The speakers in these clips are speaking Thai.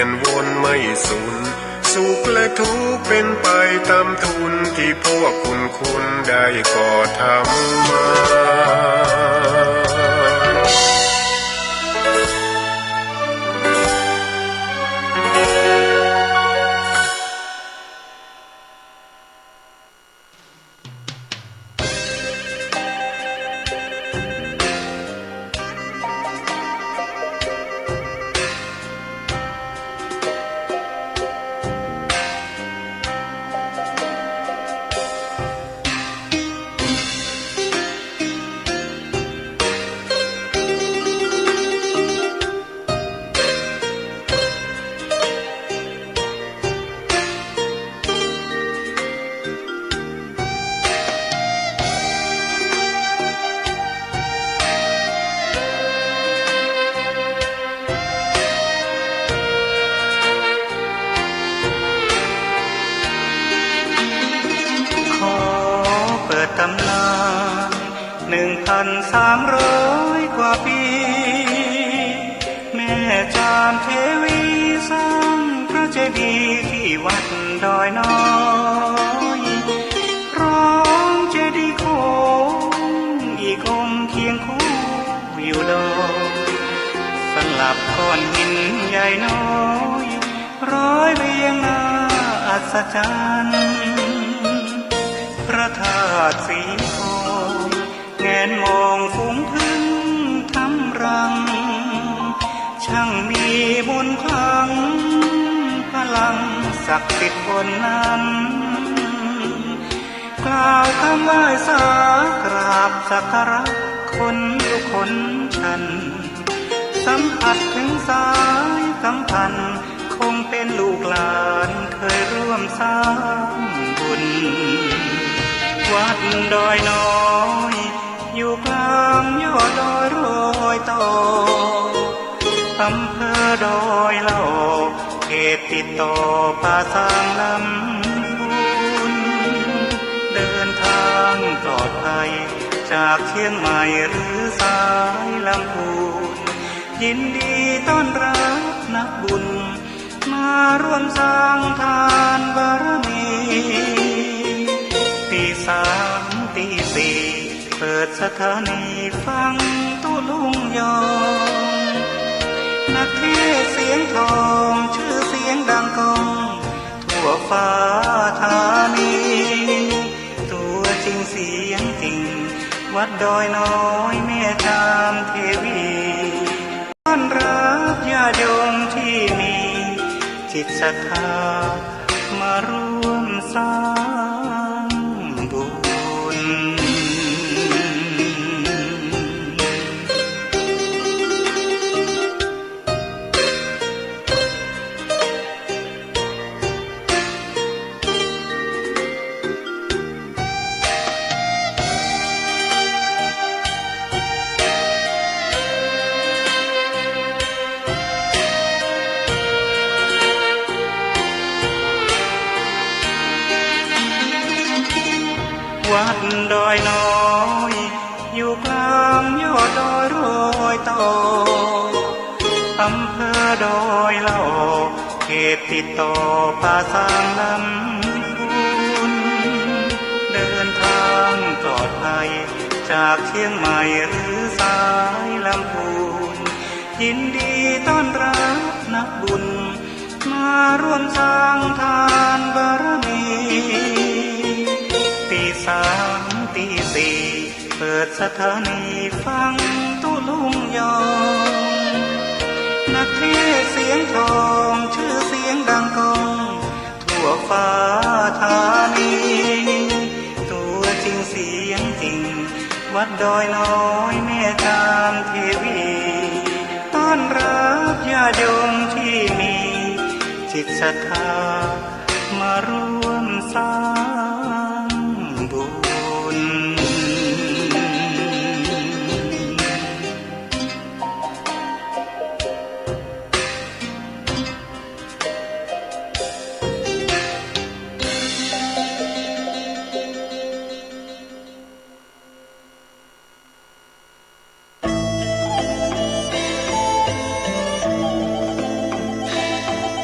ยนวนไม่สูญสุขและทุกข์เป็นไปตามทุนที่พวกคุณได้ก่อทำมาตำนาน1,300 กว่าปีแม่จามเทวีสร้างพระเจดีย์ที่วัดดอยน้อยพร้อมเจดีย์โค้งอีกองค์เคียงคู่อยู่ดอยสลับก้อนหินใหญ่น้อยร้อยเรียงหน้าอัศจรรย์พระธาตุสีทองแงนมองฝูงพึ่งทำรังช่างมีบุญคลังพลังศักดิ์สิทธิ์บนนั้นกล่าวคำไหว้สากราบสักการะคนทุกคนฉันสัมผัสถึงสายสัมพันธ์คงเป็นลูกหลานเคยร่วมสร้างบุญวัดดอยน้อยอยู่กลางยอดดอยโรยต่ออำเภอดอยเหล่าเขตติดต่อป่าสางลำพูนเดินทางปลอดภัยจากเชียงใหม่หรือสายลำพูนยินดีต้อนรับนักบุญมาร่วมสร้างทานบารมีตี3 ตี 4เปิดสถานีฟังตุลุงยองนักเทศเสียงทองชื่อเสียงดังก้องทั่วฟ้าธานีตัวจริงเสียงจริงวัดดอยน้อยแม่จามเทวีต้อนรับญาติโยมที่มีจิตศรัทธามาร่วมสร้างบุญวัดดอยน้อยอยู่กลางยอดดอยโรยต่ออำเภอดอยเหล่าเขตติดต่อป่าสางลำพูนเดินทางปลอดภัยจากเชียงใหม่หรือสายลำพูนยินดีต้อนรับนักบุญมาร่วมสร้างทานบารมีตี3 ตี 4เปิดสถานีฟังตุลุงยองนักเทศเสียงทองชื่อเสียงดังก้องทั่วฟ้าธานีตัวจริงเสียงจริงวัดดอยน้อยแม่จามเทวีต้อนรับญาติโยมที่มีจิตศรัทธามาร่วมสร้างบุญ เ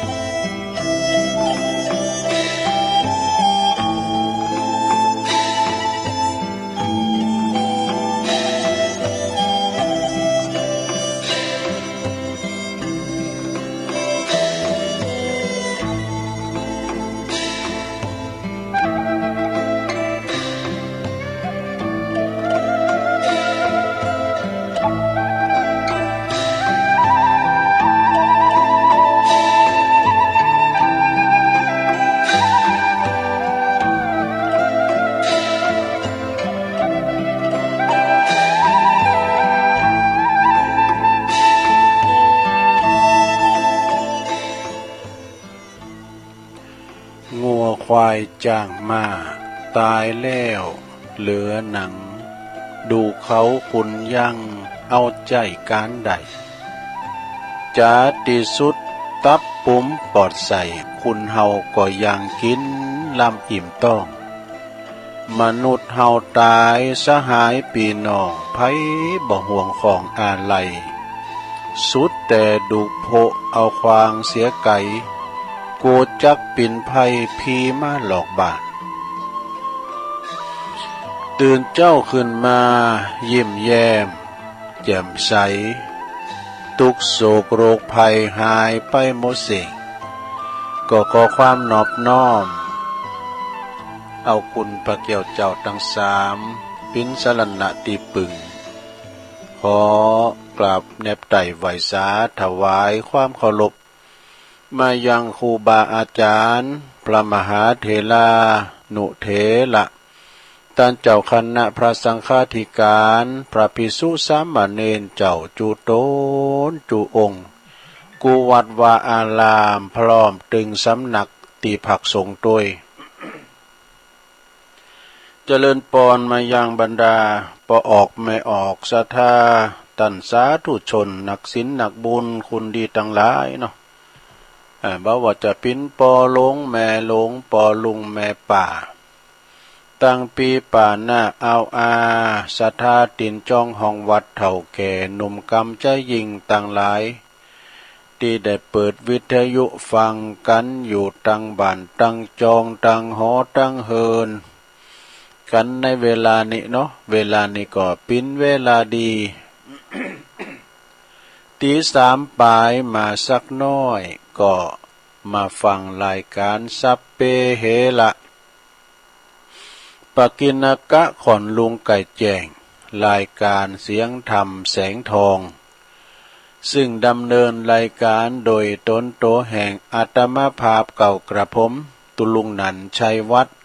ควายจ้างมาตายแล้วเหลือหนังดูเขาคุณยังเอาใจการใดจะติสุดตับปุ้มปอดใส่คุณเฮาก็ยังกินลำอิ่มต้องมนุษย์เฮาตายสหายปีน้องไผบ่ห่วงของอะไรสุดแต่ดุโพเอาควางเสียไก่โกจักปิ่นไพ่พีมาหลอกบาทตื่นเจ้าขึ้นมายิ้มแย้มแจ่มใสทุกโศกโรคภัยหายไปหมดสิ่งก็ขอความนอบน้อมเอาคุณพระเกี่ยวเจ้าทั้งสามปินสรณะตีปึงขอกราบแนบไต่ไหวสาถวายความเคารพมายังครูบาอาจารย์พระมหาเถรานุเถระท่านเจ้าคณะพระสังฆาธิการพระภิกษุสามเณรเจ้าจุโตนจุองค์กุวัดวาอารามพร้อมตึงสำนักตีผักสงฆ์โดยเจริญปอนมายังบรรดาปอออกไม่ออกศรัทธาตันสาธุชนนักศีลนักบุญคุณดีทั้งหลายเนาะบ่ว่าจะปิ้นปอหลงแม่หลงปอลุงแม่ป่าตั้งปีป่าหน้าเอาอาศรัทธาตินจ้องห้องวัดเถ่าแก่หนุ่มกำใจยิงต่างหลายที่ได้เปิดวิทยุฟังกันอยู่ตั้งบ้านตั้งจองตั้งหอตั้งเฮินกันในเวลานี้เนาะเวลานี้ก็ปิ้นเวลาดี ตีสามปลายมาสักน้อยก็มาฟังรายการสัพเพเหระปกิณกะขอนลุงไก่แจ้งรายการเสียงธรรมแสงทองซึ่งดำเนินรายการโดยตนโตแห่งอาตมาภาพเก่ากระผมตุลุงนันชัยวัฒน์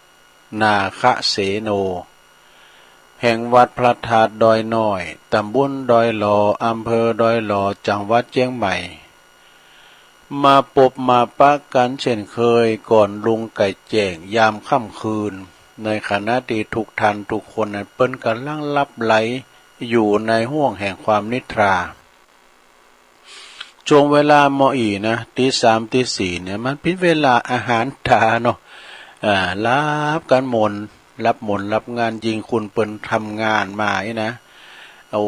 นาคะเสโนแห่งวัดพระธาตุดอยน้อยตำบลดอยหล่ออำเภอดอยหล่อจังหวัดเชียงใหม่มาปบมาปะกันเช่นเคยก่อนลุงไก่แจ้งยามค่ำคืนในขณะที่ทุกท่านทุกคนนั้นเปิ้นกำลังลับไหลอยู่ในห้วงแห่งความนิทราช่วงเวลาหมออีนะตีสามตีสี่เนี่ยมันเป็นเวลาอาหารตาเนาะรับกันหมนรับงานยิงคุณเปิ้นทำงานมาไอ้นะเอา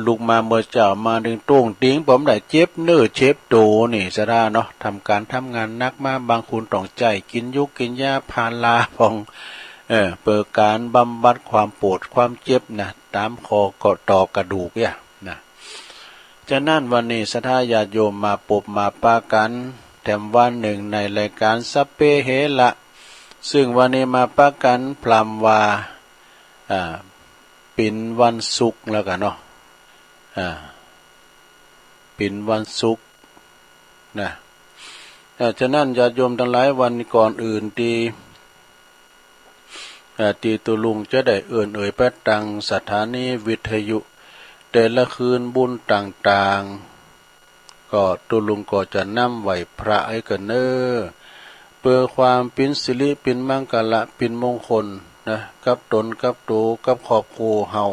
ลูกมาเมื่อเจ้ามาดึงตรงติ้งผมได้เจ็บเนื้อเจ็บโตนี่ซะได้เนาะทำงานนักมาบางคุณต้องใจกินยุกกินยาพาราพองเปิดการบำบัดความปวดความเจ็บนะตามคอก็ต่อกระดูกเนี่ยนะฉะนั้นวันนี้ศรัทธาญาติโยมมาปบมาปากันแถมวันหนึ่งในรายการสัพเพเหระซึ่งวันนี้มาปากันพรำว่าปิ่นวันศุกร์แล้วกันเนาะปิ่นวันศุกร์นะฉะนั้นญาติโยมทั้งหลายวันก่อนอื่นตีตุลุงจะได้เอ่ยไปตังสถานีวิทยุแต่ละคืนบุญต่างๆก็ตุลุงก็จะนำไหวพระให้กันเนเพื่อความปินสิริปินมังกละปินมงคลนะกับตนกับตัวกับครอบครัวเฮา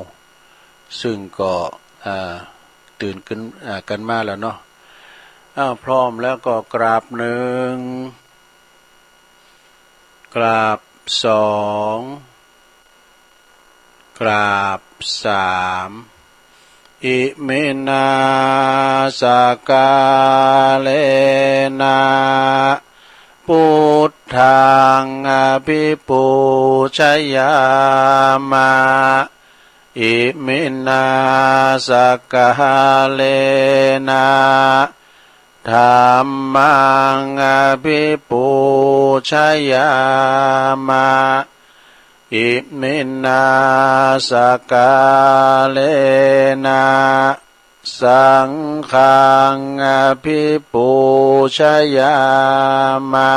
ซึ่งก็ตื่นกันมาแล้วเนาะพร้อมแล้วก็กราบหนึ่งกราบสองกราบสามอิเมนาสกาเลนะพุทธังอภิปูชยามะอิเมนาสกาเลนะธัมมังอภิปูชยามะอิมินาสกาเลนะสังฆังอภิปูชยามะ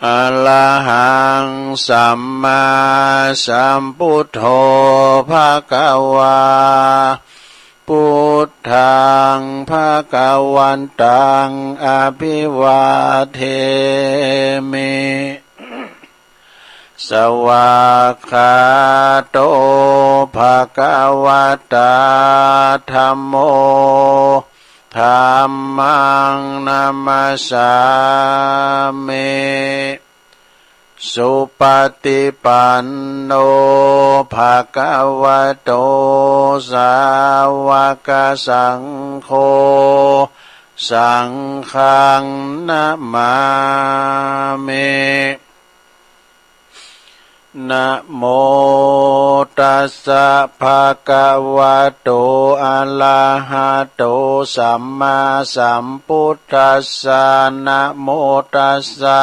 อะระหังสัมมาสัมพุทโธภะคะวาพุทธัง งภะคะวันตังอภิวาเทมิสวากขาโตภะคะวะตาธัมโมธัมมังนามัสสามิสุปฏิปันโนภะคะวะโตสาวกสังโฆสังฆังนะมามินะโมตัสสะภะคะวะโตอะระหะโตสัมมาสัมพุทธัสสะนะโมตัสสะ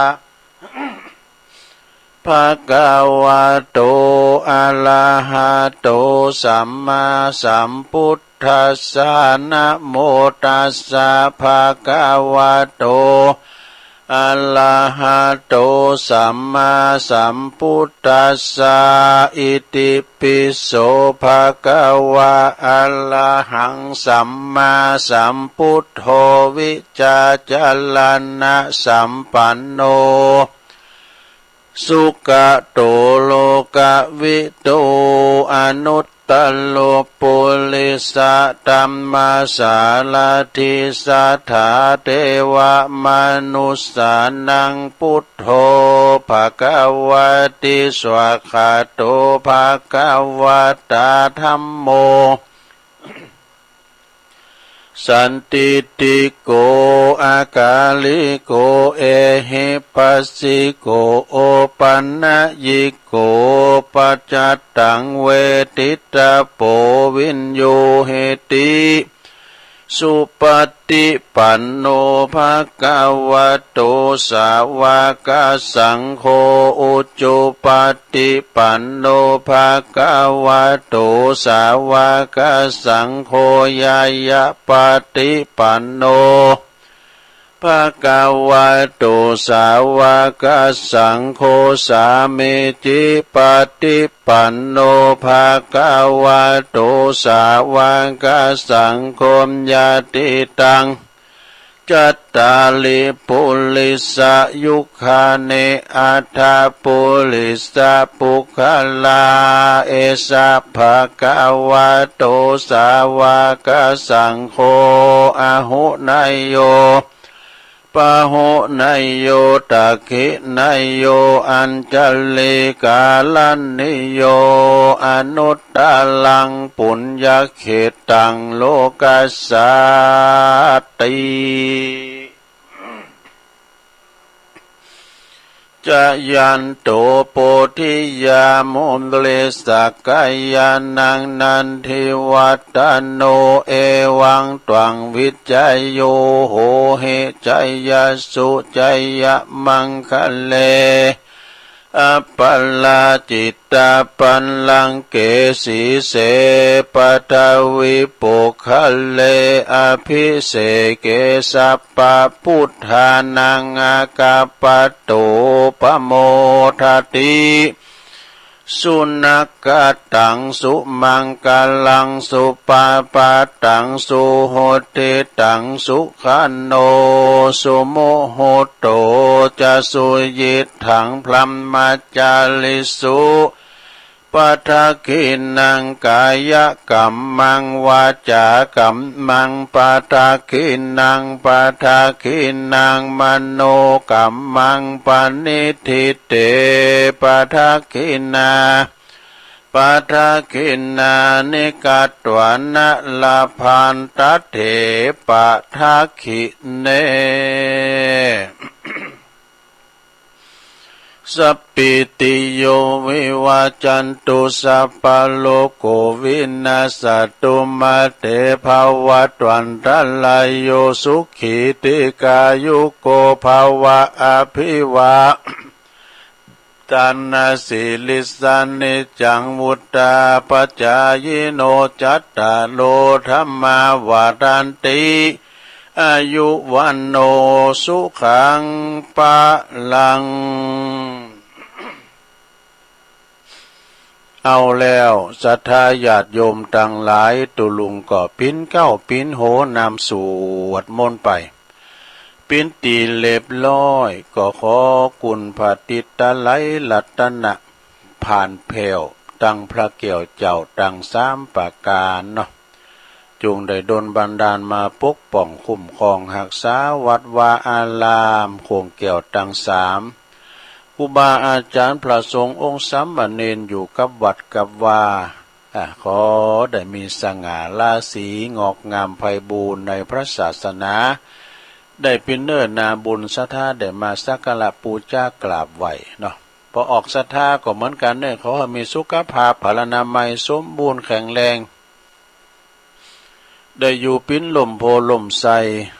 ภะคะวะโตอะระหะโตสัมมาสัมพุทธัสสะนะโมตัสสะภะคะวะโตอะระหะโตสัมมาสัมพุทธัสสะอิติปิโสภะคะวะอะระหังสัมมาสัมพุทโธวิจาจารณะสัมปันโนสุขโตโลกวิโตอนุตตโลปุริสตัมมาสารทิสัทธาเทวมนุสสานังพุทโธภคะวะติสวากขาโตภคะวะตาธัมโมสันติติโกอากาลิโกเอหิปัสสิโกโอปันนยิโกปัจจตังเวทิตาโปวินโยเหติสุปฏิปันโนภะคะวะโตสาวกสังโฆอุจุปฏิปันโนภะคะวะโตสาวกสังโฆยายะปฏิปันโนภะคะวะโตสาวกสังโฆสามิจิปฏิปันโนภะคะวะโตสาวกสังโฆญาติตังจัตตาลิปุลิสะยุคาเนอัฏฐปุลิสะปุคลาเอสะภะคะวะโตสาวกสังโฆอะหุนายโยปะโหนายโยตักขินายโยอัญจลิกาลันนิโยอนุตตลังปุญญเขตังโลกัสสาติจะยันโตโพธิยามุมเลสักกายานังนันทิวัตโนเอวังตวังวิจัยโยโหเหจัยยสุจัยยมังคะเลอัปปลาจิตตาปันลังเกสีเสปทวิปุคะเลอภิเสเกสัปปะพุทธานังอากาปโตปโมทติสุนักกตังสุมังกลังสุปาปาตังสุโหติตังสุขันโนสุโมโหโตจะสุยิถังพลัมมาจาลิสุปัทกินังกายกัมมังวาจากัมมังปัทกินังปัทกินังมโนกัมมังปณิทิเตปัทกินาปัทกินานิกัตวนะลาพันตเถปัทกิเนสัพพิติโยวิวัจจันตุสัพพะโลกโควินาศตุมาเตภวัตวันตรายโยสุขีติกายุโกภวะอภิวาตันนาสิลิสันนิจังวุตตาปัจจายโนจัตตาโลธัมมาวารันติอายุวันโนสุขังปะลัง เอาแล้วศรัทธาญาติโยมต่างหลายตุลุงก็ปิ้นเก้าปิ้นโหนำสวดมนต์ไปปิ้นตีเล็บร้อยก็ขอกุณพระติตะไลลัตนะผ่านแผ่วดังพระเกี่ยวเจ้าดังสามประการเนาะจงได้ดลบันดาลมาปกป้องคุ้มครองหักษาวัดวาอารามโคงเกี่ยวดังสามครูบาอาจารย์พระสงฆ์องค์สามเณรอยู่กับวัดกับวาขอได้มีสง่าราศีงอกงามไพบูรณ์ในพระศาสนาได้เป็นเนิ่นนาบุญศรัทธาได้มาสักการะปูชากราบไหวเนาะพอออกศรัทธาก็เหมือนกันเนี่ยเขามีสุขภาพพลานามัยสมบูรณ์แข็งแรงได้อยู่ปิ้นลมโพลมใส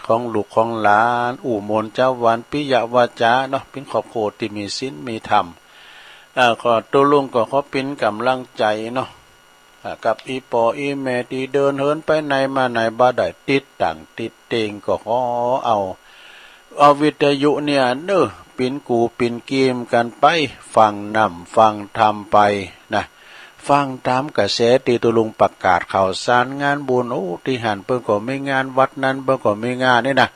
ของลูกของหลานอู่มนเจ้าวันปิยวาจาเนาะปิ้นขอบโคที่มีศีลมีธรรมขอตัวลุงก็ขอปิ้นกำลังใจเนาะกับอีปออีแม่ที่เดินเหินไปไหนมาไหนบ่ได้ติดต่างติดเตงก็ขอเอาวิทยุเนี่ยเน้อปิ้นกูปิ้นกีมกันไปฟังนำฟังธรรมไปนะฟังตามกระแสที่ตุลุงประกาศข่าวสารงานบุญที่หันเปิ้นก็ไม่งานวัดนั้นเปิ้นก็ไม่งานนี่นะ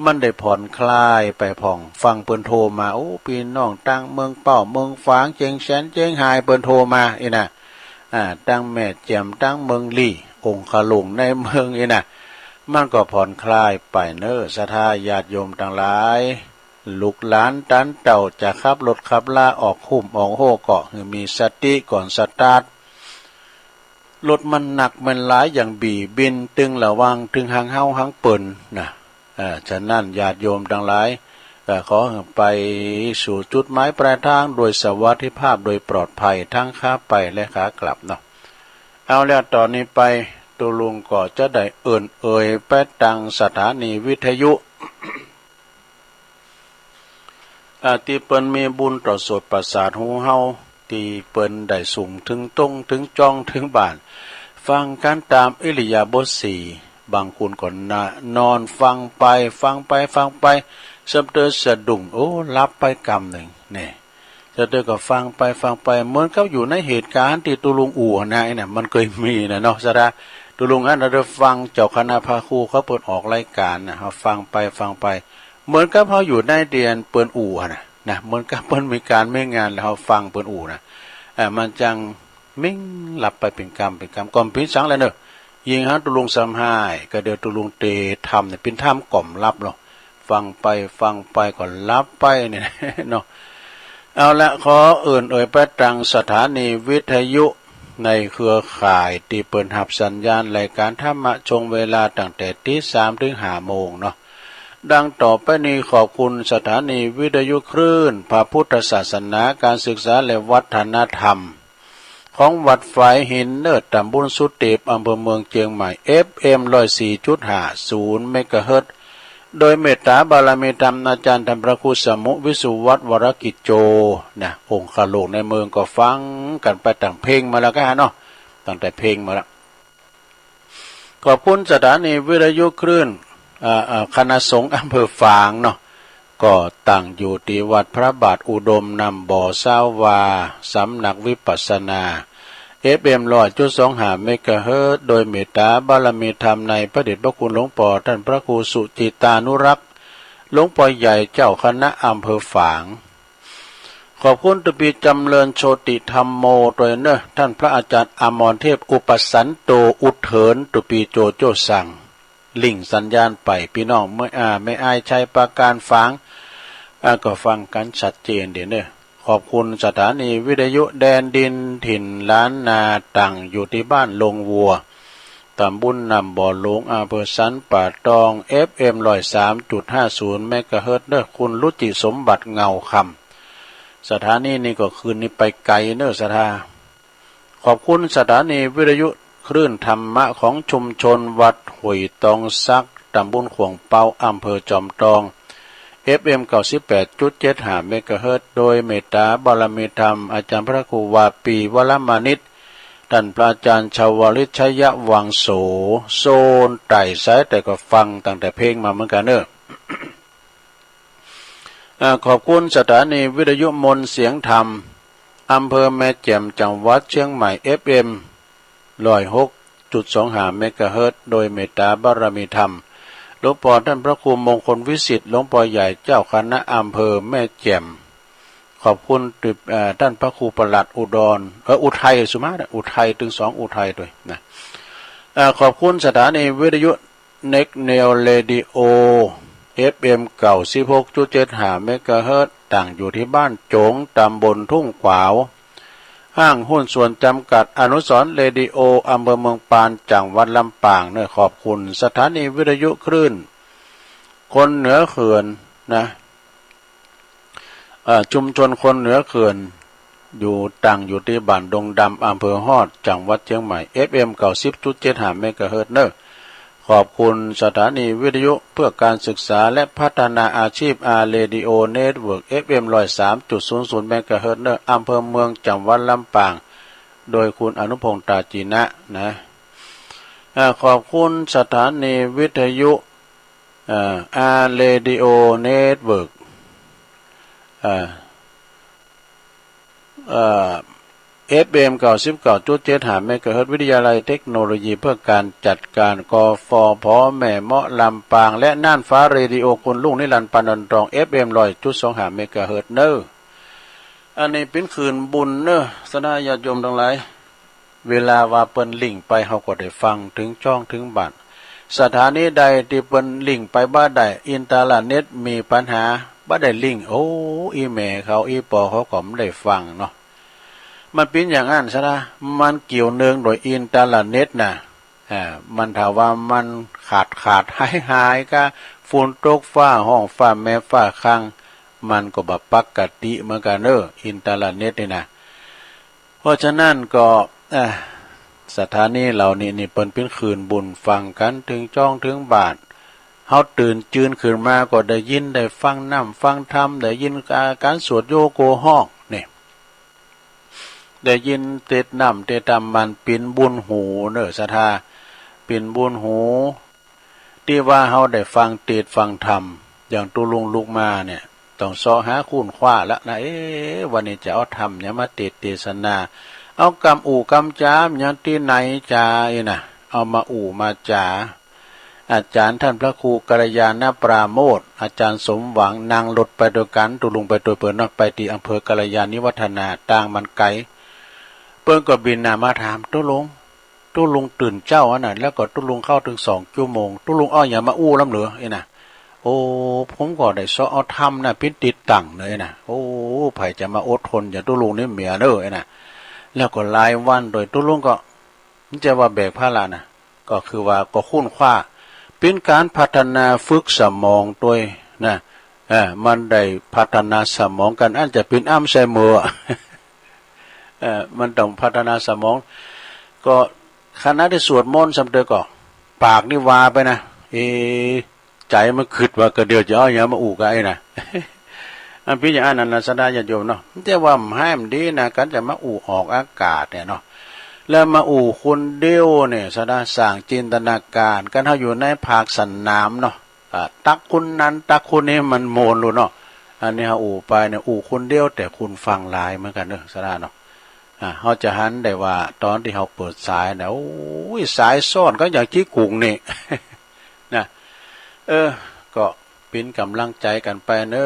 มันได้ผ่อนคลายไปผ่องฟังเปิ้นโทรมาพี่น้องตั้งเมืองเป้าเมืองฝางเจียงแสนเจียงไฮ้เปิ้นโทรมาอีนะตั้งแม่แจ่มตั้งเมืองลี่องค์ขลุงในเมืองอีนะมันก็ผ่อนคลายไปเน้อศรัทธาญาติโยมทั้งหลายลูกหลานตันเต่าจะขับรถขับลาออกคุ้มออกโหเกาะคือมีสติก่อนสตาร์ทรถมันหนักมันหลายอย่างบีบินตึงระวังถึงหางเฮาหางเปิ่นนะฉะนั้นญาติโยมทั้งหลายขอไปสู่จุดหมายปลายทางโดยสวัสดิภาพโดยปลอดภัยทั้งขาไปและขากลับเนาะเอาแล้วตอนนี้ไปตัวลุงก็จะได้เอ่ยไปตังสถานีวิทยุ ที่เปิ้นมีบุญต่อสดประสาทหูเฮาที่เปิ้นได้สูงถึงตรงถึงจ้องถึงบ้านฟังการตามอิริยาบถสี่บางคนก็นอนฟังไปสะเตอสะดุ้งรับไปกำหนึ่งนี่สะเตอก็ฟังไปเหมือนเขาอยู่ในเหตุการณ์ที่ตุลุงอู่นะเนี่ยมันเคยมีนะเนาะสะดาตุลุงอันเราได้ฟังเจ้าคณะพระครูเขาเปิดออกรายการนะเขาฟังไปเหมือนกับเขาอยู่ในเดียนเปิ้นอู่นะเหมือนกับเปิ้นมีการไม่งานแล้วเขาฟังเปิ้นอู่นะมันจังมิ่งหลับไปเป็นกรรมก่อนพิสังแล้วเนอะยิงหาตุลุงสำหายก็เดี๋ยวตุลุงเตทำเนี่ยเป็นถ้ำกล่อมรับเนาะฟังไปก่อนรับไปเนี่ยเนาะเอาละขอเอ่ยไปตังสถานีวิทยุในเครือข่ายที่เปิดหับสัญญาณรายการธรรมะชงเวลาตั้งแต่ตี 3 ถึง 5 โมงเนาะดังต่อไปนี้ขอบคุณสถานีวิทยุคลื่นพระพุทธศาสนาการศึกษาและวัฒนธรรมของวัดฝายหินเนิดตำบลสุเตปอำเภอเมืองเชียงใหม่ FM 104.50 เมกะเฮิรตซ์โดยเมตตาบารมีธรรมอาจารย์ธรรมพระครูสมุวิสุวัฒน์วรกิจโจนะองค์ขลุในเมืองก็ฟังกันไปตั้งเพลงมาแล้วกันเนาะตั้งแต่เพลงมาแล้วขอบคุณสถานีวิทยุคลื่นคณะสงฆ์อำเภอฝางเนาะก็ตั้งอยู่ที่วัดพระบาทอุดมนำบ่อซาวาสำนักวิปัสสนา FM 100.25 เมกะเฮิรตซ์โดยเมตตาบารมีธรรมในพระเดชพระคุณหลวงปู่ท่านพระครูสุจิตานุรักษ์หลวงปู่ใหญ่เจ้าคณะอำเภอฝางขอบคุณตุปีจำเริญโชติธรรมโมโดยเนอะท่านพระอาจารย์อมรเทพอุปสันโตอุเถินตุปีโจโจสั่งลิงสัญญาณไปพี่น้องไม่อายชัยประการฝางก็ฟังกันชัดเจนเดี๋ยวเนอะขอบคุณสถานีวิทยุแดนดินถิ่นล้านนาตั้งอยู่ที่บ้านลงวัวตำบลนำบ่อหลวงอำเภอสันป่าตอง FM 103.50 เมกะเฮิรตซ์เนอะคุณรุจิสมบัติเงาคำสถานีนี้ก็คืนนี้ไปไกลเนอะสถาขอบคุณสถานีวิทยุคลื่นธรรมะของชุมชนวัดห้วยตองซักตำบลขวงเปาอำเภอจอมทอง FM 98.75 เมกะเฮิรตซ์โดยเมตตาบารมีธรรมอาจารย์พระครูวาปีวรมานิตท่านพระอาจารย์ชาวลิตชัยวังโสโซนไต่สายแต่ก็ฟังตั้งแต่เพลงมาเหมือนกันเนอะ ขอบคุณสถานีวิทยุมนต์เสียงธรรม อำเภอแม่แจ่มจังหวัดเชียงใหม่ FM 106.25 เมกะเฮิรตซ์โดยเมตตาบารมีธรรมหลวงพ่อท่านพระครูมงคลวิสิทธิ์หลวงพ่อใหญ่เจ้าคณะอำเภอแม่แจ่มขอบคุณท่านพระครูประหลัดอุดรอุทัยสุมาตรอุทัยถึง2อุทัยด้วยนะขอบคุณสถานีวิทยุเน็กเนลเรดิโอ FM เก่า 16.75 เมกะเฮิรตซ์ตั้งอยู่ที่บ้านโจงตำบลทุ่งขวาวห้างหุ้นส่วนจำกัดอนุสรณ์เรดิโออำเภอเมืองปานจังหวัดลำปางเนี่ยขอบคุณสถานีวิทยุคลื่นคนเหนือเขื่อนนะชุมชนคนเหนือเขื่อนอยู่ตั้งอยู่ที่บ้านดงดำอำเภอฮอดจังหวัดเชียงใหม่ FM เก่า 10.75 เมกะเฮิรตซ์เนอะขอบคุณสถานีวิทยุเพื่อการศึกษาและพัฒนาอาชีพเรดิโอเน็ตเวิร์ก FM 103.00 เมกะเฮิรตซ์เนอะอำเภอเมืองจังหวัดลำปางโดยคุณอนุพงษ์ตาจีนะนะขอบคุณสถานีวิทยุเรดิโอเน็ตเวิร์กFM 99.75 เมกะเฮิรตซ์วิทยาลัยเทคโนโลยีเพื่อการจัดการกฟผแม่เมาะลำปางและน่านฟ้าเรดิโอคุณลุงนิรันดร์ปานนทอง FM 100.25 เมกะเฮิรตซ์เนอะอันนี้เป็นคืนบุญเนอะสนาญาติโยมทั้งหลายเวลาว่าเปิ้นลิงก์ไปเฮาก็ได้ฟังถึงจ้องถึงบัดสถานีใดที่เปิ้นลิงก์ไปบ้านใดอินเทอร์เน็ตมีปัญหาบ่ได้ลิงก์อีเมลเขาอีปอเขาก็ไม่ได้ฟังเนาะมันเป็นอย่างนั้นซะนะมันเกี่ยวเนื่องโดยอินเทอร์เน็ตนะมันถ้าว่ามันขาดหายก็ฝนตกฟ้าห้องฟ้าแม่ฟ้าค้างมันก็บ่ปกติเหมือนกันเด้ออินเทอร์เน็ตนี่นะเพราะฉะนั้นก็สถานีเหล่านี้นี่เปิ้นเป็นคืนบุญฟังกันถึงจ้องถึงบาทเฮาตื่นจืนขึ้นมาก็ได้ยินได้ฟังน้ำฟังธรรมได้ยินการสวดโยโกห้องนี่ได้ยินเทศน้ำเทศธรรมมันเป็นบุญหูเนอะศรัทธาเป็นบุญหูที่ว่าเฮาได้ฟังเทศฟังธรรมอย่างตุลุงลูกมาเนี่ยต้องซอหาคุณคว้าแล้วนะวันนี้จะเอาธรรมเนี่ยมาเทศนาเอากำกำจามอย่างที่ไหนจาน่ะเอามามาจาอาจารย์ท่านพระครูกัลยาณปราโมทย์อาจารย์สมหวังนางรถไปโดยกันตุลุงไปโดยเปิดนอกไปที่อำเภอกัลยาณิวัฒนาต่างมันไกลเปิ้นก็บินมาถามตุลุงตื่นเจ้าอันน่ะแล้วก็ตุลุงเข้าถึง2 ชั่วโมงตุลุงอย่ามาล้ำเหลือน่ะผมก็ได้สอเอาทำน่ะพิติดตั้งเลยน่ะไผจะมาอดทนอย่างตุลุงนี่เมียเด้อน่ะแล้วก็รายวันโดยตุลุงก็มันจะว่าแบกภาระน่ะก็คือว่าก็คุ้นคว้าเป็นการพัฒนาฝึกสมองด้วยนะมันได้พัฒนาสมองกันอันจะเป็นอัลไซเมอร์มันต้องพัฒนาสมองก็คณะที่สวดมนต์สำเร็จก็ปากนี่วาไปนะใจมันคิดว่าก็เดี๋ยวจะเอาอย่างมากันนะ อันพี่อย่างนั้นนะสดาญาติโยมเนาะแต่ว่าให้มันดีนะกันจะมาออกอากาศเนี่ยเนาะแล้วมาคนเดียวเนี่ยสดาสร้างจินตนาการกันเฮาอยู่ในภาคสนามเนาะตักคุณนั้นตักคุณนี้มันโมนรู้เนาะอันนี้เฮาไปเนี่ยคนเดียวแต่คุณฟังหลายเหมือนกันเด้อสดาเนาะเฮาจะหันได้ว่าตอนที่เฮาเปิดสายเนี่ยสายซ่อนก็อย่างจี้กุ่งนี่ นะก็เป็นกำลังใจกันไปเนอ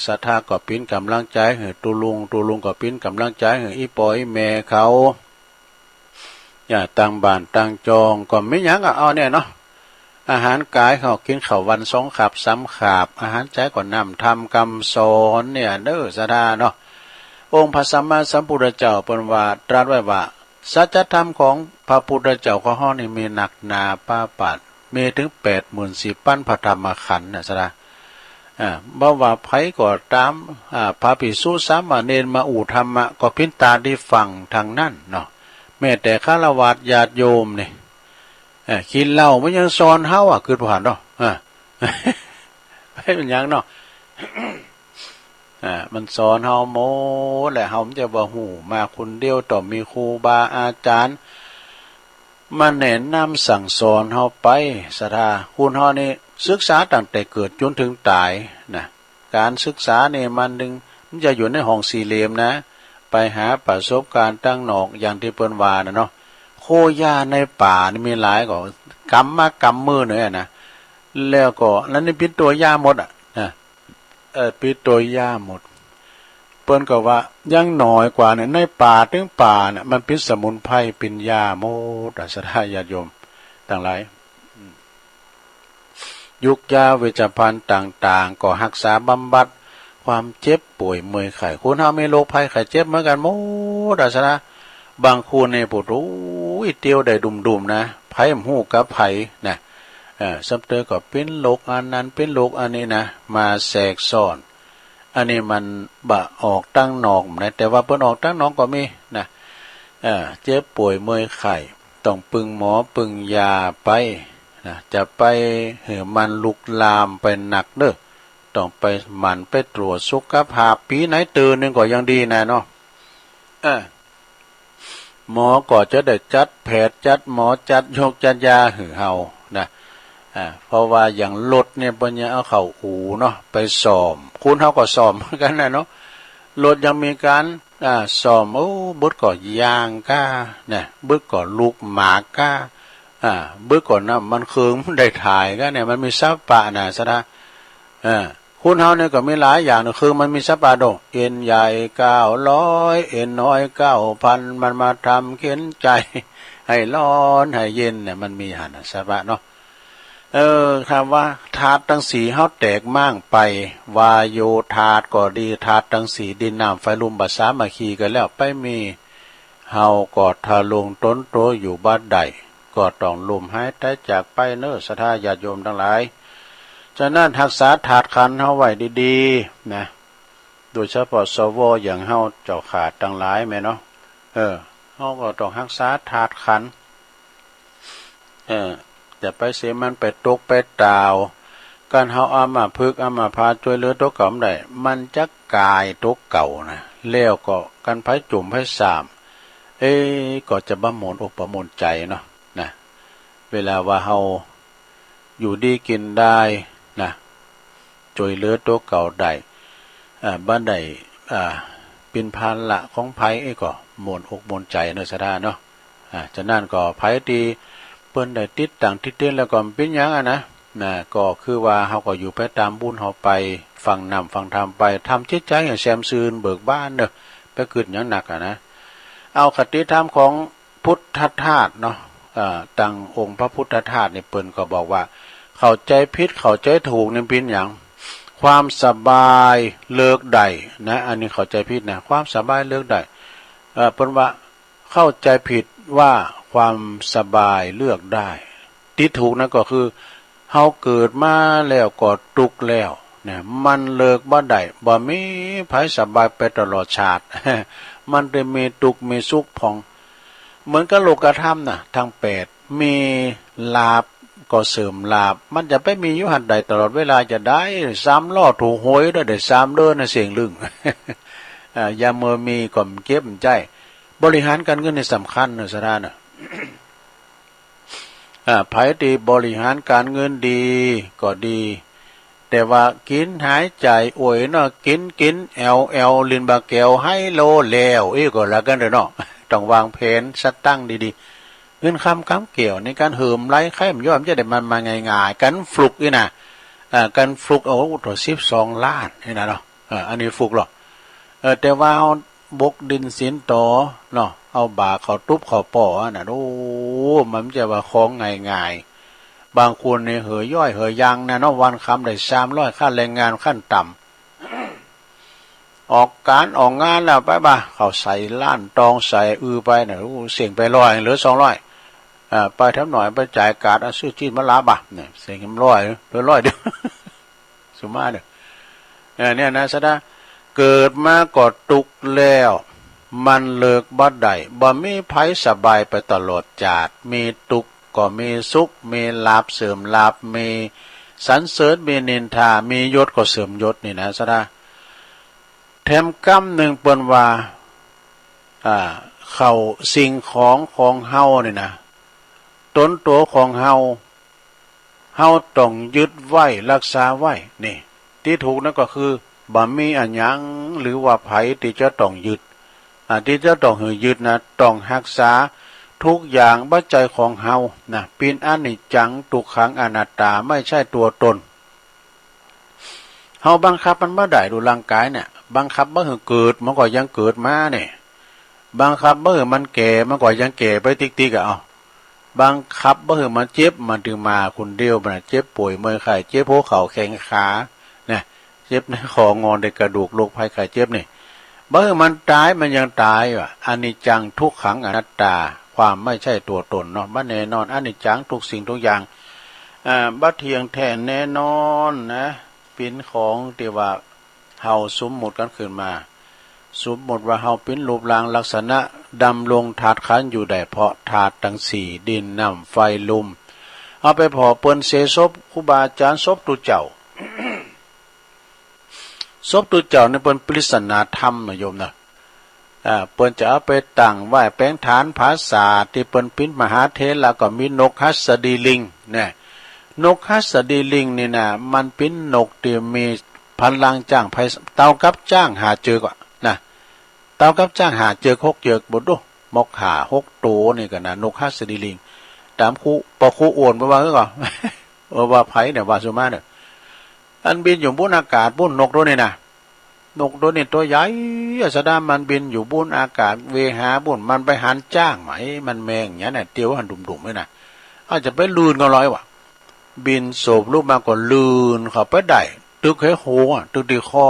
ศรัทธาก็เป็นกำลังใจให้ตุลุงก็เป็นกำลังใจให้อีปอยแม่เขาอย่าตั้งบ้านตั้งจองก็ไม่ยั้งเอาเนี่ยเนาะอาหารกายเขากินข้าววัน2 คาบ3 คาบอาหารใจก็นำทำกรรมสอนเนี่ยเนอศรัทธาเนาะองค์พระสัมมาสัมพุทธเจ้าเปิ้นว่าตรัสไว้ว่าสัจธรรมของพระพุทธเจ้าของเฮานี่มีหนักหนาป้าปัดมีถึง 84,000 พระธรรมขันธ์น่ะศรัทธาบ่ว่าไผก็ตามพระภิกษุสามเณรมาธรรมะก็พินตาที่ฟังทางนั้นเนาะแม้แต่ฆราวาสญาติโยมนี่กินเหล้ามันยังสอนเฮาคือผ่านเนาะให้มันยังเนาะ มันสอนเฮาโมแหละเฮาจะบ่ฮู้มาคนเดียวต้องมีครูบาอาจารย์มาแนะนำสั่งสอนเฮาไปศรัทธาคุณเฮานี่ศึกษาตั้งแต่เกิดจนถึงตายนะการศึกษาเนี่ยมันจะอยู่ในห้องสี่เหลี่ยมนะ ไปหาประสบการณ์ตั้งนอกอย่างที่เปิ้นว่านะเนาะโคย่าในป่านี่มีหลายก็กำมากำมือเนี่ยนะแล้วก็แล้วนี่ปิดตัวย่าหมดนะปิดตัวย่าหมดเปิ้นก็ว่ายังน้อยกว่าเนี่ยในป่าถึงป่าเนี่ยมันเป็นสมุนไพรเป็นยาโมดสถาญาติโยมต่างหลายยุกยาเวชภัณฑ์ต่างๆก็รักษาบำบัดความเจ็บป่วยเมื่อยไข้คนเฮามีโรคภัยไข้เจ็บเหมือนกันโมดสนะบางคนเนี่ยปวดรู้เตียวได้ดุมๆนะไผหูกับไผนะซัมเตอร์ก็เป็นโรคอันนั้นเป็นโรคอันนี้นะมาแทรกซ้อนอันนี้มันบะออกตั้งนอกนะแต่ว่าเพิ่นออกตั้งนอกก็มีนะเจ็บป่วยเมื่อยไข้ต้องปึงหมอปึงยาไปนะจะไปมันลุกลามไปหนักเด้อต้องไปหมั่นไปตรวจสุขภาพปีไหนตื่นนึงก็ยังดีนะเนาะหมอก็จะได้จัดแพทย์จัดหมอจัดยกจัดยาหือเฮานะเพราะว่าอย่างรถเนี่ยปัญญาเอาเข้าอู่เนาะไปซ่อมคุณเฮาก็ซ่อมเหมือนกันนะเนาะรถยังมีการซ่อมบึดก็ยางก้านะบึดก็ลูกหมากก้าบึดก็น้ำมันเคืองได้ถ่ายก็เนี่ยมันมีซับปะนะซะนะคุณเฮาเนี่ยก็มีหลายอย่างนะคือมันมีซับปะดงเอ็นใหญ่900เอ็นน้อย 9,000 มันมาทำเข็นใจให้ร้อนให้เย็นเนี่ยมันมีหันซับปะเนาะคำว่าธาตุทั้งสี่เฮาแตกมั่งไปวายโยธาตุก็ดีธาตุทั้งสี่ดินน้ำไฟลมบาสามัคคีกันแล้วไปมีเฮาก็ทะลงต้นโตอยู่บ้านใดก็ต้องลมหายใจจากไปเน้อศรัทธาญาติโยมทั้งหลายฉะนั้นรักษาธาตุขันธ์เฮาไว้ดีๆนะโดยเฉพาะสวอย่างเฮาเจ้าขาดทั้งหลายแม่เนาะเฮาก็ต้องรักษาธาตุขันธ์จะไปเสียมันไปตกไปตาวการเฮาอามาพึกอามาพาช่วยเหลือตัวเก่าได้มันจะกายตัวเก่านะแล้วก็กันไผจุ่มไผสามก็จะบ่มนอกบ่มนใจเนาะนะเวลาว่าเฮาอยู่ดีกินได้นะช่วยเหลือตัวเก่าได้บ้านใดเป็นภาระของไผก็มนอกมนใจเนาะซะเนาะฉะนั้นก็ไผที่เปิ้นได้ติดต่างติดเต้นแล้วก็เป็นหยังนะก็คือว่าเฮาก็อยู่ไปตามบุญเฮาไปฟังนำฟังธรรมไปทำจิตใจให้แช่มชื่นเบิกบานเด้อไปเกิดหยังหนักนะเอาคติธรรมของพุทธทาสเนาะตั้งองค์พระพุทธทาสนี่เปิ้นก็บอกว่าเข้าใจผิดเข้าใจถูกนี่เป็นหยังความสบายเลิกได้นะอันนี้เข้าใจผิดนะความสบายเลิกได้เปิ้นว่าเข้าใจผิดว่าความสบายเลือกได้ที่ถูกนะก็คือเฮาเกิดมาแล้วก็ทุกข์แล้วเนี่ยมันเลิกบ่ได้บ่มีไผสบายไปตลอดชาติ มันได้มีทุกข์มีสุขพองเหมือนกับโลกธรรมนะทั้ง8มีลาภก็เสริมลาภมันจะไปมีอยู่หันใดตลอดเวลาจะได้3ล้อถูกหวยได้3เดือนนะเสียงลึง ยามมื้อมีก็เก็บใจบริหารการเงินนี่สำคัญนะซะนะไผที่บริหารการเงินดีก็ดีแต่ว่ากินหายใจอวยเนาะกินแอลลินบาแก้วให้โลแล้วก็ละกันเด้อเนาะต้องวางแผนสตั้งดีๆเงินคำเกี่ยวในการเหิมไล่ไข่มย่อมจะได้มันมาง่ายๆกันฟลุกนี่นะกันฟลุกตัว12 ล้านนี่นะเนาะอันนี้ฟลุกหรอแต่ว่าบกดินสินต่อเนาะเอาบาเขาทุบเขาป่อน่ะมันจะว่าของง่ายๆบางคนเนี่ยเหยย่อยเหยยังนะเนาะวันคำได้300ค่าแรงงานขั้นต่ำออกการออกงานแล้วไปบ่าเขาใส่ล้านตองใส่ไปน่ะเสี่ยงไป100เหลือ200ไปทำหน่อยไปจ่ายการซื้อจีนมะลาบ่ะเนี่ยเสี่ยง100เหลือ100เดียวสุมาเด้อเนี่ยนะซะนะเกิดมาก็ทุกข์แล้วมันเลิกบ่ได้บ่มีไผสบายไปตลอดจาดมีทุกข์ก็มีสุขมีลาภเสริมลาภมีสรรเสริญมีนินทามียศก็เสริมยศนี่นะซะนะแถมกรรมหนึ่งเปิ้นว่าเข้าสิ่งของเฮานี่นะตนตัวของเฮาต้องยึดไว้รักษาไว้นี่ที่ถูกนั่นก็คือบ่มีอันหยังหรือว่าไผที่จะต้องยึด ที่จะต้องหือยึดนะต้องรักษาทุกอย่างบัจใจของเฮานะเป็นอนิจจังทุกขังอนัตตาไม่ใช่ตัวตนเฮาบังคับมันบ่ได้ดูร่างกายเนี่ยบังคับบ่ให้เกิดมันก็ยังเกิดมาเนี่ยบังคับบ่ให้มันแก่มันก็ยังแก่ไปติ๊กๆเอาบังคับบ่ให้มันเจ็บมันถึงมาคนเดียวมันเจ็บป่วยเมื่อยไข้เจ็บหัวเข่าแข้งขาเนี่ยเจ็บในคองอนในกระดูกโรคภัยไข้เจ็บนี่บ่ให้มันตายมันยังตายว่ะอนิจจังทุกขังอนัตตาความไม่ใช่ตัวตนเนาะบ่แน่นอนอนิจจังทุกสิ่งทุกอย่างบ่เที่ยงแท้แน่นอนนะเป็นของที่ว่าเฮาสมมุติกันขึ้นมาสมมุติว่าเฮาเป็นรูปร่างลักษณะดำรงธาตุขันธ์อยู่ได้เพราะธาตุทั้งสี่ดินน้ำไฟลมเอาไปพอเปิ้นเสศพครูบาอาจารย์ศพตุเจ้า ศพตุเจ้านี่เปิ้นปริศนาธรรมนะโยมนะเปิ้นจะเอาไปตั้งไว้แปลงฐานภาษาที่เปิ้นพิมพ์มหาเถรแล้วก็มีนกหัสดีลิงเนี่ยนกหัสดีลิงนี่นะมันเป็นนกที่มีพลังจ้างไผเต่ากับจ้างหาเจอก่อนนะเต่ากับจ้างหาเจอ6เจอบ่ดูมกหา6ตัวนี่ก็นะนกหัสดีลิงตามครูปอครูอ้วนบ่ว่าคือก่อนว่าไผเนี่ยว่าสุมาเนี่ยอันบินอยู่บนอากาศบนนกตัวนี่นะนกตัวนี้ตัวใหญ่สะดามันบินอยู่บนอากาศเวหาบนมันไปหันจ้างไหมมันแมงอย่างนี้น่ะเตียวหันดุ่มๆไว้น่ะอาจจะไปลื่นก็ร้อยวะบินโศบลูกมาก็ลื่นเข้าไปได้ตึกให้โหตึกดีคอ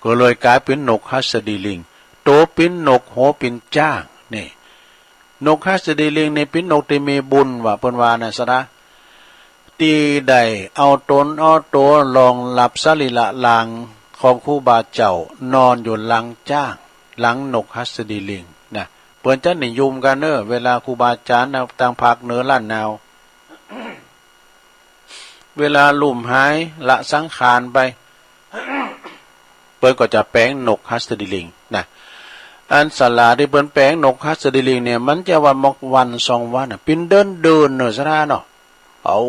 ก็เลยกลายเป็นนกหัสดีลิงโตเป็นนกโหเป็นจ้างนี่นกหัสดีลิงนี่เป็นนกที่มีบุญว่าเปิ้นว่าน่ะสะดาตีได้เอาตนเอาตัวลองหลับสรีระลางของครูบาเจ้านอนอยู่หลังจ้างหลังนกหัสดีลิงนะเปิ้นจะนิยมกันเนอะเวลาครูบาอาจารย์ต่างภาคเหนือล้านนาว เวลาลุ่มหายละสังขารไป เปิ้นก็จะแปลงนกหัสดีลิงนะอันศาลาที่เปิ้นแปลงนกหัสดีลิงเนี่ยมันจะว่ามกวัน2วันน่ะเป็นเดินเนอะซะเนาะเอา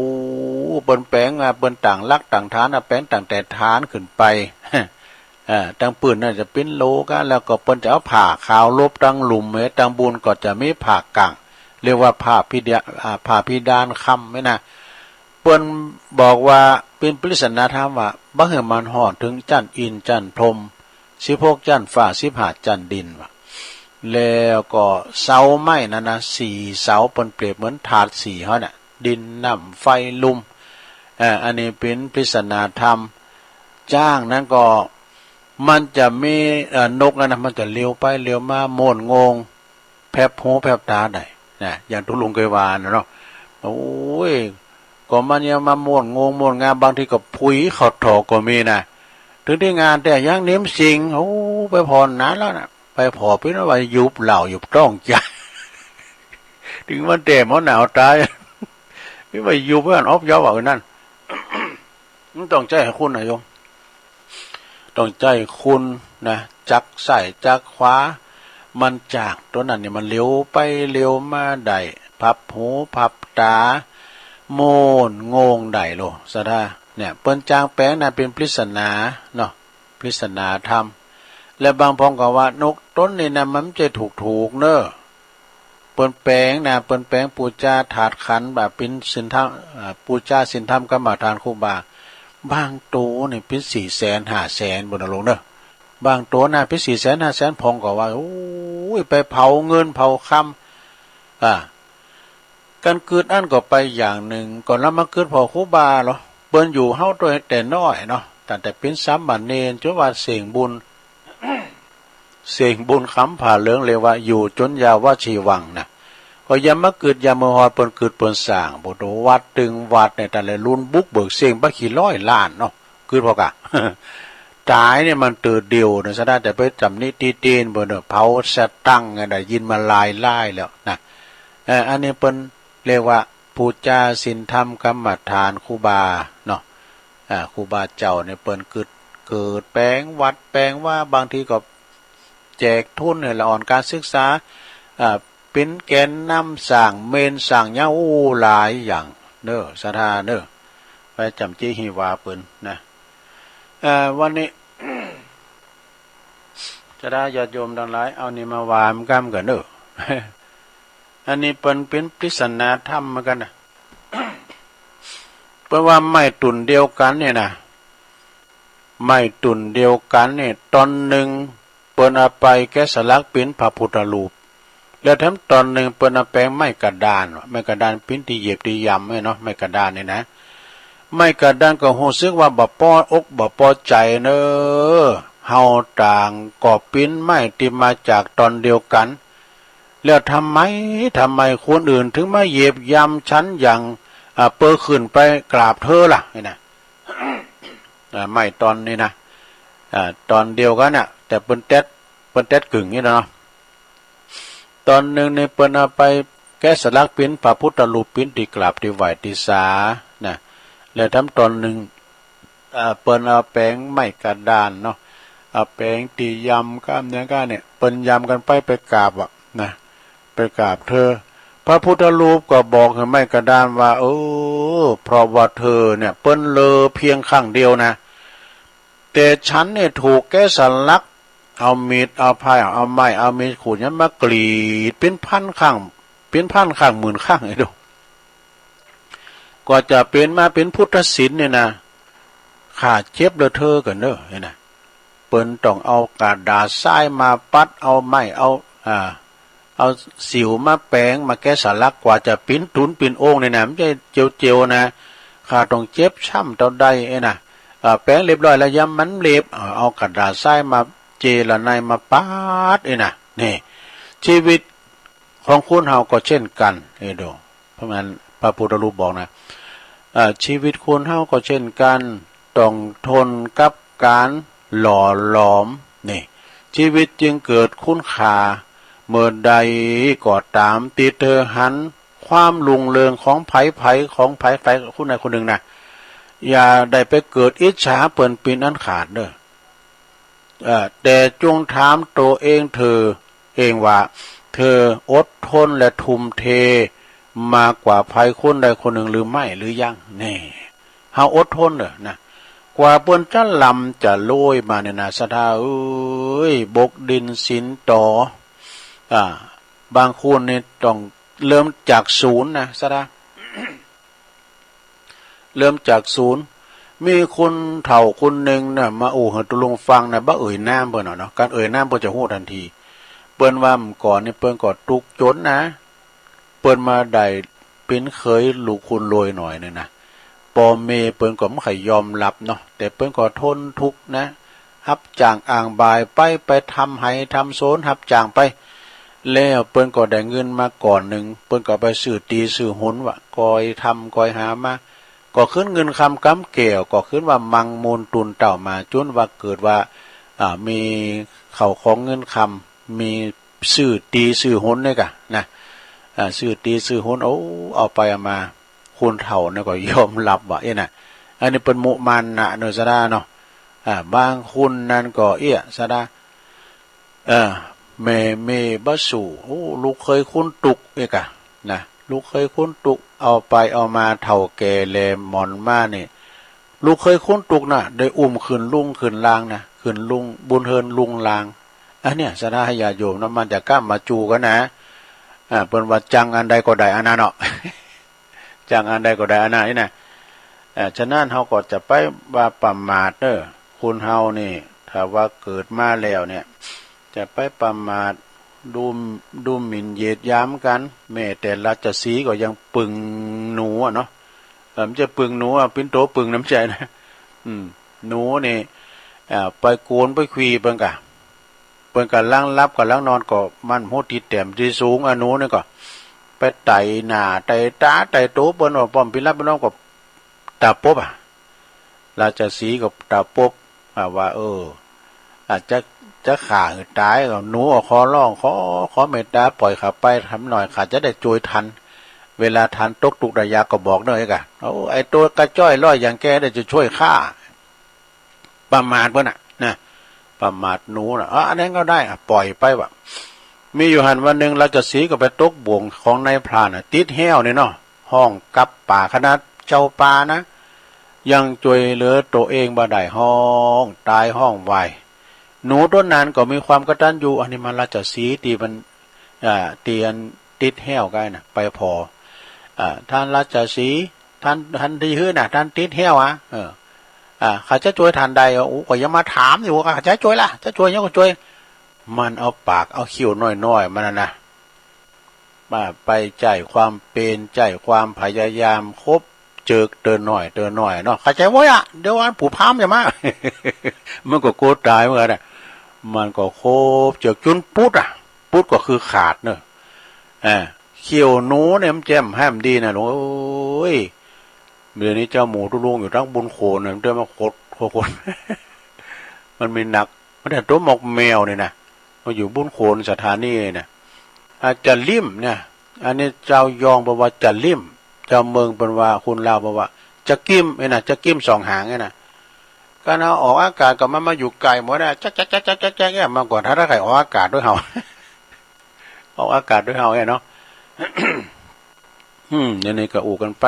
เปิ้นแปลงเปิ้นต่างลักต่างฐานแปลงต่างแต่ฐานขึ้นไปตั้งปืนน่าจะเป็นโลกันแล้วก็เปิ้นจะเอาผ้าขาวลบตั้งหลุมตั้งบุญก็จะมีผ้ากังเรียกว่าผ้าพิดานค่ำไหมนะเปิ้นบอกว่าเป็นปริศนาธรรมว่าบ่ให้มันฮอดถึงจันทร์อินจันทร์พรหม16จันทร์ฟ้า15จันทร์ดินว่ะแล้วก็เสาไม้นั่นนะ4เสาเปิ้นเปรียบเหมือนถาด4เฮาน่ะดินน้ำไฟลมอันนี้เป็นปริศนาธรรมจ้างนั้นก็มันจะมีนกนะมันจะเลี้ยวไปเลี้ยวมาโม่นงงแผบหูแผบตาได้นะอย่างทุลุงเคยวานะเนาะโอ้ยก็มันยังมาโม่นงงโม่นงามบางทีก็ผุยเขาถอก็มีนะถึงที่งานแต่ยังเน้มสิงโอ้ไปพรนานแล้วนะไปพอพี่ว่ายุบเหล่ายุบต้องใจถึงมันเต็มมันหนาวตายพี่ว่ายุบเพื่อนออฟย้อว่านั่น มันต้องใจให้คุณนะโยมต้องใจคุณนะจักใส่จักขวามันจากตัวนั้นเนี่ยมันเลี้ยวไปเลี้ยวมาได้พับหูพับตาโมนงงได้โลสะท่าเนี่ยเปิ้นจางแปลงน่ะเป็นปริศนาเนาะปริศนาธรรมและบางพองก็ว่านกต้นนี่นะมันจะถูกเนอะเปิ้นแปลงนะเปิ้นแปลงปูจาถาดขันแบบเป็นสินธรรมปูจาสินธรรมกรรมฐานครูบาบางตัวนี่เป็น400,000 500,000บ่น่ะลงเด้อบางตัวน่ะเป็น400,000 500,000พองก็ว่าโอ้ยไปเผาเงินเผาคำการเกิดอันก็ไปอย่างหนึ่งก่อนแล้วมาเกิดพอครูบาเหรอเปิ้นอยู่เฮาตัวแต่น้อยเนาะตั้งแต่เป็นสามเณรจนว่าเสียงบุญ เสียงบุญคำผ่าเหลืองเลยว่าอยู่จนยาวชีวังนะก็ยามมาเกิดยามมาฮอดเปิ้นเกิดเปิ้นสร้างบ่doวัดตึงวัดเนี่ยแต่ละรุ่นบุกเบิกเสียงบ่กี่ร้อยล้านเนาะเกิดพอกะ ตายเนี่ยมันเติดเดียวนะซะได้แต่ไปจำนิติเตีนบ่เนาะเผาสะตั้งได้ยินมาลายแล้วนะอันนี้เปิ้นเรียกว่าปูจาศีลธรรมกรรมฐานครูบาเนาะครูบาเจ้าเนี่ยเปิ้นเกิดแปลงวัดแปลงว่าบางทีก็แจกทุนให้ละอ่อนการศึกษาเป็นแกนนำสร้างเมนสร้างยาหลายอย่างเน้อสถาเน้อไปจำจี้ฮิวาเปิ้นนะวันนี้ จ จะได้ญาติโยมทั้งหลายเอานี่มาวามกั้มกันเด้อ อันนี้เป็นปริศนาธรรมเหมือนกันนะ เพราะว่าไม่ตุนเดียวกันเนี่ยนะไม่ตุนเดียวกันเนี่ยตอนหนึ่งเปิ้นเอาไปแกะสลักปิ้นพระพุทธรูปแล้วทั้งตอนหนึ่งเปิ้นเอาแปลงไม้กระดานไม้กระดานปิ้นที่เหยียบที่ยำเนาะไม้กระดานเนี่ยนะไม้กระดานก็รู้สึกว่าบ่ป้ออกบ่ป้อใจเนอเฮาต่างก็ปิ้นไม้ที่มาจากตอนเดียวกันแล้วทำไมคนอื่นถึงมาเหยียบยำชั้นอย่างเปิ้นขึ้นไปกราบเธอล่ะนี่นะ ไม่ตอนนี้นะตอนเดียวกันน่ะแต่เปิ้นเต็ดกึ่งนี่เนาะตอนหนึ่งในเปิ้นเอาไปแกะสลักปิ้นพระพุทธรูปปิ้นที่กราบที่ไหว้ที่สานะแล้วทำตอนหนึ่งเปิ้นเอาแป้งไม้กระดานเนาะเอาแป้งตียำก้ามเนี่ยเปิ้นยำกันไปกราบอ่ะนะไปกราบเธอพระพุทธรูปก็บอกให้ไม้กระดานว่าเพราะว่าเธอเนี่ยเปิ้นเลอเพียงข้างเดียวนะแต่ฉันเนี่ยถูกแกะสลักเอามีดเอาพายเอาไม้เอามีดขูดนั้นมากรีดเป็นพันข้างหมื่นข้างไอ้ดูก็จะเป็นมาเป็นพุทธศิลป์เนี่ยนะข้าเจ็บเลยเธอกันเด้อเห็นนะเปิ้นต้องเอากระดาษทรายมาปัดเอาไม้เอาสิวมาแปรงมาแกะสลักกว่าจะปิ้นตุนปิ้นโอ่งเนี่ยนะไม่ใช่เจียวนะข้าต้องเจ็บช้ำเท่าใดไอ้นะแป้งเรียบร้อยแล้วย้ำมันเล็บเอากระดาษทรายมาเจละในมาปาดนะนี่ชีวิตของคุณเฮาก็เช่นกันดูเพราะงั้นพระพุทธรูปบอกนะชีวิตคุณเฮาก็เช่นกันต้องทนกับการหล่อหลอมนี่ชีวิตจึงเกิดคุณค่าเมื่อใดก็ตามติเธอหันความลุงเรืองของไผของไผคนใดคนหนึ่งนะอย่าได้ไปเกิดอิจฉาเปิ่นปีนอันขาดเด้อแต่จงถามตัวเองเธอเองว่าเธออดทนและทุ่มเทมากกว่าภัยคนใดคนหนึ่งหรือไม่หรือยังนี่เฮาอดทนเด้อนะกว่าเปิ้นจะลำจะโรยมาเนี่ยนะสะทาบกดินสินต่อบางคนนี่ต้องเริ่มจากศูนย์นะสะทา เริ่มจากศูนย์มีคนเฒ่าคนหนึ่งนะมาให้ตุลุงฟังนะบ่เอ่ยน้ำเปิ้นเนาะการเอ่ยน้ำเปิ้นจะฮู้ทันทีเปิ้นว่าก่อนนี่เปิ้นก็ทุกข์จนนะเปิ้นมาได้เป็นเคยลูกคุณรวยหน่อยนึงนะปอเมเปิ้นก็บ่ค่อยยอมรับเนาะแต่เปิ้นก็ทนทุกข์นะรับจ้างอ่างบายไปทำไห้ทำโซนรับจ้างไปแล้วเปิ้นก็ได้เงินมาก่อนนึงเปิ้นก็ไปซื้อตีซื้อหุนว่ากอยทำกอยหามาก็ขึ้นเงินคำกำเกี่ยวก็ขึ้นว่ามังมูลตุนเต่ามาจนว่าเกิดว่ามีเข่าของเงินคำมีซื้อตีซื้อหุนเนี่ยกะนะซื้อตีซื้อหุนเอาไปเอามาคุณเฒ่าเนี่ยก็ยอมรับว่าน่ะอันนี้เป็นมุมันนะเนสดาเนาะบางคุณนั่นก็สดาแม่บ่สู่ลูกเคยคุ้นตุกกะนะลูกเคยคุ้นตุกเอาไปเอามาเฒ่าแก่แลหมอนมานี่ลูกเคยคุ้นตุกน่ะได้อุ้มขึ้นลุงขึ้นลางนะขึ้นลุงบุญเฮินลุงลางอันเนี้ยสดาให้ญาติโยมนำมันจะกล้ามาจูกันนะเปิ้นว่าจังอันใดก็ได้อันนั้นเนาะ จังอันใดก็ได้อันนั้นนี่นะฉะนั้นเฮาก็จะไปว่าประมาทเด้อคุณเฮานี่ถ้าว่าเกิดมาแล้วเนี่ยจะไปประมาทดูหมิ่นเหยียดหยามกันแม้แต่ราชสีห์ก็ยังปึงหนูเนาะมันจะปึงหนูปิ้นโตปึงน้ำใจนะหนูนี่ไปโกนไปคุยเปิ้นกะล้างรับกับล้างนอนก็มันโหติแต้มที่สูงหนูนี่ก็ไปไต่หน้าไต่ตาไต่โตเปิ้นว่าป้อมพิรับพี่น้องก็ตาปบราชสีห์ก็ตาปบว่าอาจจะฆ่าให้ตายก็หนูขอร้องขอเมตตาปล่อยข้าไปทำหน่อยข้าจะได้ช่วยทันเวลาทันตกทุกข์ได้ยากก็บอกเด้อกะไอ้ตัวกระจ้อยร้อยอย่างแกได้จะช่วยฆ่าประมาทเพิ่นนะประมาทหนูน่ะอันนั้นก็ได้ปล่อยไปว่ามีอยู่หันวันนึงราชสีห์ก็ไปตกบ่วงของนายพรานติดแห้วนี่เนาะห้องกับป่าขนาดเจ้าป่านะยังช่วยเหลือตัวเองบ่ได้ห้องตายห้องวาย หนูต้นนั้นก็มีความกตัญญูอันนี้มันราชสีห์ตีมันตีอันติดแห้วกันนะไปพอท่านราชสีห์ท่านที่ฮื้อน่ะท่านติดแห้วเขาจะช่วยทันใดก็ยังมาถามอยู่ว่าจะช่วยล่ะจะช่วยยังก็ช่วยมันเอาปากเอาคิ้วน้อยๆมันนะมาไปใจความเป็นใจความพยายามคบเจอเดินหน่อยเนาะเข้าใจว่าเดี๋ยววันผู้พามอย่ามา มันก็โกรธตายเหมือนกันมันก็โคบเจอจุนปุ๊ดก็คือขาดเนอะเขียวหนูเนี่ยมันแจ่มแฮมดีนะหลวงโอ้ยเดี๋ยวนี้เจ้าหมูทุลุงอยู่ทั้งบุญโขนเนี่ยเดินมาโคตร มันมีหนักมันแต่ตัวหมกแมวเนี่ยนะมาอยู่บุญโขนสถานีเนี่ยอาจจะลิ่มเนี่ยอันนี้เจ้ายองบอกว่าจะลิ่มเจ้าเมืองเป็นว่าคุณลาวบอกว่าจะกิ้มไอ้น่ะจะกิ้มสองหางไอ้น่ะก็เอาออกอากาศก็มันมาอยู่ไกลหมดนะจ๊กมาก่อนถ้าใครออกอากาศด้วยเฮา ออกอากาศด้วยเฮาเนาะ เดี๋ยวนี้ก็อู่กันไป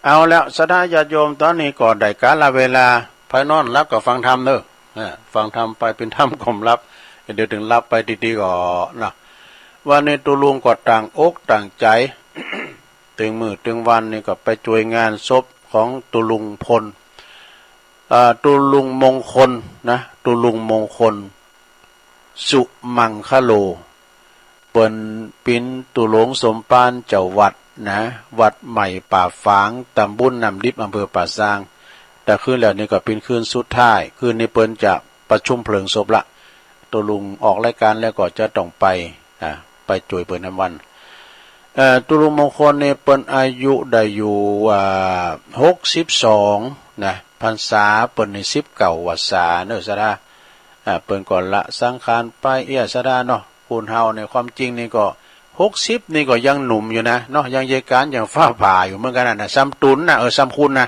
เอาแล้วสดาญาติโยมตอนนี้ก็ได้กาลเวลาภายนอนรับก็ฟังธรรมเด้อฟังธรรมไปเป็นธรรมข่มรับเดี๋ยวถึงรับไปดีๆก็นะวันนี้ตุลุงก็ต่างอกต่างใจ ถึงมือถึงวันนี่ก็ไปช่วยงานศพของตุลุงพลตุลุงมงคลนะตุลุงมงคลสุมังคโลเปิ้นปิ้นตุหลงสมปานเจ้าวัดนะวัดใหม่ป่าฝางตำบลนำดิบอำเภอป่าซางแต่คืนแล้วนี่ก็เป็นคืนสุดท้ายคืนนี้เปิ้นจะประชุมเพลิงศพละตุลุงออกรายการแล้วก็จะต้องไปจ่วยเปิ้นน้ำวันตุลุงมงคลเนี่ยเปิ้นอายุได้อยู่62นะพรรษาเปิ้นใน19วรรษาเนอะสะดาเปิ้นก่อนละสังขารไปสะดาเนาะคุณเฮาในความจริงนี่ก็60นี่ก็ยังหนุ่มอยู่นะเนาะยังเยการยังฟ้าผ่าอยู่เหมือนกันนะซ้ำตุนนะซ้ำคุณนะ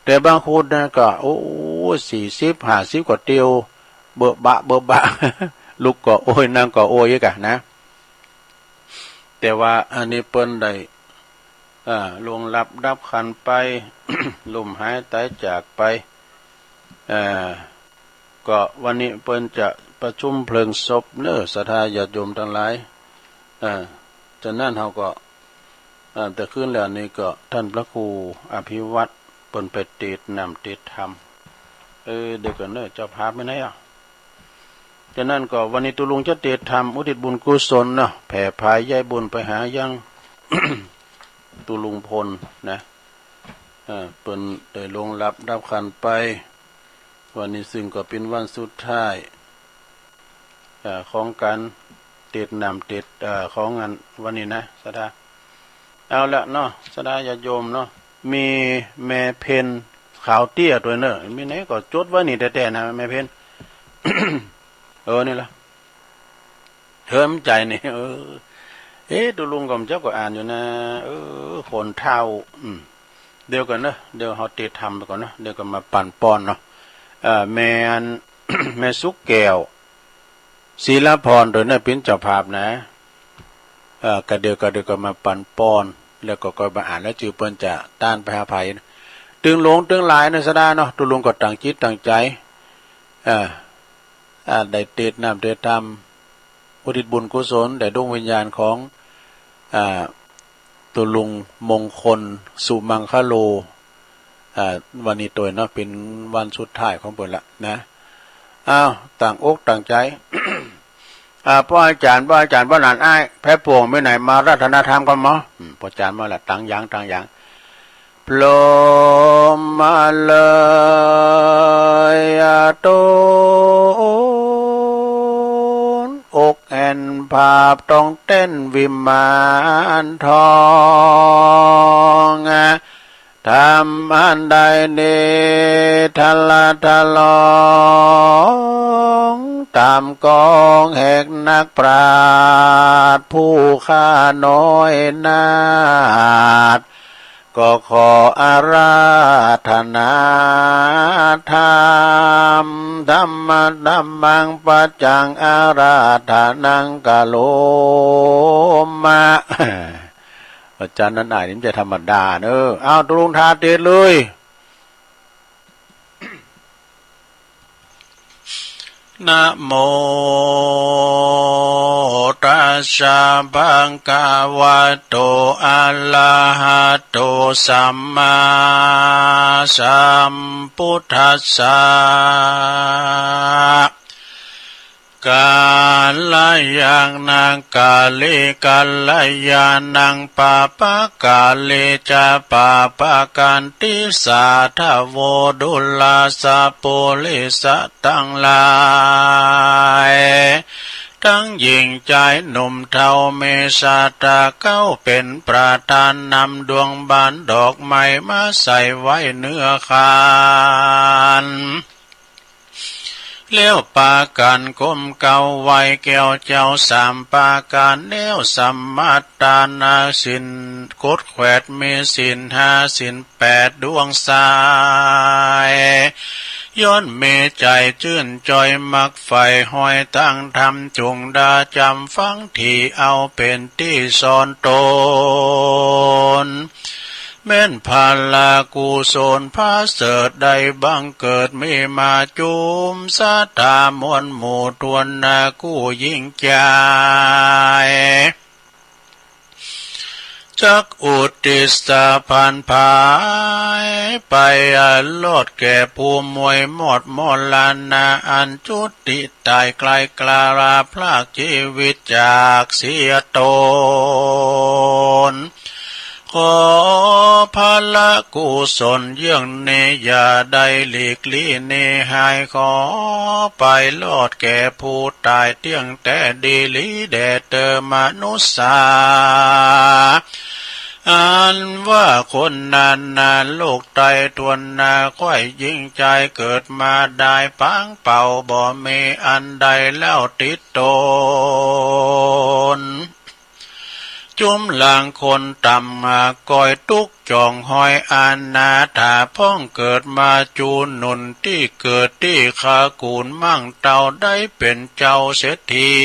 แต่บางคนนะก็โอ้40 50กว่าเตียวเบอะบะ ลูกก็โอ้ยนางก็โอ้ยกะนะแต่ว่าอันนี้เปิ้นได้ลวงลับดับขันไป ลมหายตายจากไปก็วันนี้เปิ้นจะประชุมเพลิงศพเน้อศรัทธาญาติโยมทั้งหลายจากนั้นเฮาก็แต่คืนแล้วนี้ก็ท่านพระครูอภิวัตรเปิ้นไปติดนำติดธรรมเดี๋ยวก่อนเน้อเจ้าภาพไปไหนจากนั้นก็วันนี้ตุลุงจะเตธรรมอุทิศบุญกุศลเนาะแผ่ภายย้ายบุญไปหายัง ตุลุงพลนะเปิ้นได้ลงรับดับขันไปวันนี้ซึ่งก็เป็นวันสุดท้ายของการเตนำเตของงานวันนี้นะสดาเอาละเนาะสดาญาติโยมเนาะมีแม่เพนขาวเตี้ยตัวเนอะมีไหนก็จดไว้นี่แต่ๆนะแม่เพน นี่ล่ะเทิมใจนี่ตุลุงกับเจ้าก็อ่านอยู่นะคนเท่าเดี๋ยวกันเนอะเดี๋ยวเขาติดทำไปก่อนเนอะเดี๋ยวก็มาปั่นป้อนเนาะแม่ แม่สุกแก้วศีลพรโดยนั่นเป็นเจ้าภาพนะก็เดี๋ยวก็มาปั่นป้อนแล้วก็มาอ่านแล้วจือเปิ้นจะต้านไปหาภัยตึงหลงตึงหลายนะสดาเนาะตุลุงก็ตั้งจิตตั้งใจได้เตดน้ำเตดธรรมอุทิศบุญกุศลแด่ดวงวิญญาณของตุลุงมงคลสุมังคโลวันนี้ตัวเนาะเป็นวันสุดท้ายของเปิดละนะต่างอกต่างใจ พ่ออาจารย์บ้านหลานอ้ายแพ้ปวงไปไหนมารัตนธรรมกันมั้งพ่ออาจารย์มาละต่างอย่างพลมมาเลยตูนอกแอนภาพต้องเต้นวิมานทองทำอันใดเนทละทะลองตามกองแหกนักปราชญ์ผู้ข้าน้อยนาฏก็ขออาราธนาธรรมธรรมะธัมมังปัจจังอาราธนังกะโลมะ อาจารย์นั้นอ่านนี่จะธรรมดาเนอะเอาตุลุงทาเตดเลย นะโมตัสสะภะคะวะโตอะระหะโตสัมมาสัมพุทธัสสะกาลยังนังกาลิกาลยานังปะปะกาลิจะปะปะกันติสาทะโวดุลาสะปุริสะตังหลายทั้งหญิงใจหนุ่มเทาเมสาตาเก้าเป็นประธานนำดวงบานดอกไม้มาใส่ไว้เนื้อคานเลี้ยวปากันก้มเก่าไว้แก้วเจ้าสามปากันเลี้ยวสัมมาตานาสินกดแขวดมีสินห้าสินแปดดวงสายย้อนเมใจชื่นจอยมักไฟห้อยตั้งทำจงดาจำฟังที่เอาเป็นที่สอนตนแม่นพาลากุศลพาเสดได้บังเกิดไม่มาจุมสาตามวลหมู่ทวนนากู้ยิ่งใจจักอุติสาพันภายไปโลดแก่ภูมิมวยหมดมลานาอันจุติตายไกลกลาราพลากชีวิตจากเสียตนขอพละกุศลเยื่องเนยาได้หลีกลี่เนหายขอไปลอดแก่ผู้ตายเตี้ยงแต่ดีลีแด่เตอมนุษสาอันว่าคนนานโลกไตทวนนาค่อยยิ่งใจเกิดมาได้ปังเป่าบ่มีอันใดแล้วติดตนจุมหลังคนต่ำมาก้อยตุกจองหอยอานาถาพ้องเกิดมาจูหนุนที่เกิดที่ขากูลมั่งเต่าได้เป็นเจ้าเศรษฐี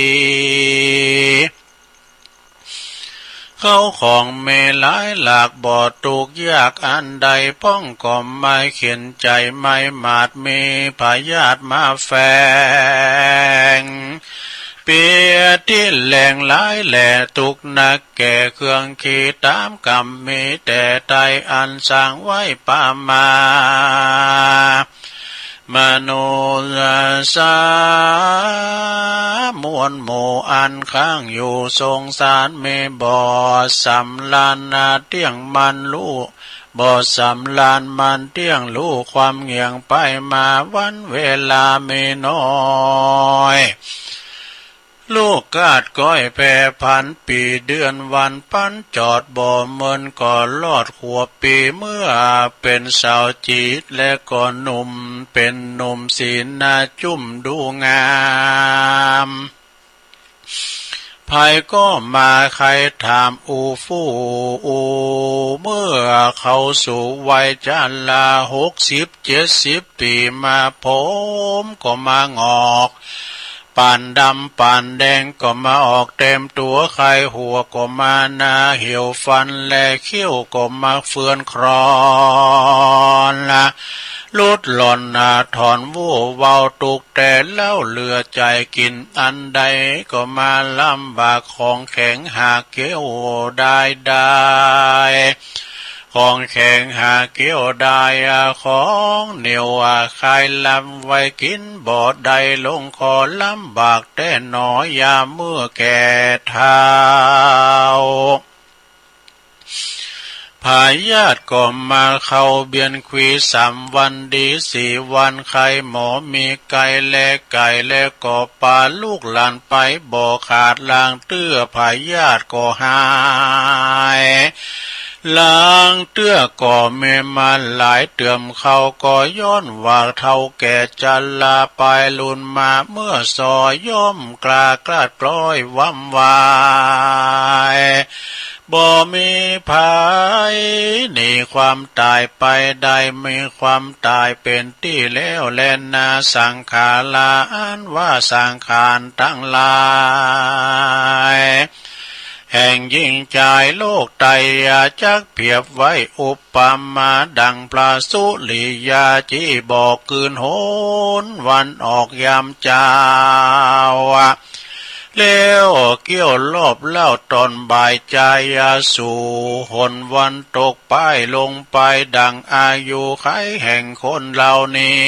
เข้าของเมหลายหลากบ่อตุกยากอันใดพ้องก็ไม่เขียนใจไม่มาดมีพยาธิมาแฝงเปียที่แหลงหลายแหล่ตุกนักแก่เครื่องขีตามกรรมมีแต่ใจอันสร้างไว้ป่ามามโนสามวลหมู่อันข้างอยู่ทรงสารเมบ่อสำลานนาเตี้ยงมันลู่บ่อสำลานมันเตี้ยงลู่ความเงียงไปมาวันเวลาไม่น้อยลูกกาดก้อยแพร่พันปีเดือนวันปันจอดบ่อเมินก่อลอดขัวปีเมื่อเป็นสาวจีดและก่อหนุ่มเป็นหนุ่มศีลนาจุ่มดูงามภัยก็มาใครถามอูฟูอูเมื่อเขาสู่วัยจันลา60-70 ปีมาผมก็มางอกป่านดำป่านแดงก็มาออกเต็มตัวไข่หัวก็มาหน้าเหี่ยวฟันและเขี้ยวก็มาเฟือนครอนละลุดหล่อนถอนวู่เว้าตุกแต่เล่าเหลือใจกินอันใดก็มาลำบากของแข็งหาเกี้ยวได้ของแข็งหาเกี้ยวได้ของเหนียวคายลำไว้กินบ่ได้ลงคอลำบากแต่หนอยาเมื่อแก่เท้าพายาติก็มาเข้าเบียนควี3 วันดี4 วันไข่หมอมีไก่และก็ปลาลูกหลานไปบ่ขาดลางเตื้อพายาติก็หายล้างเตื้อก่อเมมาหลายเตื่อมเขาก็ย้อนว่าเท่าแก่จันลาไปลุนมาเมื่อซอยย่อมกล้ากล้าปล่อยว่ำวายบ่มีภัยหนีความตายไปได้มีความตายเป็นที่แล้วแลนาสังขาราอันว่าสังขารทั้งหลาย แห่งยิ่งใจโลกไตรจักเพียบไว้อุปมาดังปลาสุริยาจีบอกคืนโหนวันออกยามเจ้าเลี้ยวเกี่ยวรอบเล่าตอนบ่ายใจสู่หนวันตกไปลงไปดังอายุไขแห่งคนเหล่านี้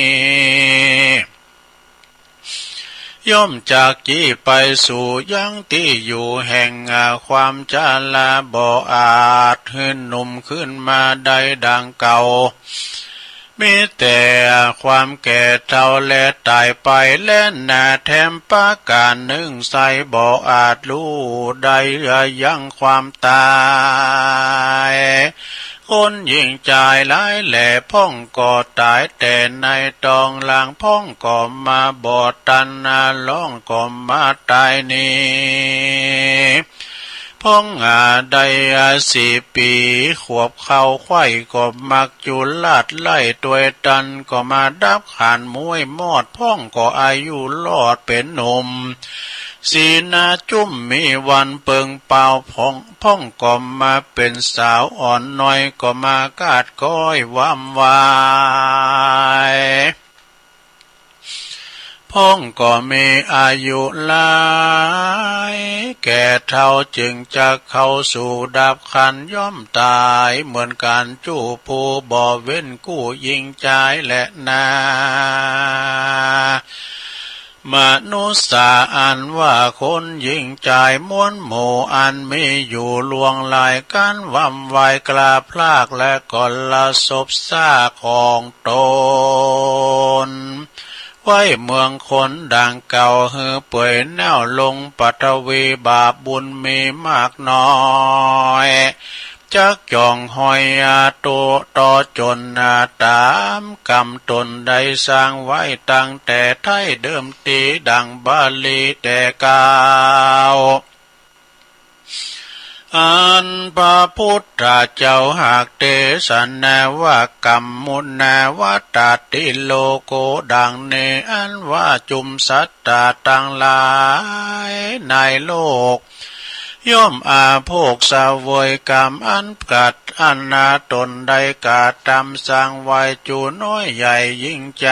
ย่อมจากจี้ไปสู่ยังที่อยู่แห่งความจาลาบ่อาจหืนหนุ่มขึ้นมาได้ดังเก่ามีแต่ความแก่เฒ่าและตายไปและหน้าแถมปาการหนึ่งใส่บ่อาจรู้ได้ยังความตายคนยิ่งใจหลายแหล่พ่องก่อตายแต่ในตองหลังพ่องก่อมาบอดตันนาล่องก่อมาตายนี้พ่องได้4 ปีขวบเข้าไข่ก็มักจุลาดไล่ตัวตันก็มาดับขันมวยมอดพ่องก็อายุรอดเป็นหนุ่มสีนาจุ้มมีวันเปิงเป่าพ่องก็มาเป็นสาวอ่อนน้อยก็มากาดก้อยว่ำวายพ่องก็มีอายุหลายแก่เท่าจึงจะเข้าสู่ดับขันย่อมตายเหมือนการจู้ผู้บ่เว้นกู้ยิงใจและนามนุษย์อันว่าคนยิ่งใจม้วนหมู่อันมีอยู่ลวงลายกันวำวายกลาพลากและก่อนละศพซาของตนไว้เมืองคนดังเก่าหือเปื่อยแนวลงปัทวีบาปบุญมีมากน้อยจักจองหอยตัวต่อจนตามกรรมตนได้สร้างไว้ตั้งแต่ไทยเดิมทีดังบาลีแต่กาวอันพระพุทธเจ้าหากเทศนาว่ากรรมมุนาวัตติโลโกดังเนอันว่าจุมสัตตาตั้งหลายในโลกย่อมอาโภคสาวยกรรมอันกัดอันนาตนได้กาตำสร้างไว้จูน้อยใหญ่ยิ่งใจ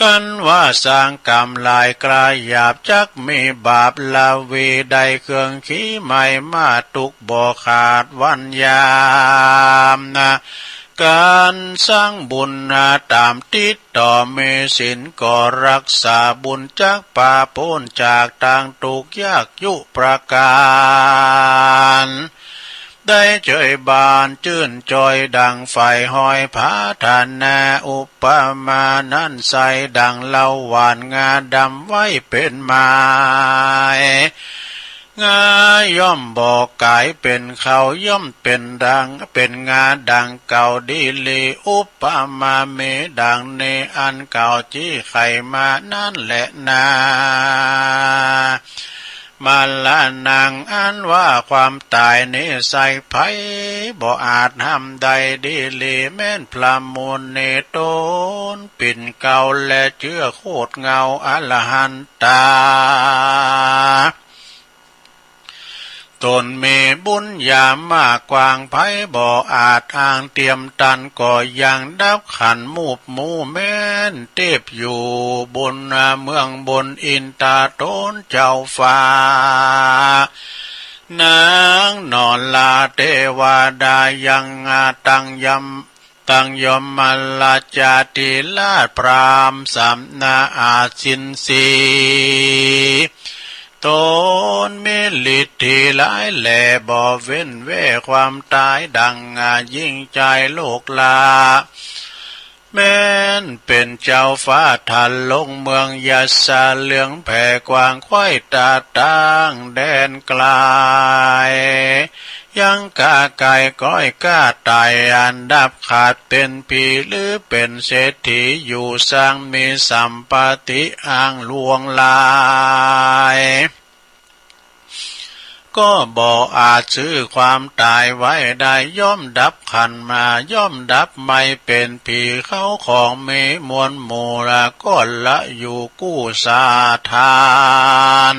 กันว่าสร้างกรรมลายกลายหยาบจักมีบาปลาวีใดเครื่องขี้ไม่มาตุกบ่ขาดวันยามการสร้างบุญตามติดต่อเมสินก็รักษาบุญจากป่าพ้นจากทางตุกยากยุประการได้เจยบานจื่นจอยดังไฟหอยผาทานาอุปมานั้นใสดังเล่าหวานงาดำไว้เป็นไม้งาย่อมบอกกายเป็นเขาย่อมเป็นดังเป็นงาดังเก่าดีลีอุปมาเมดังในอันเก่าจี้ไข่มานั่นแหละนามาละนางอันว่าความตายนี้ใส่ไผบ่อาจห้ามใดดีลีแม่นพระมูลเนตนปิ่นเก่าและเชื่อโคตรเงาอรหันตาตนมีบุญญามากกวางไผบ่อาจอ้างเตรียมตันก็ยังดับขันมูบมูแม่นเทียบอยู่บนเมืองบนอินตาโตนเจ้าฟ้านางนอนลาเทวดายังตั้งยมมาลาจาติลาพรามสำนาอาสินสีตนมีฤทธิ์หลายแหล่บ่เว้นเว้ความตายดังยิ่งใจโลกลาแม้นเป็นเจ้าฟ้าทันลงเมืองยาสาเหลืองแผ่กว้างควายตาตั้งแดนไกลยังกาไก่ก้อยกาตายอันดับขาดเป็นผีหรือเป็นเศรษฐีอยู่สร้างมีสัมปติอ้างลวงลายก็บ่อาจซื้อความตายไว้ได้ย่อมดับขันมาย่อมดับไม่เป็นผีเขาของมีมวลหมู่ละก็ละอยู่กู้สาทาน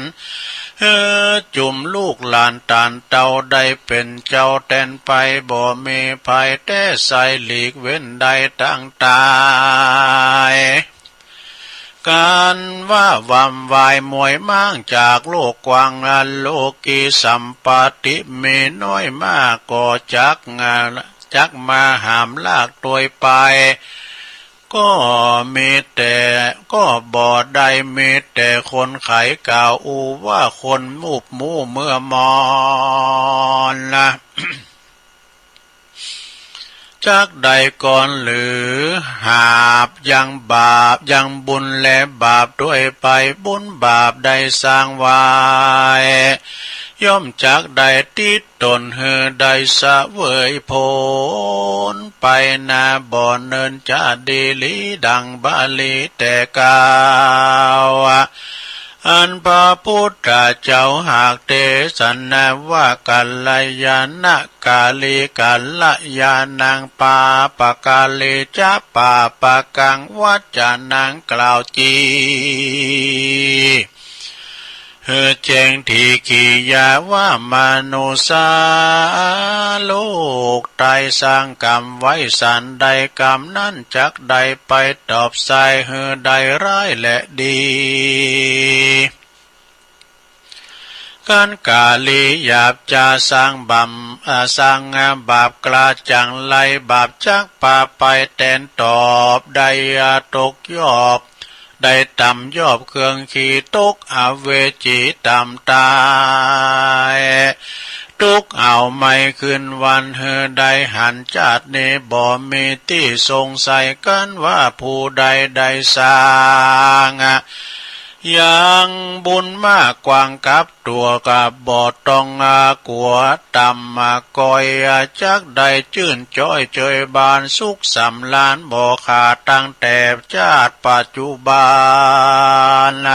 จุมลูกหลานตานเต่าได้เป็นเจ้าแตนไปบ่มีภัยแต่ใส่หลีกเว้นใดตั้งตายการว่าวำวายมวยมั่งจากโลกกว้างโลกีสัมปติมีน้อยมากก็จักมาหามลากตัวไปก็มีแต่ก็บ่ได้มีแต่คนไขกล่าวอูว่าคนมูบมูเมื่อมอนละ จากใดก่อนหรือหาบยังบาปยังบุญและบาปด้วยไปบุญบาปได้สร้างไว้ย่อมจากใดติดตนเฮอได้สะเวยผลไปนาบ่อเนินจะดีลีดังบาลีแต่กาวอันพระพุทธเจ้าหากเทศนาว่ากัลยาณกาลีกัลยาณังปาปะกาลีจะปาปะกังวัจจานังกล่าวจีแจ้งที่กิยาว่ามนุษย์โลกใดสร้างกรรมไว้สันใดกรรมนั้นจักใดไปตอบใส่ใดร้ายและดีการกาลีหยาบจะสร้างสร้างบาปกล้าจังไลบาปจักป่าไปแตนตอบได้ตกยอบได้ต่ำยอบเครื่องขี่ตกอเวจีต่ำตายทุกเอาไม่ขึ้นวันได้หันจัดเนบ่มีที่สงสัยกันว่าผู้ใดได้สร้างยังบุญมากกว่างกับตัวกับบ่ต้องกลัวต่ำกอยจักได้จื่นจ้อยเจยบานสุขสำลานบ่ขาดตั้งแต่ชาติปัจจุบัน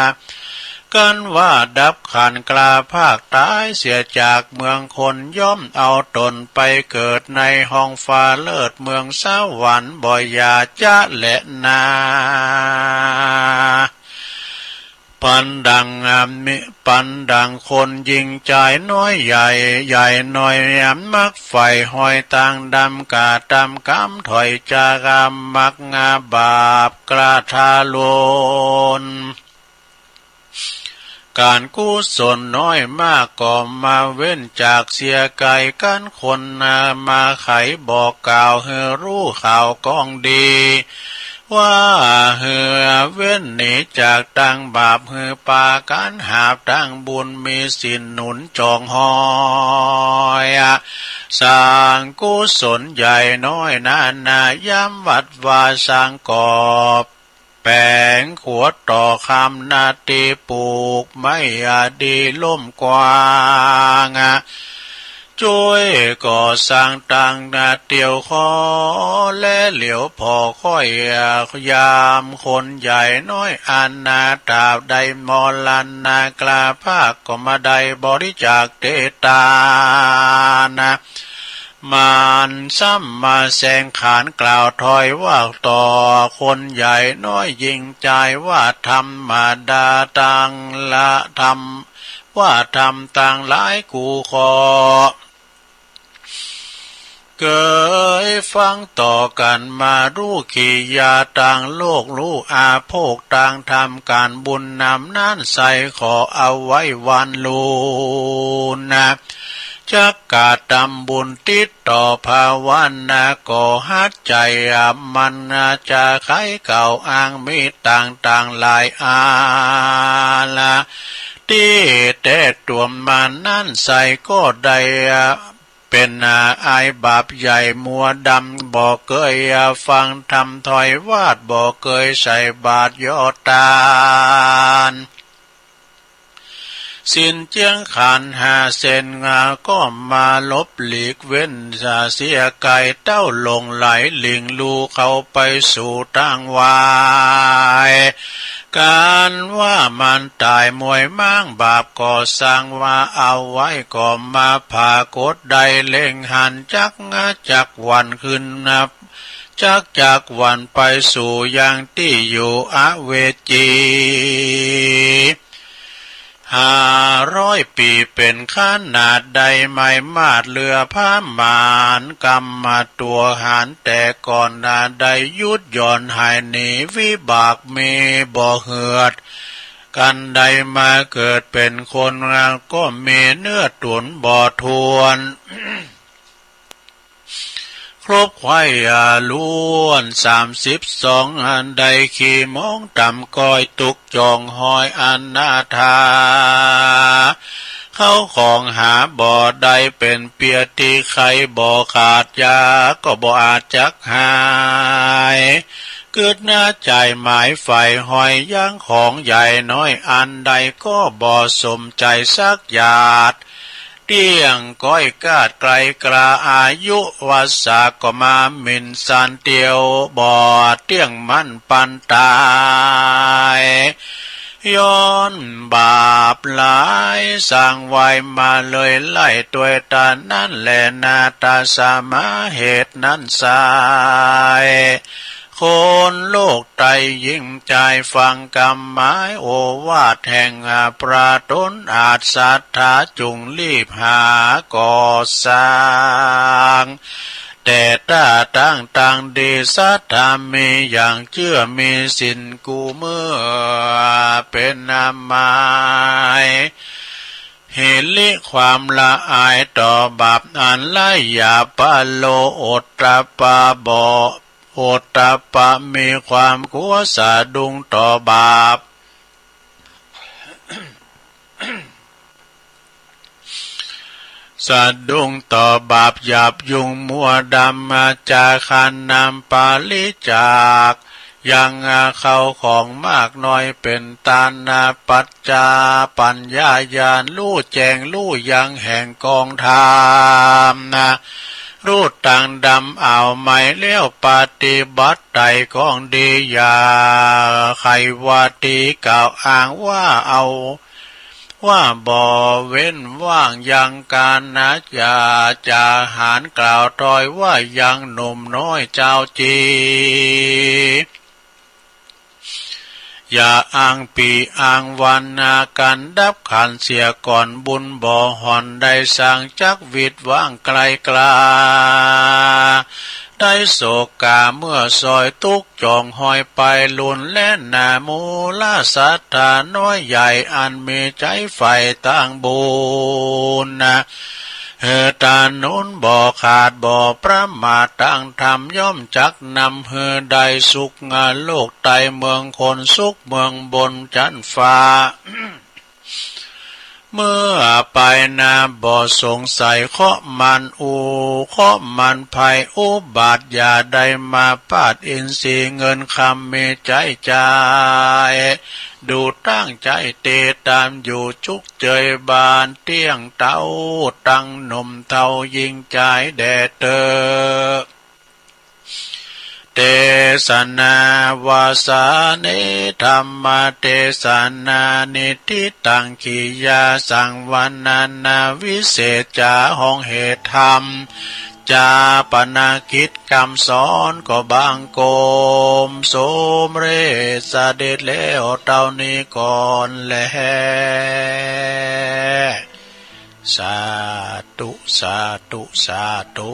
กันว่าดับขันกลาภาคตายเสียจากเมืองคนย่อมเอาตนไปเกิดในห้องฟ้าเลิศเมืองสวรรค์บ่อยาจะและนาปันดังคนยิงใจน้อยใหญ่ใหญ่น้อยมักไฟหอยต่างดำกาดำกำถอยจากมักงาบาปกระทาลนการกุศลน้อยมากก็มาเว้นจากเสียไกลกันคนมาไขบอกกล่าวให้รู้ข่าวกองดีว่าเว้นหนีจากตั้งบาปปาการหาบตั้งบุญมีสินหนุนจองหอยสร้างกุศลใหญ่น้อยนาย้ำวัดวาสร้างกอบแปลงขวดต่อคำนาตีปลูกไม่ดีล่มกว้างช่วยก่อสร้างต่างนาเตียวขอและเหลียวพอค่อยยามคนใหญ่น้อยอันนาตาบใดมอลันนากลาภาคก็มาได้บริจาคเตตานะมันซ้ำมาแสงขานกล่าวถอยว่าต่อคนใหญ่น้อยยิ่งใจว่าธรรมาดาตังละธรรมว่าธรรมต่างหลายกูขอเกยฟังต่อกันมารู้ขียาต่างโลกรู้อาโภคต่างทำการบุญนำนั้นใส่ขอเอาไว้วันลูนะจักกาตำบุญติดต่อภาวนาก่อฮัดใจมันจะไขเก่าอ้างมีต่างหลายอาละที่แต่ตัวมันนั่นใส่ก็ได้เป็นอายบาปใหญ่มัวดำบ่เคยฟังทำถอยวาดบ่เคยใส่บาตรยอดตาลสิ้นเจียงขาน5 เซนก็มาลบหลีกเว้นเสียไก่เต้าลงไหลลิงลูเข้าไปสู่ตั้งวายการว่ามันตายมวยมั่งบาปก่อสร้างว่าเอาไว้ก็มาพากดใดเล่งหันจักวันขึ้นนับจากวันไปสู่ยังที่อยู่อเวจี 500 ปีเป็นขนาดใดไม่มาดเรือผ้ามานกรรมมาตัวหารแต่ก่อนนาใดยุดย่อนหายหนีวิบากมีบ่เหือดกันใดมาเกิดเป็นคนงานก็มีเนื้อตุนบ่ทวนครบไข่ล้วน32อันใดขี่มองต่ำก้อยตุกจองหอยอันนาทาเข้าของหาบ่อใดเป็นเปียตีไข่บ่อขาดยาก็บ่อาจจักหายเกิดหน้าใจหมายไฟหอยย่างของใหญ่น้อยอันใดก็บ่สมใจสักหยาดเตี้ยงก้อยกาดไกลกระอายุวัสาก็มามินสันเตียวบ่อเตี้ยงมันปันตายย้อนบาปหลายสร้างไว้มาเลยไล่ตัวตานั่นแหละนาตาสามาเหตุนั้นสายคนโลกไตยิ่งใจฟังกรรมหมายโอวาทแห่งปราตนอาจศรัทธาจุงรีบหาก่อสร้างแต่ถ้าต่างดีสัทธามีอย่างเชื่อมีสินกูเมื่อเป็นนามายเหตุลิความละอายต่อบาปอันละยาปะโลโอตตะปะบ่โอตตะปะมีความกลัวสะดุ้งต่อบาป สะดุ้งต่อบาปหยาบยุงมัวดำมาจากขันนำปาลิจากยังเข้าของมากน้อยเป็นตานาปัจจาปัญญาญาณรู้แจ้งรู้ยังแห่งกองธรรมรูดต่างดำเอาไม่เลี้ยวปฏิบัติใดของดีอย่าใครว่าตีกล่าวอ้างว่าเอาว่าบ่เว้นว่างยังการนะอย่าจะหารกล่าวตอยว่ายังหนุ่มน้อยเจ้าจีอย่าอ้างปีอ้างวันนากันดับขันเสียก่อนบุญบ่หอนได้สร้างจักวิตว่างไกลกลาได้โศกาเมื่อซอยตุกจองหอยไปลุนและนามูลาสัทธาน้อยใหญ่อันมีใจไฟต่างบุญตานุนบ่ขาดบ่ประมาทตั้งธรรมย่อมจักนำได้สุขงานโลกไตเมืองคนสุขเมืองบนจันฟ้า เมื่อไปนาบ่สงสัยเคาะมันเคาะมันภัยอุบาทอย่าได้มาปาดอินทรีย์เงินคำมีใจใจดูตั้งใจเตตามอยู่จุกเจยบานเตี้ยงเต้าตั้งหนุ่มเท่ายิงใจแด่เตอเทศนาวาสานิธรรมเทศนานิทิตังขียาสังวันนานาวิเศษจาห้องเหตุธรรมจาปนาคิดคำสอนก็บางโกมสมเรศเด็จแล้วเท่านี้ก่อนแลสาธุสาธุสาธุ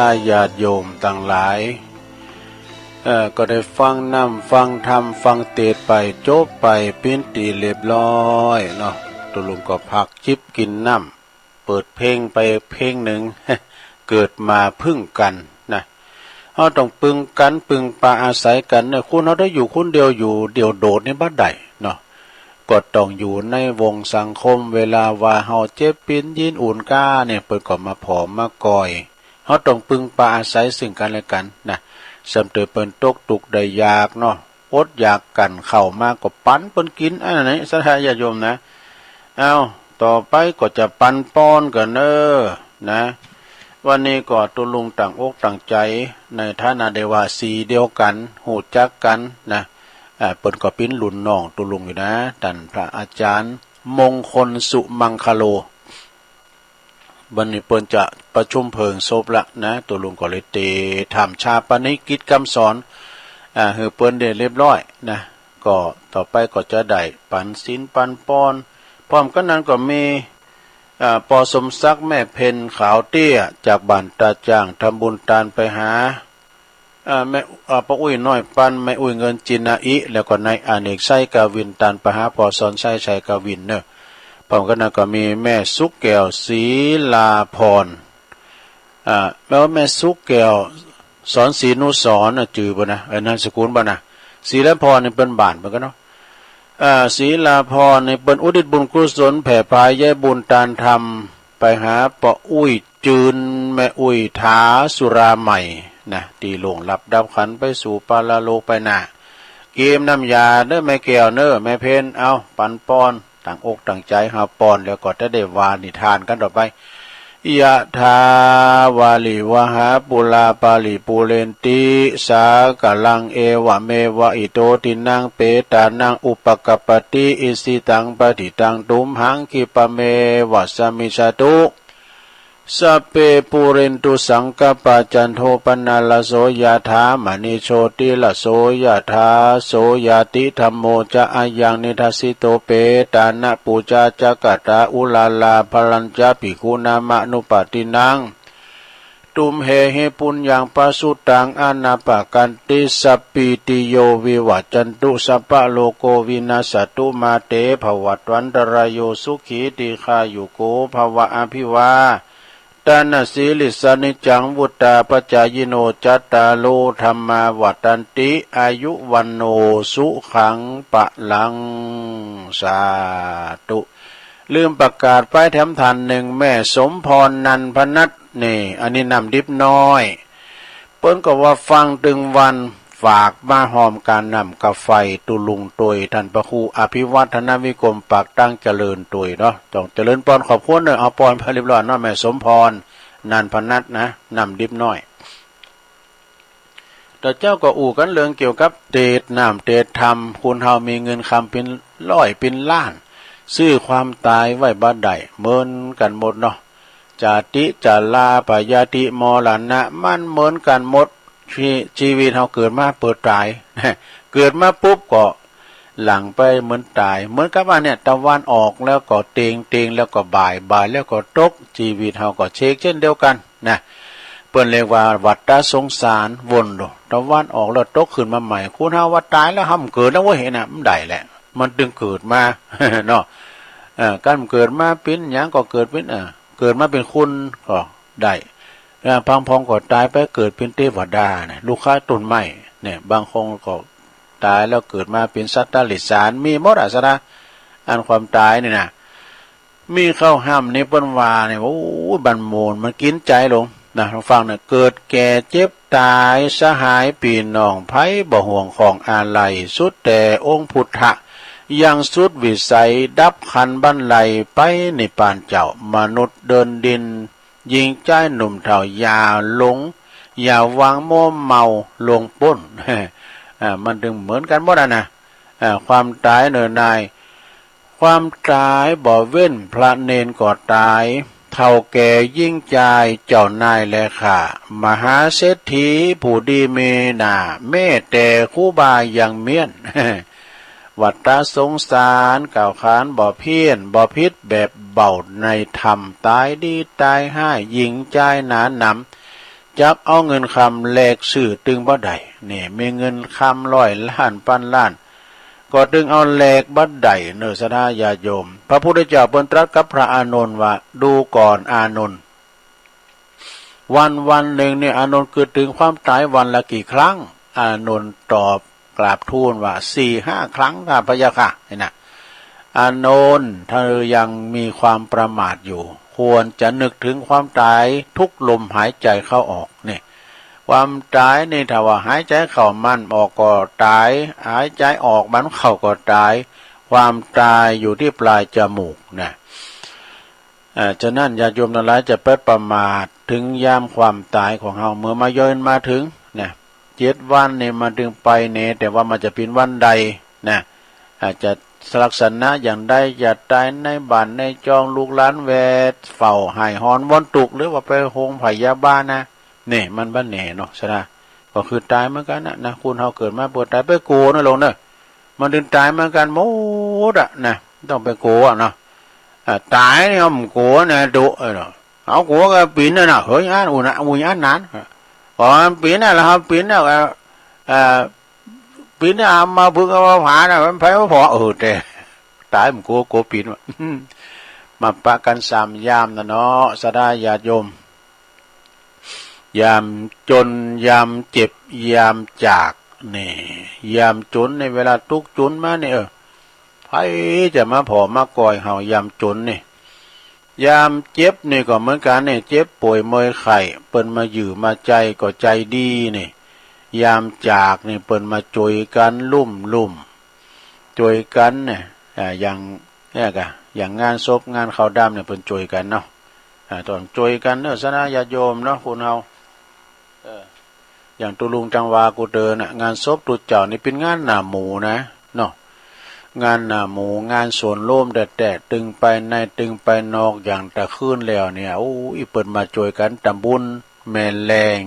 าญาติโยมต่างหลายก็ได้ฟังน้ำฟังธรรมฟังเทศไปจบไปปิ้นตีเรียบร้อยเนาะตุลุงก็พักจิบกินน้ำเปิดเพลงไปเพลงหนึ่ง เกิดมาพึ่งกันนะเราต้องปึงกันปึงปาอาศัยกันเนี่ยคุณเราได้อยู่คนเดียวอยู่เดียวโดดในบ้านใดเนาะก็ต้องอยู่ในวงสังคมเวลาว่าเฮาเจ็บปิ้นยินอุ่นก้าเนี่ยเปิดก็มาผอมมากอยเฮาต้องปึงปาอาศัยซึ่งกันและกันนะสำเติเปิ้นตกตุกได้ยากเนาะอดอยากกันเข้ามาก็ปันเปิ้นกินอันนี้สัทธาญาติโยมนะเอาต่อไปก็จะปันป้อนกันนะวันนี้ก็ตุลุงต่างอกต่างใจในฐานะเดว่าสีเดียวกันหูจักกันนะเปิ้นก็ปิ้นหลุนน้องตุลุงอยู่นะท่านพระอาจารย์มงคลสุมังคโลวันนี้เปิ้นจะประชุมเพลิงศพละนะตุลุงก็เลยเตถามชาปนิกิจคำสอนเปิ้นได้เรียบร้อยนะก็ต่อไปก็จะได้ปันศีลปันปอนพร้อมกันนั้นก็มีปอสมศักดิ์แม่เพนขาวเตี้ยจากบ้านตาจ้างทำบุญทานไปหาแม่ป้าอุ้ยน้อยปันแม่อุ้ยเงินจินาอิแล้วก็นายอเนกไส้กาวินทานไปหาปอสอนไส้ชัยกาวินเนอะพร้อมกันนั้นก็มีแม่สุกแก้วศรีลาพรแม้ว่าแม่สุกแก้วสอนศรีนุสรจือบ่นะนามสกุลบ่นะศรีลาพรนี่เป็นบ้านเหมือนกันเนาะศรีลาพรในเปิ้นอุทิศบุญกุศลแผ่พายแย่บุญตานธรรมไปหาปออุ้ยจืนแม่อุ้ยถาสุราใหม่นะตีหลงหลับดับขันไปสู่ปาลาโลกไปหน้าเกมน้ำยาเด้อแม่แก้วเน้อแม่เพนเอาปันป้อนต่างอกต่างใจหาปอนแล้วก็จะได้วานิทานกันต่อไปยะถาวาลิวหาปุลาปาลิปูเรนติสากลังเอวะเมวะอิโตตินังเปตานังอุปกปปติอิสิตังปฏิตังตุมหังคิปะเมวะสมิชตุสัพเพปูเรนตุสังกปะจันโทปนาลโสยะถามณิโชติละโสยะถาโสยติธัมโมจะอายังนิทัสสิโตเปตานะปูจาจักตาอุลาลาพลัญจาภิกขุนามะนุปตินังตุมเหหิปุญญังปสุตังอนาปกันติสัพพิติโยวิวัจจันตุสัพพะโลกวินาศตุมาเตภวัตวันตรายโยสุขีติคายุโกภวะอภิวาตานาสีลิสานิจังวุตตาปจายโนจัตตาโลธรรมาวัตันติอายุวันโนสุขังปะลังสาธุลืมประกาศป้ายแถมทันหนึ่งแม่สมพรนันพนัทนี่อันนี้นำดิบน้อยเปิ้นก็ว่าฟังตึงวันฝากมาหอมการนำกาไฟตุลุงตุยท่านพระครูอภิวัฒนวิกรมปากตั้งเจริญตุยเนาะต้องเจริญปอนขอบคุณเนอะเอาปอนพระเรียบร้อยเนาะแม่สมพรนันพนัทนะนำดิบน้อยแต่เจ้าก็อู่กันเรื่องเกี่ยวกับเตดน้ำเตดธรรมคุณเฮามีเงินคำเป็นร้อยเป็นล้านซื้อความตายไว้บ้านใดเมินกันหมดเนาะจาติจาลาปยาติมรณะมันเหมือนกันหมดชีวิตเราเกิดมาเปิดตาย เกิดมาปุ๊บก็หลังไปเหมือนตายเหมือนกับว่าเนี่ยตะวันออกแล้วก็เตงแล้วก็บ่ายแล้วก็ตกชีวิตเราก็เช็คเช่นเดียวกันนะเปิ้นเรียกว่าวัฏสงสารวนโดตะวันออกแล้วตกขึ้นมาใหม่คุณเฮาว่าตายแล้วห้ำเกิดแล้วว่าเห็นน่ะมันได้แหละมันจึงเกิดมา เนาะการเกิดมาเป็นหยังก็เกิดเป็นเกิดมาเป็นคุณก็ได้พังพองก็ตายไปเกิดเป็นเทวดาเนี่ยลูกค้าต้นไม้เนี่ยบางคนก็ตายแล้วเกิดมาเป็นสัตว์ตาลิสารมีหมดสระอันความตายเนี่ยนะมีเข้าห้ามในปัญวาเนี่ยโอ้บันโมนมันกินใจลงนะลองฟังเนี่ยเกิดแก่เจ็บตายสหายปีน้องไผ่บ่ห่วงของอาลัยสุดแต่องค์พุทธะยังสุดวิสัยดับขันบันไลไปในปานเจ้ามนุษย์เดินดินยิงใจหนุ่มเฒ่าอย่าหลงอย่าวางโมเมาลงป้น มันถึงเหมือนกันหมดนะความตายเนิ่นนายความตายบ่เว้นพระเนนก็ตายเฒ่าแก่ยิ่งใจเจ้านายและข้ามหาเศรษฐีผู้ดีเมนาแม่แต่คู่บายังเมียน วัฏสงสารกล่าวขานบ่เพี้ยนบ่พิษแบบเบาในธรรมตายดีตายห้ายิงใจหนาหนำ จับเอาเงินคำแลกซื้อตึงบ่ได้เนี่ยมีเงินคำ100 ล้านพันล้านก็ตึงเอาแลกบ่ได้เนื้อสนาญาโยมพระพุทธเจ้าเปิ้นตรัสกับพระอานนท์ว่าดูก่อนอานนท์วันหนึ่งเนี่ยอานนท์เกิดถึงความตายวันละกี่ครั้งอานนท์ตอบกราบทูลว่า4-5 ครั้งค่ะพระยาค่ะนี่นะอานนท์ถ้ายังมีความประมาทอยู่ควรจะนึกถึงความตายทุกลมหายใจเข้าออกนี่ความตายนี่ถ้าว่าหายใจเข้ามันออกก็ตายหายใจออกมันเข้าก็ตายความตายอยู่ที่ปลายจมูกนะฉะนั้นญาติโยมทั้งหลายจะไปประมาทถึงยามความตายของเฮาเมื่อมาย้อนมาถึงนะ7 วันเนี่ยมาถึงไปเนี่ยแต่ว่ามันจะเป็นวันใดนะอาจจะลักษณะอย่างใดจะตายในบ้านในจองลูกหลานแวดเฝ้าหายหอนวนตุกหรือว่าไปโรงพยาบาลนะนี่มันบ้านแหน่เนาะใช่ไหมก็คือตายเหมือนกันนะคุณเฮาเกิดมาปวดตายไปโกนะลงเนอะมันดึงตายเหมือนกันหมดนะต้องไปโกเนาะตายเนี่ยมันโกนะดุเนาะเอาโกก็ปีนนะเฮ้ยอันอุ่นอุ่นอันนั้นพอปีนน่ะแล้วครับปีนน่ะปีนน่ะมาพึ่งมาผาน่ะมันไปพอแต่ตายมันโกปีนมาปะกัน3 ยามนะเนาะสดาญาติโยมยามจนยามเจ็บยามจากนี่ยามจนในเวลาทุกจนมาเนี่ยไผจะมาผอมาก่อยเฮายามจนนี่ยามเจ็บนี่ก็เหมือนกันนี่เจ็บป่วยเมื่อยไข้เปิ้นมาอยู่มาใจก็ใจดีนี่ยามจากนี่เปิ้นมาจอยกันลุ่มจอยกันเนี่ยอย่างเนี่ยกะอย่างงานศพงานข้าวดำเนี่ยเปิ้นจอยกันเนาะตอนจอยกันเนาะสนะญาติโยมเนาะคุณเฮาอย่างตุลุงจังวากูเดินน่ะงานศพตุเจ้านี่เป็นงานหน้าหมูนะเนาะงานหน้าหมูงานสวนโล่มแต่ตึงไปในตึงไปนอกอย่างตะคืนแล้วเนี่ยโอ้ยเปิดมาจอยกันตำบุญแม่แรง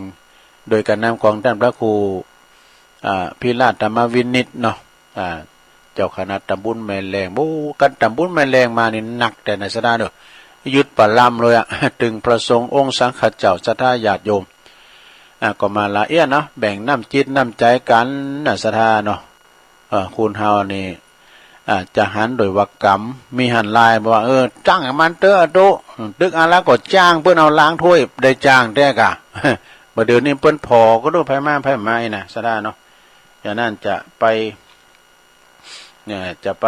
โดยการนำของท่านพระครูพิราชธรรมวินิจเนาะเจ้าคณะตำบุญแม่แรงโอ้กันตำบุญแม่แรงมานี่หนักแต่ในสดาเด้อยึดปะลำเลยตึงประสงค์องค์สังฆเจ้าศรัทธาญาติโยมก็มาละเอียดเนาะแบ่งน้ำจิตน้ำใจกันศรัทธาเนาะคุณเฮานี่จะหันโดยวักกรรมมีหันลายบอกว่าจ้างมันเตอโตตึกอะไรก็จ้างเพื่อนเอาล้างถ้วยได้จ้างได้กะบ่เดี๋ยวนี้เปิ้นพอก็ดูไผมานะศรัทธาเนาะอย่างนั้นจะไปเนี่ยจะไป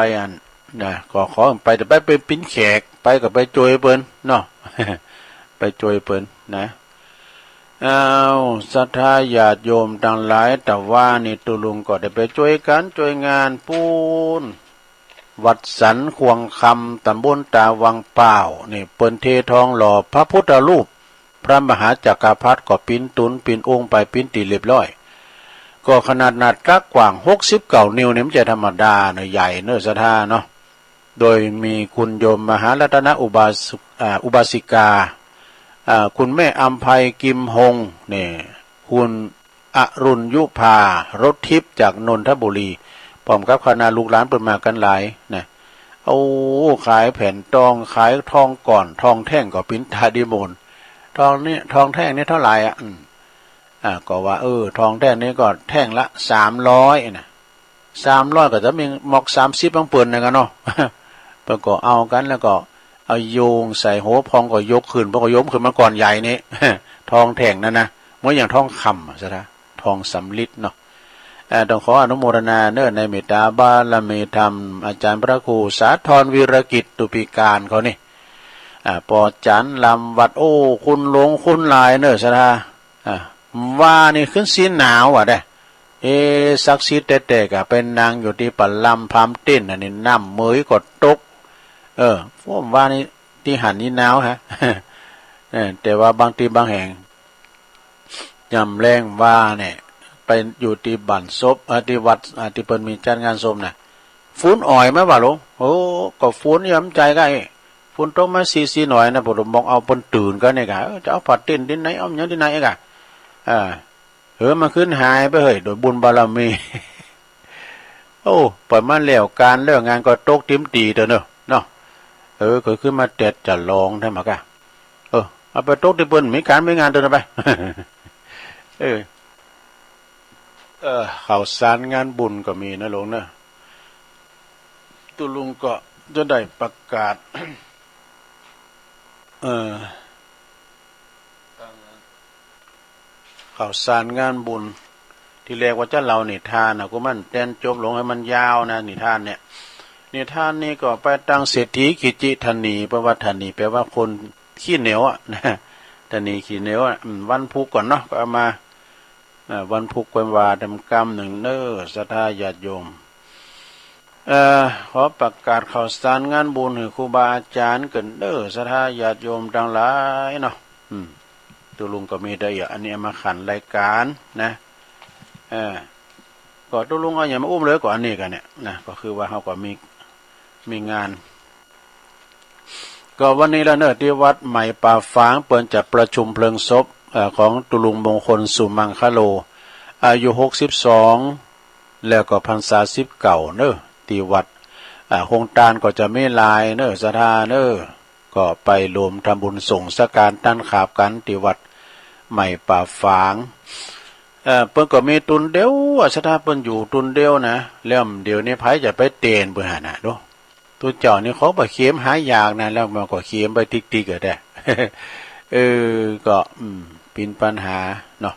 ขอไปแต่ไปปิ้นแขกไปก็ไปจอยเปิ้นเนาะไปจอยเปิ้นนะศรัทธาญาติโยมทั้งหลายแต่ว่านี่ตุลุงก็ได้ไปช่วยกันช่วยงานปูนวัดสันควงคำตำบลตาวังเปล่านี่เปิ้นเททองหล่อพระพุทธรูปพระมหาจักรพรรดิก็ปิ้นตุนปิ้นองค์ไปปิ้นตีเรียบร้อยก็ขนาดนัดกกว้าง69 นิ้วเนี่ยมันจะธรรมดาเนอะใหญ่เนอะศรัทธาเนาะโดยมีคุณโยมมหารัตนอุบาสิกาคุณแม่อัมภัยกิมหงเนี่ยคุณอรุณยุพารถทิพย์จากนนทบุรีพร้อมกับคณะลูกหลานเปิดมากันหลายนะเอาขายแผ่นทองขายทองก่อนทองแท่งก็ปิ้นทาดิมนทองนี่ทองแท่งนี่เท่าไหร่ก็ว่าทองแท่งนี่ก็แท่งละ300นะ300ก็จะมีหมอก30บางเปิ่นนะกันเนาะเพิ่นก็เอากันแล้วก็เอาโยงใส่หัวพองก็ยกขึ้นเพราะก็ยกขึ้นมาก่อนใหญ่นี่ ทองแท่งนั่นนะเหมือนอย่างทองคำซะนะทองสำริดเนาะต้องขออนุโมทนาเนื้อในเมตตาบารมีธรรมอาจารย์พระครูสาธรวีรกิจตุปิการเขานี่ปอจันลำวัดโอ้คุณหลวงคุณลายเนื้อซะนะว่านี่ขึ้นสีหนาวได้ศักดิ์สิทธิ์แต่ๆก็เป็นนางอยู่ที่ปัลลำพามเต้นอันนี้น้ำมือกดตกผมว่านี่ที่หันนี่หนาวฮะ แต่ว่าบางทีบางแห่งยำแรงว่าเนี่ยไปอยู่ที่บ้านศพที่วัดที่เพิ่นมีจัดงานศพน่ะฟุ้นอ่อยไหมวะลุงโอ้ก็ฟุ้นย้ำใจก็ฟุ้นต้องมาซีหน่อยนะผมบอกเอาเพิ่นตื่นกันเนี่ยกะจะเอาผัดเต้นที่ไหนเอาอย่างที่ไหนกะมาขึ้นหายไปเฮ้ยโดยบุญบารมี โอ้ปล่อยมันแล้วการเรื่องงานก็ตกติ้มตีเถอะเนาะก็ขึ้นมาเด็ดจะลองได้มากะเอาไปตกที่เปิ้นมีการมีงานเดินไป เออข่าวสารงานบุญก็มีนะหลวงนะตุลุงก็จะได้ประกาศ ข่าวสารงานบุญที่เรียกว่าเจ้าเรานิทานนะกูมันเต้นจบลงให้มันยาวนะนิทานเนี่ยนิทานนี้ก็ไปตั้งเศรษฐีกิจิธนีแปลว่าธนีแปลว่าคนขี้เหนียวอ่ะนะธนีขี้เหนียวอ่ะวันพุกก่อนเนาะก็เอามาวันพุกเป็นวาดำกรรมหนึ่งเน้อศรัทธาญาติโยมขอประกาศข่าวสารงานบุญให้ครูบาอาจารย์กันเด้อศรัทธาญาติโยมทั้งหลายเนาะตัวลุงก็มีได้อย่างอันนี้มาขันรายการนะก็ตัวลุงเอาอย่างมาอุ้มเลยกว่าอันนี้กันเนี่ยนะก็คือว่าเขาก็มีงานก็วันนี้แล้วเนอะที่วัดใหม่ป่าฝางเปิดจัดประชุมเพลิงศพของตุลุงมงคลสุมังคโลอายุ62แล้วก็พรรษา10เก่าเนอะที่วัดโครงการก็จะไม่ลายเนอะศรัทธาเนอะก็ไปรวมทำบุญส่งสการตั้นขาบกันที่วัดใหม่ป่าฝางเพิ่นก็มีตุนเดียวศรัทธาเพิ่นอยู่ตุนเดียวนะแล้วเดี๋ยวนี้ไผจะไปเตนเบิ่นหาน่ะเนาะตัวเจ้านี่เขาบ่เข็มหายากนะแล้วมันก็เข็มไปติ๊กๆก็ได้ ก็เป็นปัญหาเนาะ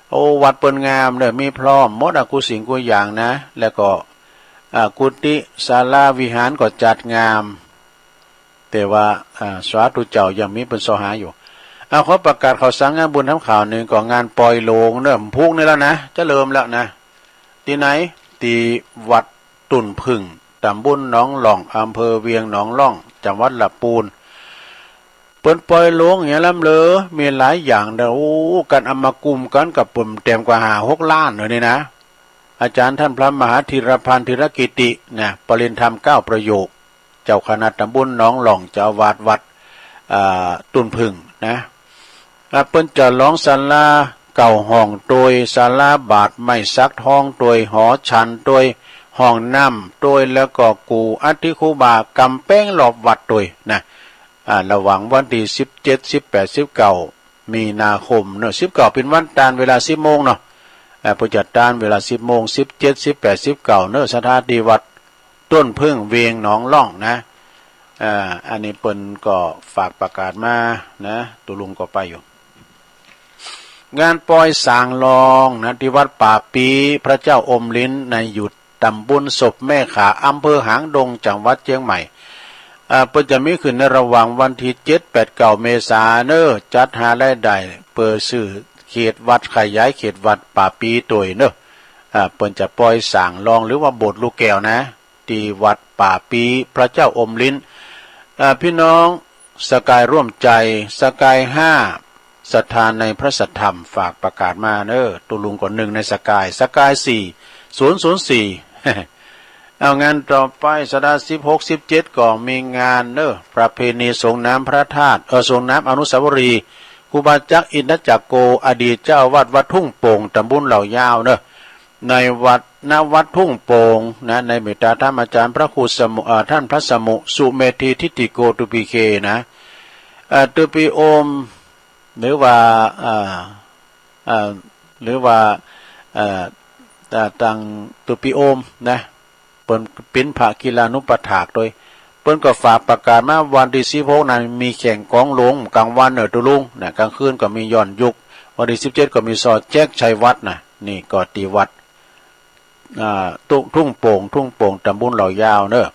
โอ้วัดเปิ้นงามเด้อมีพร้อมหมดกุสิ่งกุอย่างนะแล้วก็กุฏิศาลาวิหารก็จัดงามแต่ว่าสาธุเจ้ายังมีเป็นสหาอยู่เขาประกาศข่าวสารงานบุญทำข่าวหนึ่งก็งานปล่อยโลงเริ่มพุกนี่แล้วนะจะเริ่มแล้วนะที่ไหนที่วัดตุ่นพึ่งตำบลหนองหล่องอำเภอเวียงหนองล่องจังหวัดลำพูนเปิ้นปล่อยโลงอย่างลำเลอมีหลายอย่างเด้อโอ้กันเอามากุมกันกับปุ่มเต็มกว่า6 ล้านเลยนี่นะอาจารย์ท่านพระมหาธีรพันธ์ธีรกิตินะปริญธรรม9ประโยคเจ้าคณะตำบลหนองหล่องเจ้าวาดวัดตุ่นพึ่งนะเปิ้นจะร้องศาลาเก่าห้องโดยศาลาบาทไม้ซักทองโดยหอฉันโดยห้องน้ำโดยแล้วก็กูอัฐิครูบากำแป้งรอบวัดโดยนะระหว่างวันที่17 18 19มีนาคมเนาะ19เป็นวันตานเวลา 10 โมงเนาะผู้จัดการเวลา 10 โมง17 18 19เนาะสถานที่วัดต้นพึ่งเวียงหนองล่องนะอันนี้เปิ้นก็ฝากประกาศมานะตุลุงก็ไปอยู่งานปล่อยสางลองนะที่วัดป่าปีพระเจ้าอมลิ้นในหยุดตำบลศพแม่ขาอำเภอหางดงจังหวัดเชียงใหม่เปิ้นจะมีขึ้นในระหว่างวันที่7 8 9เมษายนจัดหาได้ได้เปิดสื่อเขตวัดขยายเขตวัดป่าปีตัวเนอะเปิ้นจะปล่อยสางลองหรือว่าโบสถ์ลูกแก้วนะที่วัดป่าปีพระเจ้าอมลิ้นพี่น้องสกายร่วมใจสกาย5ศรัทธาในพระสัทธรรมฝากประกาศมาเนอะตุลุงก่อน1ในสกาย4004เอางานต่อไปสัปดาห์16 17ก็มีงานเนอะประเพณีส่งน้ำพระธาตุส่งน้ำอนุสาวรีย์ครูบาจักอินทจักโกอดีตเจ้าวัดทุ่งโป่งตำบลเหล่ายาวเนอะในวัดทุ่งโป่งนะในเมตตาธรรมอาจารย์พระครูสมุท่านพระสมุสุเมธีทิติโกตุปีเคนะตุปีโอมหรือว่าตังตุปีโอมนะเปิ้นเป็นภากีฬานุปถากโดยเปิ้นก็ฝากประกาศมาวันที่16นั้นมีแข่งกองหลวงกลางวันตุลุงนะกลางคืนก็มีย้อนยุควันที่17ก็มีสอดแจกชัยวัดนะนี่ก็ตีวัดทุ่งโป่งตำบลเหล่ายาวเนอะ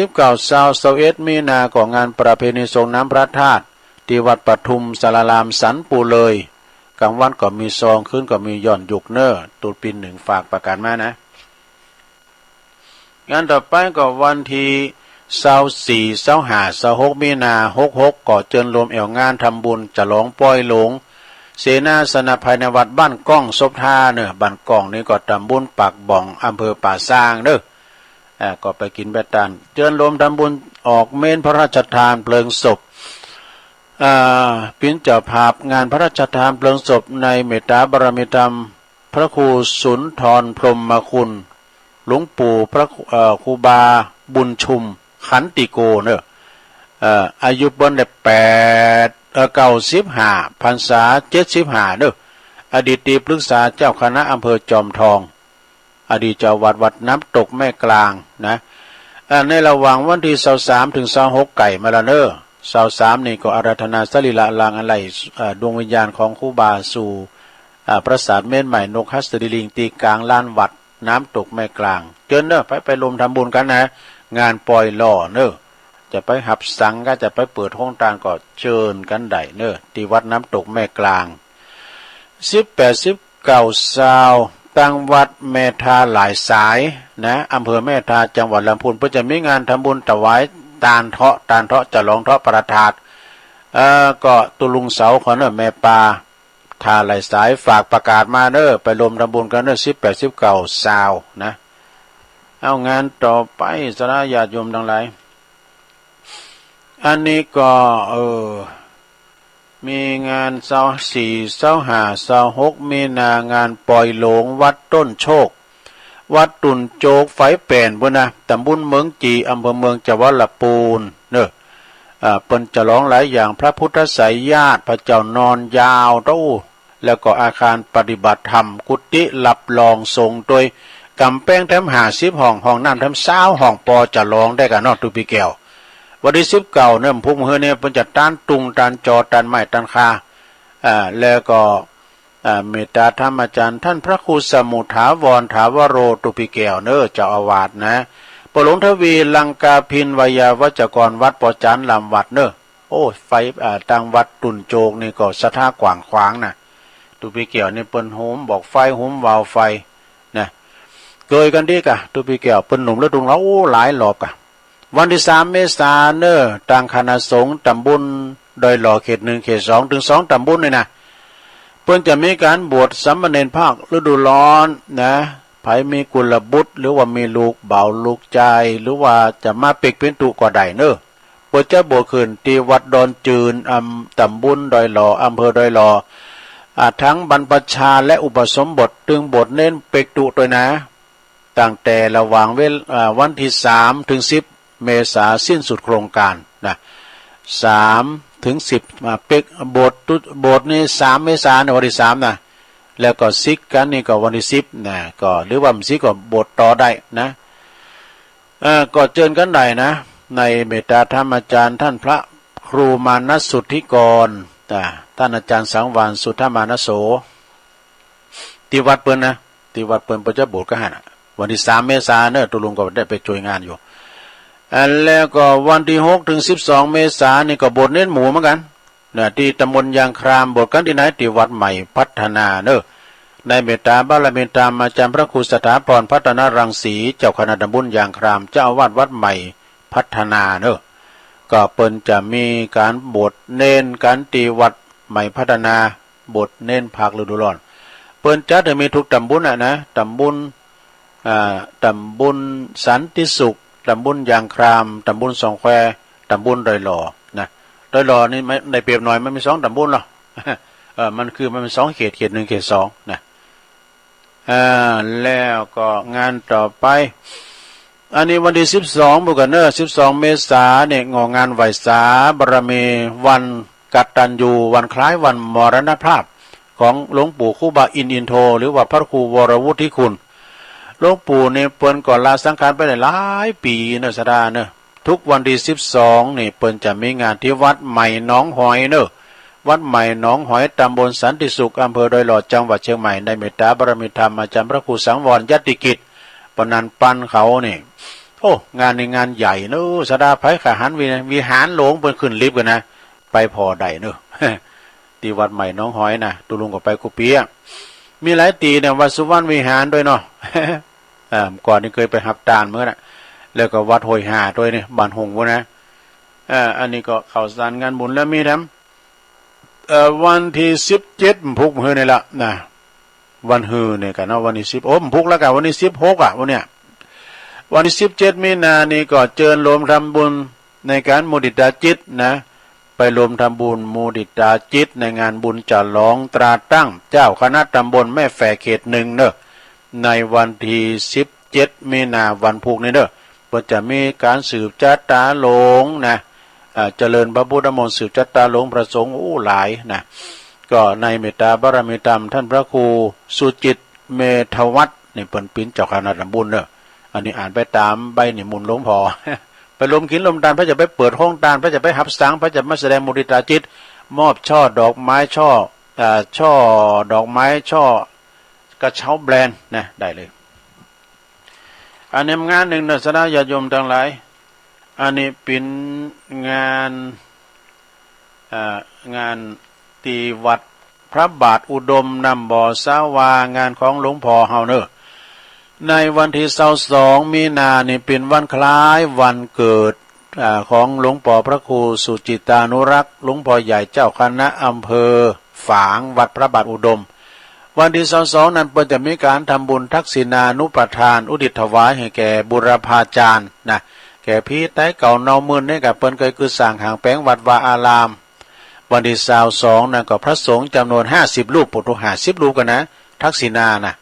19-21มีนาของงานประเพณีส่งน้ำพระธาตุที่วัดปทุมสารารามสันปูเลยกลางวันก็มีซองคืนก็มีย่อนยุกเนอะตุลปี1ฝากประกาศมานะงานต่อไปก็วันที่24 25 26มีนา66ก็เจิญรวมแอวงานทำบุญฉลองปล่อยหลงเสนาสนะภายในวัดบ้านก้องศพท่าเนอะบ้านก้องนี่ก็ตำบลปากบ่องอำเภอป่าซางเนอะก็ไปกินแบตานเจิญรวมทำบุญออกเมนพระราชทานเพลิงศพเป็นเจ้าภาพงานพระราชทานเพลิงศพในเมตตาบารมีธรรมพระครูสุนทรพรหมคุณหลวงปู่พระครูบาบุญชุมขันติโกเนอะอายุบนได้95 พรรษา75เนอะ อดีตที่ปรึกษาเจ้าคณะอำเภอจอมทองอดีตเจ้าวัดน้ำตกแม่กลางนะในระหว่างวันที่23ถึง26ไก่มาละเนอ23นี่ก็อาราธนาสรีละลางอะไรดวงวิญญาณของครูบาสู่ปราสาทเม่นใหม่นกฮัสติลิงตีกลางลานวัดน้ำตกแม่กลางเจิญเนอไปรวมทำบุญกันนะงานปล่อยล่อเนอจะไปหับสังก็จะไปเปิดห้องตาลก็เชิญกันได้เนอที่วัดน้ำตกแม่กลาง18-19ตั้งวัดแม่ทาหลายสายนะอำเภอแม่ทาจังหวัดลำพูนเพื่อจะมีงานทำบุญถวายตาลเทาะจะลองเทาะประทาดก็ตุลุงเสาของเนอแม่ปาทาหลายสายฝากประกาศมาเนอไปรวมทำบุญกันเนอ18-19นะเอางานต่อไปสระญาติโยมทั้งหลายอันนี้ก็มีงาน24-25-26มีนางานปล่อยหลงวัดต้นโชควัดตุนโจกไฟแป่นพุ่นนะตำบลเมืองจีอำเภอเมืองจังหวัดลำพูนเนอะเปิ้นจะร้องหลายอย่างพระพุทธไสยญาติพระเจ้านอนยาวเต้าแล้วก็อาคารปฏิบัติธรรมกุฏิหลับรองทรงโดยกำแป้งแถม50ห้องน้ำแถม20ห้องปอจะร้องได้กันนอกตุปีแก้ววันที่19เนี่ยพุ่มเฮือเนี่ยเพิ่นจะต้านตุงต้านจอต้านไม้ต้านคาแล้วก็เมตตาธรรมอาจารย์ท่านพระครูสมุถาวรถาวโรตุปีแก้วเนอเจ้าอาวาสนะปหลวงทวีลังกาพินวยาวัจกรวัดปอจันลำวัดเนอโอ้ไฟตังวัดตุนโจกนี่ก็สะท่ากว่างขวางนะตุปีแก้วนี่เปิ้นโหมบอกไฟโหมวาวไฟนะเกยกันดีกะตุปีแก้วเปิ้นหนุ่มแล้วดุงแล้วโอ้หลายหลอบกะวันที่3เมษายนเนอต่างคณะสงฆ์ตำบลดอยหล่อเขต1เขต2ถึง2ตำบลนี่นะเพิ่นจะมีการบวชสามเณรภาคฤดูร้อนนะไผมีกุลบุตรหรือว่ามีลูกเบาลูกใจหรือว่าจะมาเป็กเป็นตุก็ได้เนอเพิ่นจะบวชขึ้นที่วัดดอนจืนตำบลดอยหล่ออำเภอดอยหล่อทั้งบรรพชาและอุปสมบทตึงบทเน้นเป็กตุด้วยนะตั้งแต่ระหว่างวันที่3ถึง10เมษาสิ้นสุดโครงการนะ3ถึง10มาเป็กโบสถ์นี่3เมษายนวันที่3นะแล้วก็ซิกกันนี่ก็วันที่10นะก็หรือว่าซิกก็โบสถ์ต่อได้นะก็เชิญกันได้นะในเมตตาธรรมอาจารย์ท่านพระครูมานัสสุทธิกรท่านอาจารย์สังวานสุทธมานะโสที่วัดเปิ้นนะที่วัดเปิ้นประจะโบสถ์ก็หั่นวันที่3เมษายนเนอะตุลุงก็ได้ไปช่วยงานอยู่แล้วก็วันที่6ถึง12เมษายนนี่ก็โบสถ์เน้นหมู่เหมือนกันนะที่ตำบลยางครามโบสถ์กันที่ไหนที่วัดใหม่พัฒนาเนอะในเมตตาบารมีตามอาจารย์พระครูสถาพรพัฒนารังสีเจ้าคณะตำบลยางครามเจ้าอาวาสวัดใหม่พัฒนาเนอะก็เปิ้นจะมีการบวชเน้นการตีวัดใหม่พัฒนาบวชเน้นภาคฤดูร้อนเปิ้นจัดให้มีทุกตำบลนะตำบลสันติสุขตำบลยางครามตำบลสองแควตำบลดอยหล่อนะดอยหล่อนี่ในเปรียบหน่อยมันมี2ตำบลหรอมันคือมันเป็น2เขต1เขต2นะแล้วก็งานต่อไปอันนี้วันที่12บุกันเนอร์12เมษายนเนี่ยงานไหว้สาบารมีวันกตัญญูวันคล้ายวันมรณภาพของหลวงปู่ครูบาอินโทหรือว่าพระครูวรวุฒิคุณหลวงปู่เนี่ยเปิ้นก่อนลาสังขารไปได้หลายปีเนอะสดาเนอะทุกวันที่12นี่เปิ้นจะมีงานที่วัดใหม่หนองหอยเนอะวัดใหม่หนองหอยตำบลสันติสุขอำเภอดอยหล่อจังหวัดเชียงใหม่ในเมตตาบารมีธรรมอาจารย์พระครูสังวรยติกิจปนันปันเขานี่โอ้งานในงานใหญ่เนอะสดาไผขหันวิหารหลวงเปิ้นขึ้นลิฟต์กันนะไปพอได้เนอะที่วัดใหม่หนองหอยนะตุลุงก็ไปกุเปียมีหลายตีเนี่ยวัดสุวรรณวิหารด้วยเนาะก่อนนี้เคยไปหับตาลเมื่อนะแล้วก็วัดห้วยหาด้วยเนี่ยบ้านหงวะนะอันนี้ก็ข่าวสารงานบุญแล้วมีทั้งวันที่17พุกมือนี่ละนะวันฮือเนี่ยกันเนาะวันที่10พุกแล้วกันวันที่16วันเนี้ยวันที่17มีนานี่ก็เชิญรวมทำบุญในการมุดิตาจิตนะไปรวมทำบุญมุดิตาจิตในงานบุญฉลองตราตั้งเจ้าคณะตำบลแม่แฝกเขต1เนอะในวันที่17มีนาวันพุกนี้เนอะก็จะมีการสืบจัตตาหลงนะเจริญพระพุทธมนต์สืบจัตตาหลงประสงค์หลายนะ ก็ในเมตตาบารมีธรรมท่านพระครูสุจิตเมธวัฒน์นี่เปิ้นปิ้นเจ้าคณะตำบลเนอะอันนี้อ่านไปตามใบนิมนต์หลวงพ่อ ไปลมกินลมตาลพระจะไปเปิดห้องตาลพระจะไปหับสังพระจะมาแสดงมุทิตาจิตมอบช่อดอกไม้ช่อดอกไม้ช่อกระเช้าแบรนด์นะได้เลยอันนี้งานหนึ่งนะสนะญาติโยมทั้งหลายอันนี้เป็นงานตีวัดพระบาทอุดมนำบ่อสาวางานของหลวงพ่อเฮาเนอะในวันที่22มีนานี่เป็นวันคล้ายวันเกิดของหลวงพ่อพระครูสุจิตานุรักษ์หลวงพ่อใหญ่เจ้าคณะอำเภอฝางวัดพระบาทอุดมวันที่22นั้นเปิ้นจะมีการทำบุญทักษิณานุปทานอุทิศถวายให้แก่บุรพาจารย์นะแก่พี่ไต้เก่าเนามื่นนี่กับเปิ้นเคยคือสร้างหางแป้งวัดวาอารามวันที่22นั้นก็พระสงฆ์จำนวน50รูปปุถุ50รูปกันนะทักษิณานะ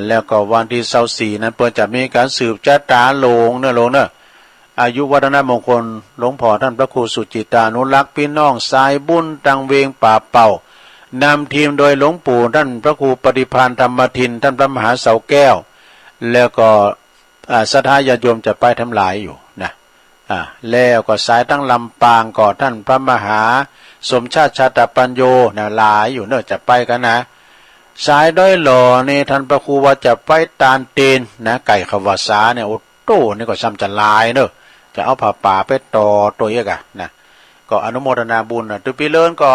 แล้วก็วันที่24นั้นเปิ้นจะมีการสืบชะตาโลงเนอะอายุวัฒนมงคลหลวงพ่อท่านพระครูสุจิตานุรักษ์พี่น้องสายบุญตังเวงป่าเป่านำทีมโดยหลวงปู่ท่านพระครูปฏิภาณธรรมทินท่านพระมหาเสาแก้วแล้วก็ศรัทธาญาติโยมจะไปทำหลายอยู่นะแล้วก็สายตั้งลำปางก็ท่านพระมหาสมชาติชาตปัญโยนะหลายอยู่เนอะจะไปกันนะสายด้อยหล่อนี่ท่านพระครูว่าจะไปตานเตนนะไก่ขวาสาเนี่ยโอ้โตนี่ก็ซ้ำจะลายเนอะจะเอาผ้าป่าไปต่อตัวเอกอะนะก็อนุโมทนาบุญนะตุปีเลินก็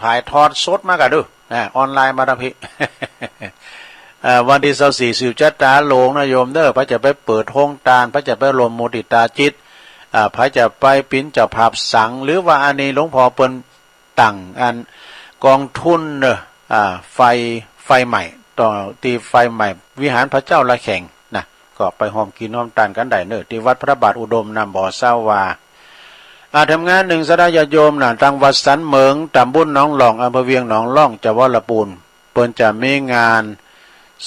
ถ่ายทอดสดมากันดูออนไลน์มาทำพิ วันที่24สืบชะตาโลงนะโยมเด้อพระจะไปเปิดห้องตาลพระจะไปรวมมุทิตาจิตพระจะไปปิ้นจะภาพสังหรือว่าอันนี้หลวงพ่อเปิ้นตั้งอันกองทุนเนอะไฟใหม่ต่อตีไฟใหม่วิหารพระเจ้าละแข่งนะก็ไปหอมกินหอมตานกันได้เนอะที่วัดพระบาทอุดมนำบ่อสาวาทำงานหนึ่งสดาญาโยมนะทางวัดสันเหมิงตำบลหนองหลองอำเภอเวียงหนองล่องจังหวัดลำพูนเปิ้นจะมีงาน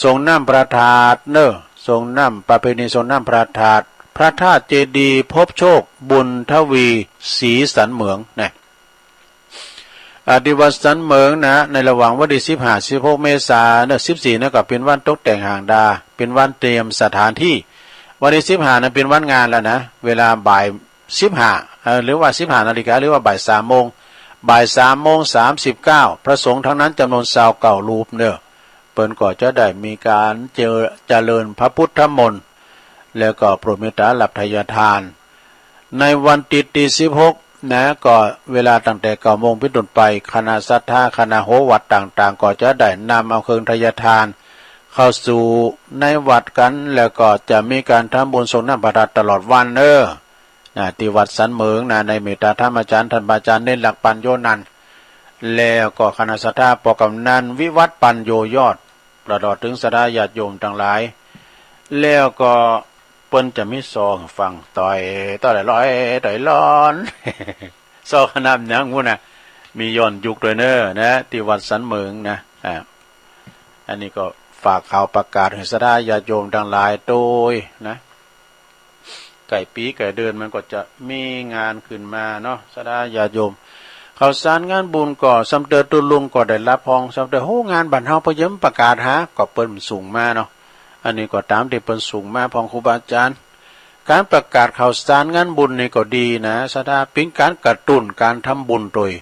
ส่งน้ำประทาดเนอะส่งน้ำประเพณีส่งน้ำประทาดพระธาตุเจดีย์พบโชคบุญทวีศรีสันเหมืองนะที่วัดสันเหมืองนะในระหว่างวันที่15-16 เมษายนเนอะ14นะก็เป็นวันตกแต่งหางดาเป็นวันเตรียมสถานที่วันที่15นะเป็นวันงานแล้วนะเวลาบ่าย15หรือว่า15 นาฬิกาหรือว่าบ่าย3 โมงบ่าย3 โมง 39พระสงฆ์ทั้งนั้นจำนวน29รูปเนอะเปิ้นก็จะได้มีการเจริญพระพุทธมนต์แล้วก็โปรดเมตตาหลับทายทานในวันที่16นะก็เวลาตั้งแต่9 โมงเป็นต้นไปคณะศรัทธาคณะโหวัดต่างๆก็จะได้นำเอาเครื่องทายทานเข้าสู่ในวัดกันแล้วก็จะมีการทำบุญส่งน้ำประทานตลอดวันที่วัดสันเหมิงในเมตตาธรรมอาจารย์ท่านอาจารย์เน้นหลักปัญโยนันแล้วก็คณะศรัทธาปกำนันวิวัฒปัญโยยอดประดอถึงศรัทธาญาติโยมทั้งหลายแล้วก็เปิ้นจะมีซองฟังต่อยร้อยต่อยร้อน ซองขนาดยังงู้นนะมีย้อนยุคด้วยเนอะนะที่วัดสันเหมิงนะอันนี้ก็ฝากข่าวประกาศให้ศรัทธาญาติโยมทั้งหลายโดยนะไก่ปีไก่เดือนมันก็จะมีงานขึ้นมาเนาะศรัทธาญาติโยมข่าวสารงานบุญก็สำเร็จตุลุงก็ได้รับพองสำเร็จโหงานบัดเฮาพยมประกาศหาก็เปิ้นสูงมาเนาะอันนี้ก็ตามที่เปิ้นสูงมาพองครูบาอาจารย์การประกาศข่าวสารงานบุญนี่ก็ดีนะศรัทธาเป็นการกระตุ้นการทำบุญโดย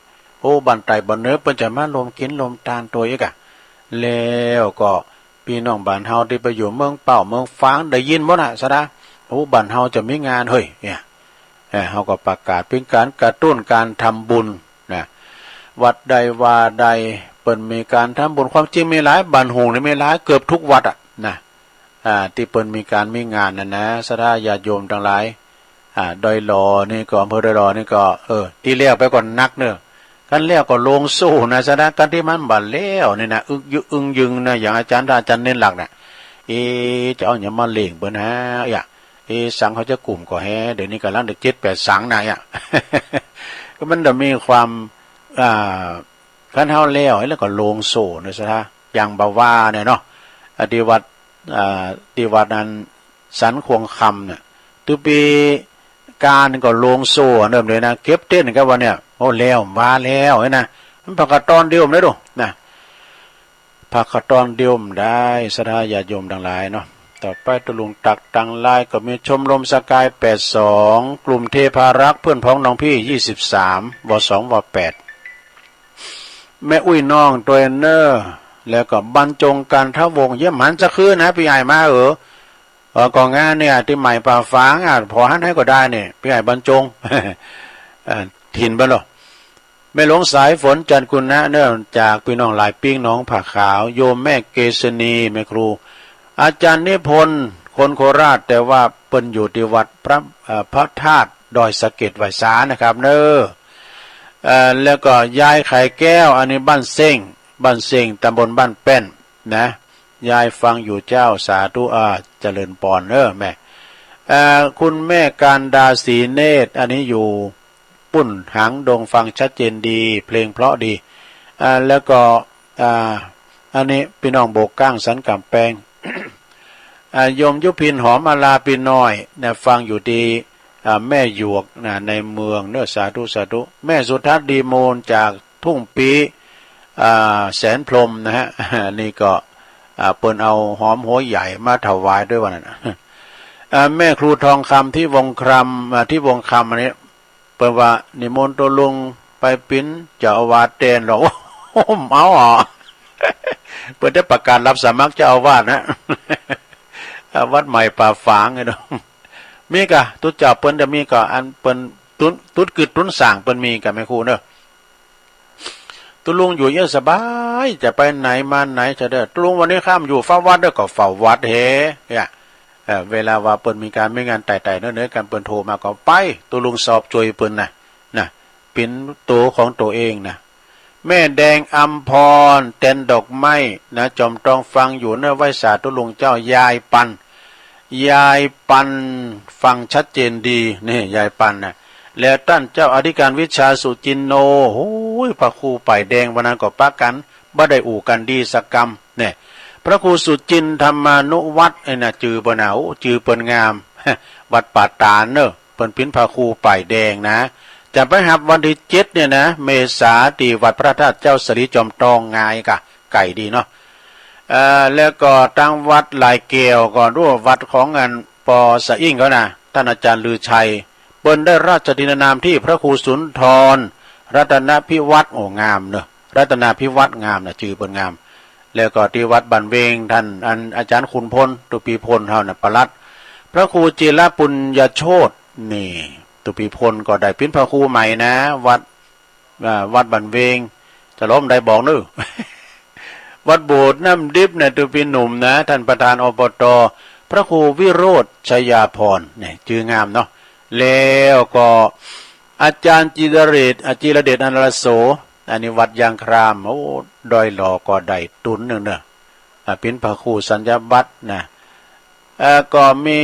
โอ้บันไตบันเนื้อเปิ้นจะมารวมกินรวมทานตัวอีกอะแล้วก็พี่น้องบ้านเฮาที่ไปอยู่เมืองเป้าเมืองฟางได้ยินบ่น่ะศรัทธาโอ้บ้านเฮาจะมีงานเฮ้ยเนี่ยเฮาก็ประกาศเป็นการกระตุ้นการทำบุญนะวัดใดว่าใดเปิ้นมีการทำบุญความจริงมีหลายบ้านโฮงนี่มีหลายเกือบทุกวัดอ่ะนะที่เปิ้นมีการมีงานนะศรัทธาญาติโยมทั้งหลายดอยหลอนี่ก็อำเภอดอยหลอนี่ก็ที่เลี้ยวไปก่อนนักเนอะกันเลี้ยวก็ลงสู้นะศรัทธากันที่มันบัดแล้วนี่นะอึ้งยึงนะอย่างอาจารย์เน้นหลักน่ะจะเอาหยังมาเล่งเปิ้นฮะสังเขาจะกลุ่มก็แฮเดี๋ยวนี้กำลังได้7-8สังนะก็มันจะมีความคันเฮาแล้วก็ลงโซ่นะซะอย่างบ่ว่าเนี่ยเนาะที่วัดนั้นสันควงคำเนี่ยตุปีการก็ลงโซ่เริ่มเลยนะเก็บเต้นก็ว่าเนี่ยโอ้แล้วว่าแล้วนะ มันผักกระตอนเดียวมได้ดูนะผักกระตอนเดียวมได้สถาญาติโยมทั้งหลายเนาะต่อไปตะลุงตักตังลายก็มีชมรมสกาย82กลุ่มเทพารักษ์เพื่อนพ้องน้องพี่23ว2ว8แม่อุ้ยน้องตัวเนอร์แล้วก็บรรจงการทวงเยี่ยมหันจะคืนนะพี่ใหญ่มากองงานเนี่ยที่ใหม่ป่าฟางพอหันให้ก็ได้เนี่ยพี่ใหญ่บรรจง ถิ่นบ้านหรอแม่หลวงสายฝนจันทร์คุณนะเนื่องจากพี่น้องหลายปิ้งน้องผักขาวโยมแม่เกษณีแม่ครูอาจารย์นิพนธ์คนโคราชแต่ว่าเปิ้นอยู่ที่วัดพระธาตุดอยสะเก็ดไหวสานะครับเนอแล้วก็ยายไข่แก้วอันนี้บ้านเซ้งตำบลบ้านแป้นนะยายฟังอยู่เจ้าสาธุเจริญปอนแม่คุณแม่การดาศรีเนตรอันนี้อยู่ปุ่นหางดงฟังชัดเจนดีเพลงเพราะดีแล้วก็อันนี้พี่น้องโบกก้างสันกำแปง โยมยุพินหอมอาลาปีน้อยนะฟังอยู่ดีแม่หยวกนะในเมืองเนื้อสาธุแม่สุทัศน์ดีโมนจากทุ่งปีแสนพรมนะฮะ นี่ก็เปิ้นเอาหอมหัวใหญ่มาถวายด้วยวันนั้นแม่ครูทองคำที่วงคำที่วงคำอันนี้เปิ้นว่านิมนต์ตัวลุงไปปิ้นเจ้าอาวาสเตนหรอเอาเปิ้นได้ประกาศรับสมัครเจ้าอาวาสนะ วัดใหม่ป่าฝางไงน้องมีกะตุเจ้าเปิ้นจะมีก็อันเปิ้นตุดกึดตุนสั่งเปิ้นมีกะแม่ครูเนอะตุลุงอยู่เยอะสบายจะไปไหนมาไหนจะได้ตุลุงวันนี้ข้ามอยู่เฝ้าวัดด้วยก็เฝ้าวัดเฮเนี่ยเวลาว่าเปิ้นมีการไม่งานไต่ๆเนื้อกันเปิ้นโทรมาก็ไปตุลุงสอบจวยเปิ้นนะปิ้นตัวของตัวเองนะแม่แดงอัมพรเต้นดอกไม้นะจอมตองฟังอยู่เนื้อไว้สาตุลุงเจ้ายายปันฟังชัดเจนดีนี่ยายปันนะแล้วท่านเจ้าอธิการวิชาสุจินโนโอ้ยพระครูป่ายแดงวันนั้นก็ปักกันบ่ได้อู่กันดีสักกรรมเนี่ยพระครูสุจินธรรมานุวัตรน่ะจือบ่หนาวจือเปิ้นงาม วัดป่าตาลเนอะเปิ้นพินพระครูป่ายแดงนะจะไปหับวันที่7เนี่ยนะเมษาที่วัดพระธาตุเจ้าสรีจอมทองงายกะไก่ดีเนาะแล้วก็ตั้งวัดหลายเกลียวก่อนรู้วัดของงานปอสะอิ่งเขานะท่านอาจารย์ลือชัยเปิ้นได้ราชทินนามที่พระครูสุนทรรัตนพิวัตรโอ้งามเนอะรัตนพิวัตรงามนะชื่อเปิ้นงามแล้วก็ที่วัดบันเวงท่านอาจารย์ขุนพลตุปีพลเฮาน่ะปลัดพระครูจิรปุญญโชตนี่ตุปีพลก็ได้เป็นพระครูใหม่นะวัดบันเวงจะล้มได้บอกนึวัดโบสถ์น้ำดิบเนี่ยตุปีหนุ่มนะท่านประธานอบตพระครูวิโรธชยาพรเนี่ยชื่องามเนาะแล้วก็อาจารย์จิรเดชอนันโสอันนี้วัดยางครามโอ้ดอยหล่อก็ได้ตุนหนึ่งเนอะเป็นพระครูสัญญาบัตรนะก็มี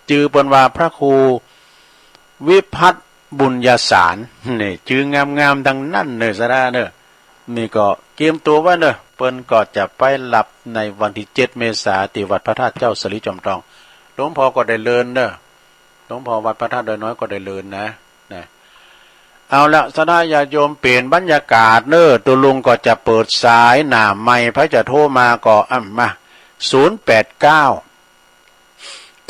จือเปิ้นว่าพระครูวิพัฒน์บุญญาสารนี่จืองามๆดังนั้นเนอะสระเนอะนี่ก็เตรียมตัวไว้เนอะเปิ้นก็จะไปหลับในวันที่7 เมษายนที่วัดพระธาตุเจ้าสรีจอมทองหลวงพ่อก็ได้เลินเนอะหลวงพ่อวัดพระธาตุดอยน้อยก็ได้เลินนะเอาละสดาญาโยมเปลี่ยนบรรยากาศเนอะตัวลุงก็จะเปิดสายหน้าไมค์พระจะโทรมาก็มา089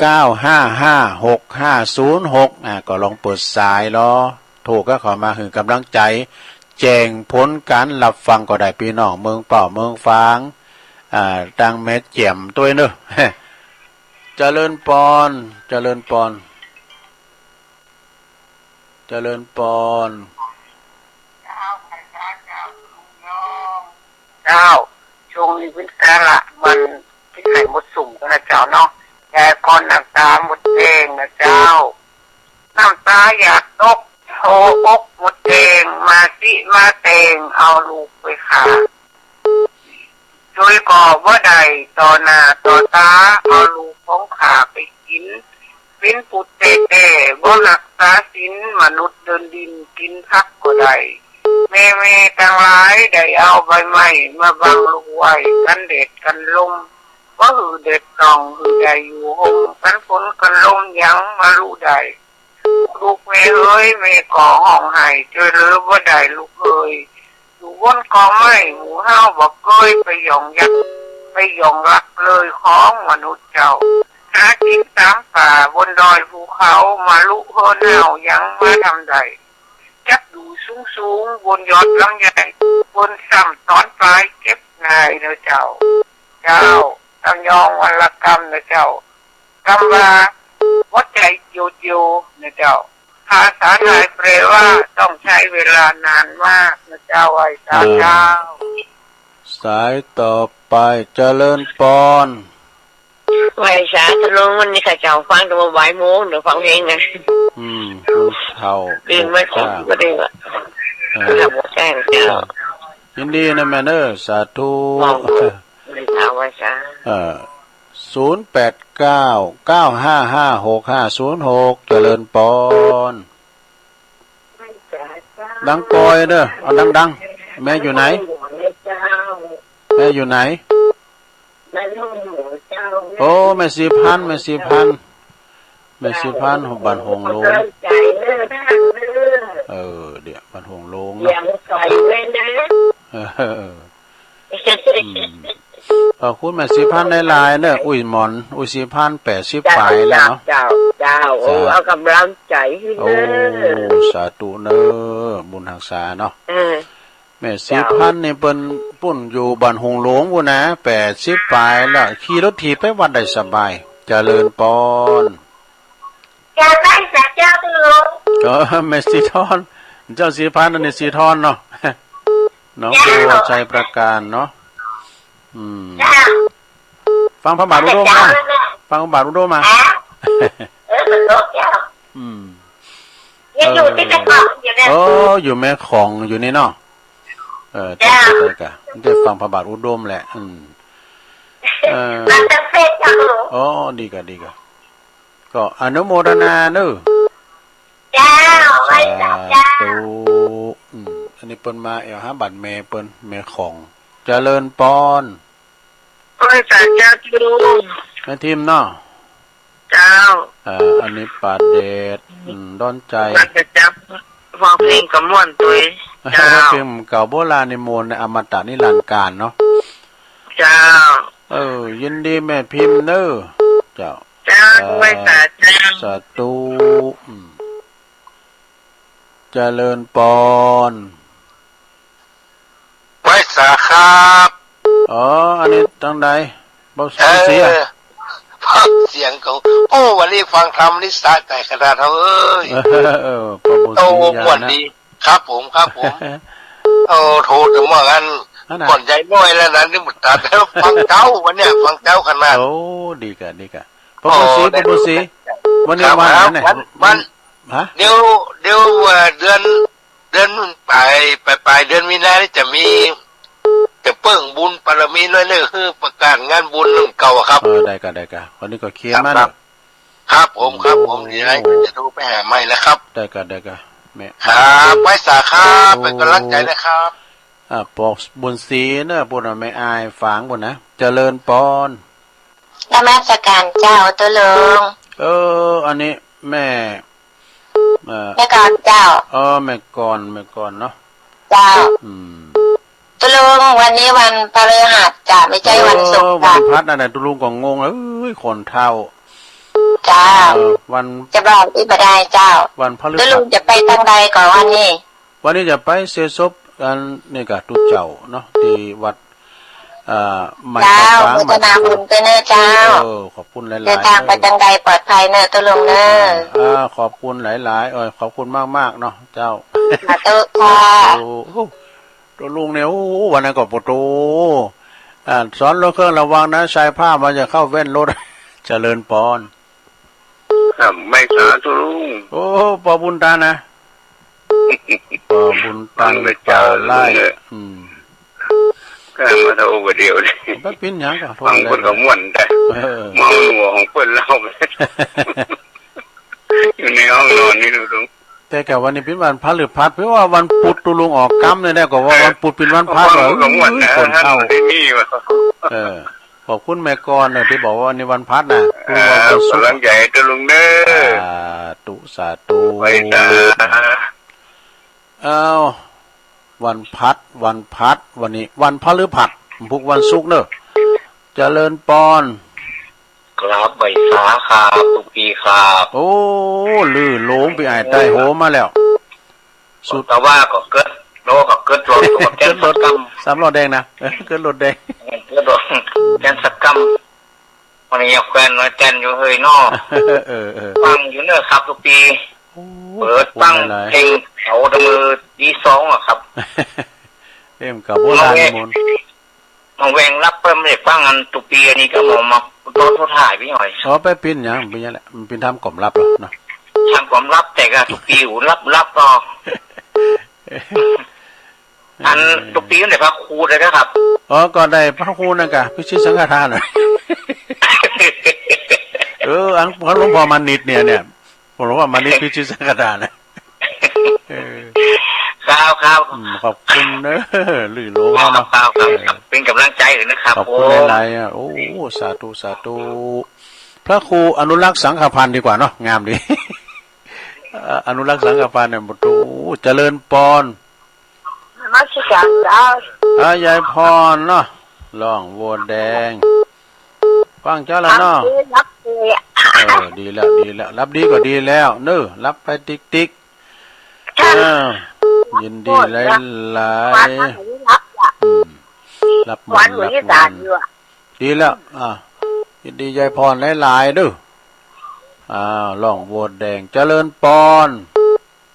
955 6506ก็ลองเปิดสายล้อโทรก็ขอมาคือกำลังใจแจ้งผลการหลับฟังก็ได้พี่น้องเมืองเป่าเมืองฟางตังเม็ดเจียมตัวเนอะเจริญปอนเจ้าช่วงนี้เป็นกาละวันที่ไข่มดสุ่มกันนะเจ้าเนาะยายพรน้ำตาหมดเองนะเจ้าน้ำตาอยากตกโชอกหมดเองมาเตงเอาลูกไปขาช่วยก่อว่าใดต่อหน้าต่อตาเอาลูกของขาไปกินเป็นปุตเต้บ่รักษาศีลมนุษย์เดินดินกินพักก็ได้แม่ทั้งหลายได้เอาใบไม้มาบังลูกไว้กันเด็ดกันลมว่าหือเด็ดต้องหือใดอยู่หงกันฝนกันลมยังมารู้ใดลูกแม่เอ้ยแม่ขอห้องให้ช่วยเหลือว่าใดลูกเอ้ย อยู่บนกองไม้หมู่เฮาบอกเคยไปหยองยักไปหยองรักเลยของมนุษย์เจ้าหากินตามป่าบนดอยภูเขามาลุเฮินเฮายังมาทำใดจับดูสูงบนยอดลำใหญ่บนซ้ำตอนปลายเก็บง่ายเนอะเจ้าตำยองวันละกรรมเนอะเจ้ากำว่าหัวใจโยเนอะเจ้าภาษาไทยแปลว่าต้องใช้เวลานานมากนะเจ้าไอ้เจ้า สายต่อไปเจริญปอน ไหวสาทะลุวันนี้ข้าเจ้าฟังตัวบ่ายโมงเดี๋ยวฟังเพลงนะ คุณเท่า ตื่นมาจากก็ได้ว่าทำหัวใจเจ้า ยินดีนะแม่เนอสาธุ ไม่ถามว่าสา 0899555656เจริญปอนดังกอยเด้อเอาดังๆแม่อยู่ไหนแม่อยู่ไหนโอ้แม่สีพันธุ์บ้านหงโลงเดี๋ยวบ้านหงโลงเนาะคุณแม่สีพันธุ์ในลายเนอะอุ้ยหมอนอุ้ยสีพันธุ์80 ปลายแล้วเนาะเจ้าเอากำลังใจขึ้นเนอะสาธุเนอะบุญรักษาเนาะแม่สีพันธุ์นี่เปิ้นปุ่นอยู่บ้านหงหลวงพุ่นนะ80 ปลายแล้วขี่รถถีบไปวัดได้สบายเจริญปอนจะได้สักเจ้าลุงแม่สีทอนเจ้าสีพันธุ์นั่นนี่สีทอนเนาะน้องตัวใจประการเนาะฟังพระบาทอุดมมาฟังพระบาทอุดมมายังอยู่ที่แม่ของอยู่เนี่ยอยู่แม่ของอยู่นี่เนาะได้ฟังพระบาทอุดมแหละมันจะเฟซจังหรอดีก็อนุโมทนาเนอะเจ้าไม่จับเจ้าอันนี้เปิ้นมาหาบัตรแม่เปิ้นแม่ของเจริญปอนไม่จับเจ้าลุงแม่ทีมเนาะเจ้าอันนี้ปาเดชดอนใจจะจับฟังเพลงกับม่วนตัวเจ้าเพลงเก่าโบราณในมนในอมตะนิรันดร์การเนาะเจ้ายินดีแม่พิมพ์เนอะเจ้าไม่จับเจ้าสาธุเจริญปอนไว้สาครับอันนี้ตั้งใดบ่เสียฟังเสียงของวันนี้ฟังธรรมนี่สะใจขนาดเอ้ยม่วนดีครับผมโทรถึงว่างั้นก่อนใจน้อยแล้วนั้นนี่หมดตาแล้วฟังเจ้าวันเนี้ยฟังเจ้าขนาดดีกะปบุษีวันนี้วันไหนวันเดี๋ยวเดือนปลายเดือนมีนาจะมีจะเปิ้งบุญปรมีน้อยๆคือประกาศงานบุญเก่าครับได้กะวันนี้ก็เคลียร์มาแล้วครับผมดีไรจะโทรไปหาใหม่แล้วครับได้กะแม่ครับไปสาขาเป็นกำลังใจนะครับปอกบุญศรีเนอะบุญไม่อายฝางบุญนะเจริญปอนนมัสการเจ้าตัวลงอันนี้แม่ก่อนเจ้าแม่ก่อนเนาะเจ้าตุลุงวันนี้วันพฤหัสจ้ะไม่ใช่วันศุกร์วันพัดนั่นน่ะตุลุงก็งงคนเท่าเจ้าวันจะบอกที่บ่ได้เจ้าวันพฤหัสตุลุงจะไปทางใดก่อนวันนี้จะไปเสียศพกันนี่ก็ตุเจ้าเนาะที่วัดหมายฟ้าพัฒนาบุญเน้อเจ้าขอบคุณหลายๆเดินทางไปทางใดปลอดภัยเน้อตุลุงเน้อขอบคุณหลายๆขอบคุณมากๆเนาะเจ้าสาธุค่ะตัวลุงเนี่ยวันนั้นก็ปวดตัวสอนรถเครื่องระวังนะชายผ้ามันจะเข้าเว้นรถเจริญปอนไม่สาธุลุงปอบุญตานะปอบุญตังเจ้าไล่ก็มาโทรไปเดียวเลยเป็นยังก็ฟังคนก็ม่วนได้เมาหนัวของเปิ้นเล่าอยู่ในห้องนอนนี่ลุงแต่กับวันนี้เป็นวันพระหรือพัดเพราะว่าวันพุธตุลุงออกกรรมเลยได้ก็ว่าวันพุธเป็นวันพัดเหรอคนเข้าขอบคุณแม่กรเนี่ยที่บอกว่าในวันพัดนะกำลังใหญ่ตุลุงเด้อสาธุ วันพัดวันนี้วันพฤหัสพุกวันศุกร์เนอะเจริญปอนครับใบสาครับทุกปีครับโอ้ลือโหลงไปไอ้ใต้โหมาแล้วสุดแต่ว่าก็เกิดโลก็เกิดรถตัวแกนรถกำ3 ล้อแดงนะเกิดรถแดงเกิดรถแกนสักกำวันนี้แควนน้อยแกนอยู่เฮยนอฟังอยู่เนอะครับทุกปีเปิดฟังเพลงเขาดมือดี2อ่ะครับเอ็มกับโบราณมูลมาแวงรับเพิ่มเลยฟังอันทุกปีอันนี้ก็มาโดนเขาถ่ายไปหน่อยไปปิ้นอย่างเป็นยังแหละมันเป็นทำกล่อมรับหรอเนาะทำกล่อมรับแต่ก็ทุกปีหูรับก็อันทุกปีก็ได้พระครูเลยนะครับก่อนได้พระครูนั่นกะพิชิตสังฆทานหน่อยอันพระหลวงพ่อมานิดเนี่ยผมรู้ว่ามานิดพิชิตสังฆทานนะครับขอบคุณเนอะลื่นโลงเนาะเป็นกำลังใจเลยนะครับขอบคุณหลายๆโอ้สาธุพระครูอนุรักษ์สังฆพันธ์ดีกว่าเนาะงามดีอนุรักษ์สังฆพันธ์เนี่ยบุตรเจริญปอนมาชิการจ้ายายพรเนาะล่องโวแดงฟังเจ้าละเนาะดีแล้วรับดีก็ดีแล้วเนอะรับไปติ๊กยินดีหลายรับหมดดีแล้วยินดียายพรหลายๆด้วยล่องโวแดงเจริญปอน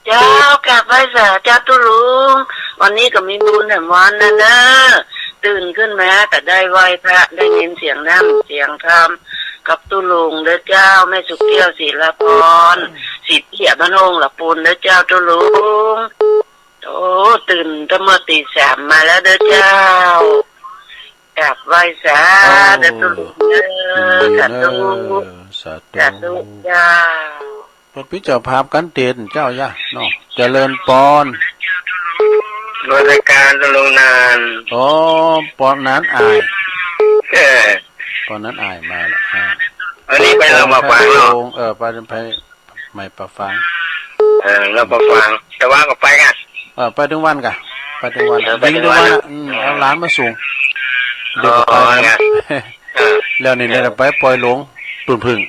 เจ้ากลับไปสาเจ้าตุลุงวันนี้ก็มีบุญแห่งวันนะเนอะตื่นขึ้นมาแต่ได้ไหว้พระได้ยินเสียงน้ำเสียงธรรมกับตุลุงเด้อเจ้าแม่สุขเที่ยวศิลาพรสิทธิ์เหี่ยพนงหลับปูนเด้อเจ้าตุลุงโอ้ตื่นตั้งแต่ตี 3มาแล้วเด้อเจ้ากลับไหว้สาเด้อตุลุงเด้อสาธุเจ้าพระพิจารภาพกันเตียนเจ้าย่าเนาะเจริญปอนรายการตุลุงนานปอนนั้นอายปอนนั้นอายมาละอันนี้ไปเรามาฟังเนาะไปไม่ประฟังเราประฟังแต่ว่าก็ไปกันไปถึงวันกันไปถึงวันดิ้งถึงวันเอาหลานมาส่งเดี๋ยวไปแล้วนี่เนี่ยไปปล่อยหลงตุ่นพึ่ง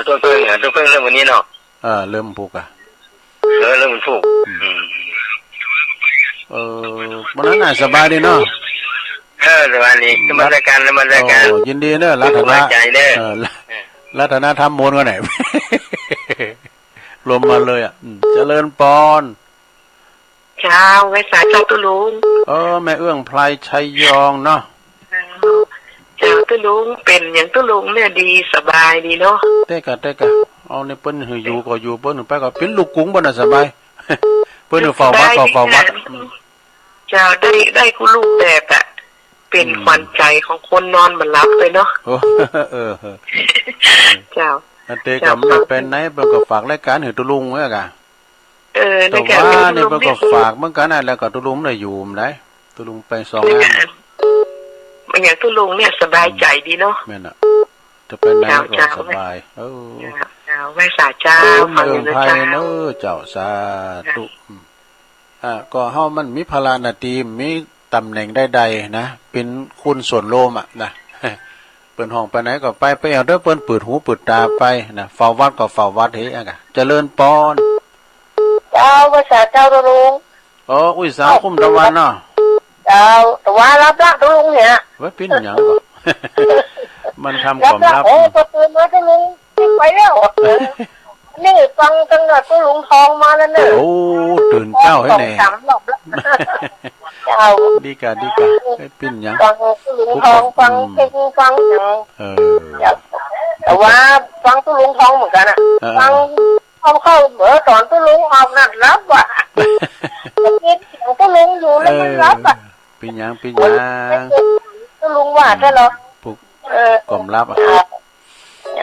ตัวพึ่งเรื่องวันนี้เนาะเริ่มผูกเริ่มผูกวันนั้นน่ะสบายดีเนาะสบายดีมารายการยินดีเนอะรัตนารัตนาทำมนต์กันไหนลมมาเลยเจริญปอนเช้าไว้สาเจ้าตุลุงแม่เอื้องไพรชัยยองเนาะเจ้าตุลุงเป็นอย่างตุลุงเนี่ยดีสบายดีเนาะเต้กะเอาในเปิ้นหืออยู่ก็อยู่เปิ้นไปก็เป็นลูกกุ้งบ่น่ะสบายเปิ้นเฝ้าวัดก็เฝ้าวัดเจ้าได้คุณลูกแบบอะเป็นขวัญใจของคนนอนมันรับเลยเนาะเจ้าเต้ก็มันเป็นไหนเปิ้นก็ฝากรายการให้ตุลุงไว้กะแต่ว่านี่เปิ้นก็ฝากเหมือนกันน่ะแล้วก็ตุลุงได้อยู่มั้ยตุลุงไป2งานมันอย่างตุลุงเนี่ยสบายใจดีเนาะแม่นน่ะจะเป็นไหนก็สบายไว้สาเจ้าฟังอยู่นะเจ้าเจ้าสาธุก็เฮามันมีภาระหน้าที่มีตำแหน่งใดๆนะเป็นคุณส่วนโลมนะเปิ้นห้องไปไหนก็ไปเอาเด้อเปิ้นเปิดหูเปิดตาไปนะเฝ้าวัดก็เฝ้าวัดเฮ็ดอ่ะเจริญปอนเจ้าภาษาเจ้าตุลุงอุ้ยสาวคุ้มตะวันเนาะเจ้าแต่ว่ารับละตุลุงเนี่ยไว้ปิ้นหยังก็มันทำความลับก็ตื่นมาตุลุงไปแล้วนี่ฟังตั้งแต่ตุลุงทองมาแล้วเนี่ยตื่นเจ้าให้แน่เจ้าดีกะให้ปิ้นหยังฟังตุลุงทองฟังเพลงฟังหยังแต่ว่าฟังตุลุงทองเหมือนกันอ่ะฟังเข้าเหมือนตอนตุลุงออกนั่นรับอ่ะคิดถึงตุลุงอยู่แล้วมันรับอ่ะปิ้นหยังตุลุงว่าใช่เหรอปุ๊กกล่อมรับอ่ะ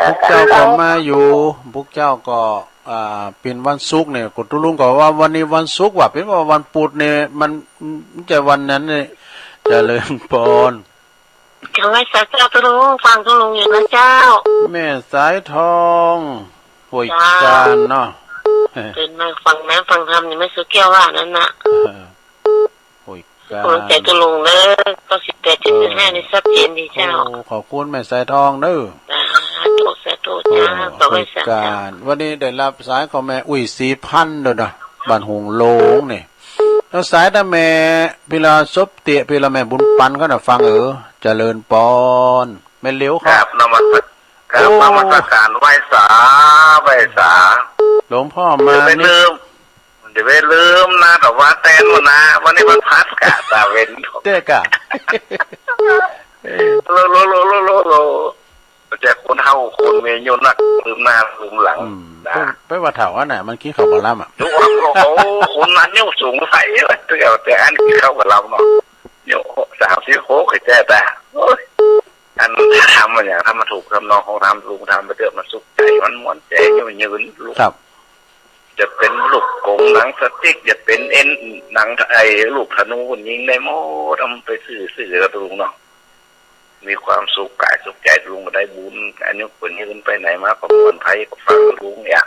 พวกเจ้าก็มาอยู่พวกเจ้าก็เป็นวันศุกร์เนี่ยกตุลุงก็ว่าวันนี้วันศุกร์ว่าเป็นว่าวันพุธเนี่ยมันจะวันนั้นเนี่ยเจริญพรจังไรสายเจ้าตุลุงฟังตุลุงอยู่นะเจ้าแม่สายทองป่วยจานเนาะเป็นมาฟังแม่ฟังธรรมนี่ไม่ซื้อแก้วว่านั่นน่ะ การ กำลังใจตุลุงเนอะก็18.5นี่ชัดเจนดีเจ้า โอ้ขอบคุณแม่สายทองเด้อ สาธุเจ้าต่อไปสาธุ การวันนี้ได้รับสายของแม่อุ้ยสีพันธุ์เด้อนะบ้านหงโลงนี่แล้วสายตาแม่พิลาซบเตียพิลาแม่บุญปันเขาน่ะฟังเจริญปอนแม่เลี้ยว ค เขา รับนมัสการไหว้สาหลวงพ่อมา เดี๋ยวไป นี่ ลืมนะแต่ว่าแตนวันนะวันนี้มันพัดกะตาเวน เจ๊กะ โลจะคนเฮาคนเมยนักลืมหน้าลืมหลังนะ ไปว่าเถาว่าน่ะมันกินข้าวบะล่ำอ่ะ ทุกคนโอ้คนนั้นเนี่ยสูงใส่แต่อันเข้ากับเราเนาะเนี่ย36ให้แต่อันทำมาอย่างทำมาถูกทำนองของทำลุงทำไปเถอะมันสุขใจมันม่วนใจยืนลูก ครับ จะเป็นลูกกงหนังสติ๊กจะเป็นเอ็นหนังไอ้ลูกธนูยิงได้หมดทำไปสื่อกับลุงเนาะมีความสุขกายสุขใจลุงก็ได้บุญอันนี้คนยืนไปไหนมาก็มวนไพ่ก็ฟังลุงเนี่ย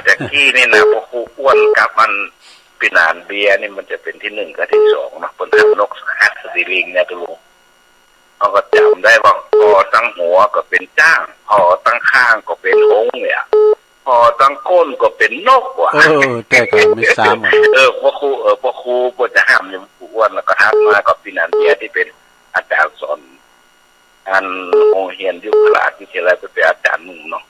แต่กี้นี่นะพอครูอ้วนกับมันปีนานเบียร์นี่มันจะเป็นที่1กับที่2นะคนทำนกอัศดีลิงเนี่ยลุงเขาก็จำได้ว่าพอตั้งหัวก็เป็นจ้างพอตั้งข้างก็เป็นหงส์เนี่ยพอตั้งก้นก็เป็นนกว่ะแต่กันไม่ซ้ำอ่ะพ่อครูก็จะห้ามอย่างผู้อ้วนแล้วก็ทักมากับปีนันเบียที่เป็นอาจารย์สอนอันโรงเรียนยุคลาที่อะไรไปเป็นอาจารย์หนุ่มเนาะ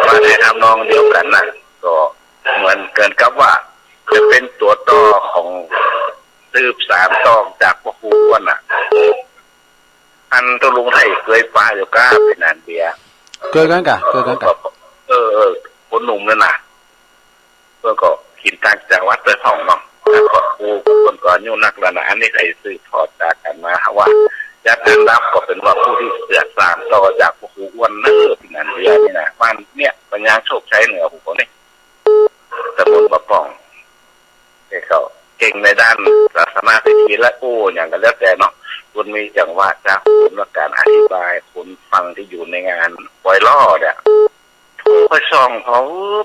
มาในทำนองเดียวกันนะก็เหมือนเกินกับว่าจะเป็นตัวต่อของสืบสานต่อจากพ่อครูอ้วนอ่ะอันตัวลุงไทยเคยป้าอยู่ก้าปีนันเบียเกิดกันกะคนหนุ่มนั่นน่ะเพื่อก็ขินตั้งจากวัดเตยผ่องเนาะแล้วก็ครูคนก่อนยุ่นักแล้วนะอันนี้ใครสืบทอดจากกันมาว่าจากนั้นรับก็เป็นว่าผู้ที่เสือกสามต่อจากครูอ้วนเนื้อที่นั่นเรียนี่นะบ้านเนี่ยปัญญาโชคใช้เหนือผู้คนนี่ตำบลปะป่องเขาเก่งในด้านศาสนาพิธีและกู้อย่างกันแล้วแต่เนาะคุณมีจังหวะจากคุณและการอธิบายคุณฟังที่อยู่ในงานปล่อยล่อเนี่ยพอช่องเขา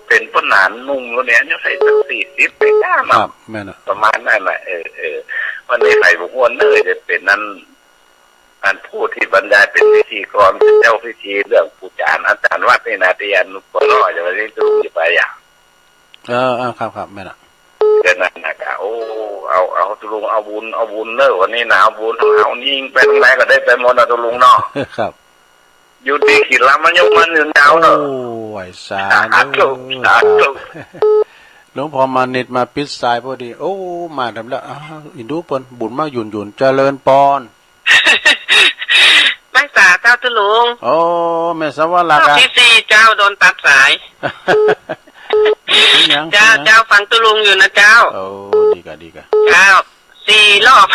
เป็นปนานนุ่มแล้วเนี่ยใส่สัก40ไปก้ามาประมาณนั้นแหละวันนี้ใส่บุกวนเลยจะเป็นนั้นอันผู้ที่บรรยายเป็นพิธีกรเจ้าพิธีเรื่องผู้จารอาจารย์วัดในนาตียนปล่อยจะไปเล่นดูอยู่ไปอย่างครับแม่น่ะเกิดนั่นนะกะเอาตุลุงเอาบุญเนอะวันนี้นะเอาบุญเอายิงไปตรงไหนก็ได้ไปหมดนะตุลุงเนาะครับอยู่ดีขีดลำมันยกมันหนึ่งดาวเนอะโอ้ยสาธุหลวงพ่อมานิดมาปิดสายพอดีโอ้มาทำแล้วอินดูเปิ้นบุญมาหยุ่นเจริญปอนไม่สาเจ้าตุลุงโอ้แม่สวรรค์ที่4เจ้าโดนตัดสายเจ้าฟังตุลุงอยู่นะเจ้าโอ้ดีกะเจ้า4 รอบ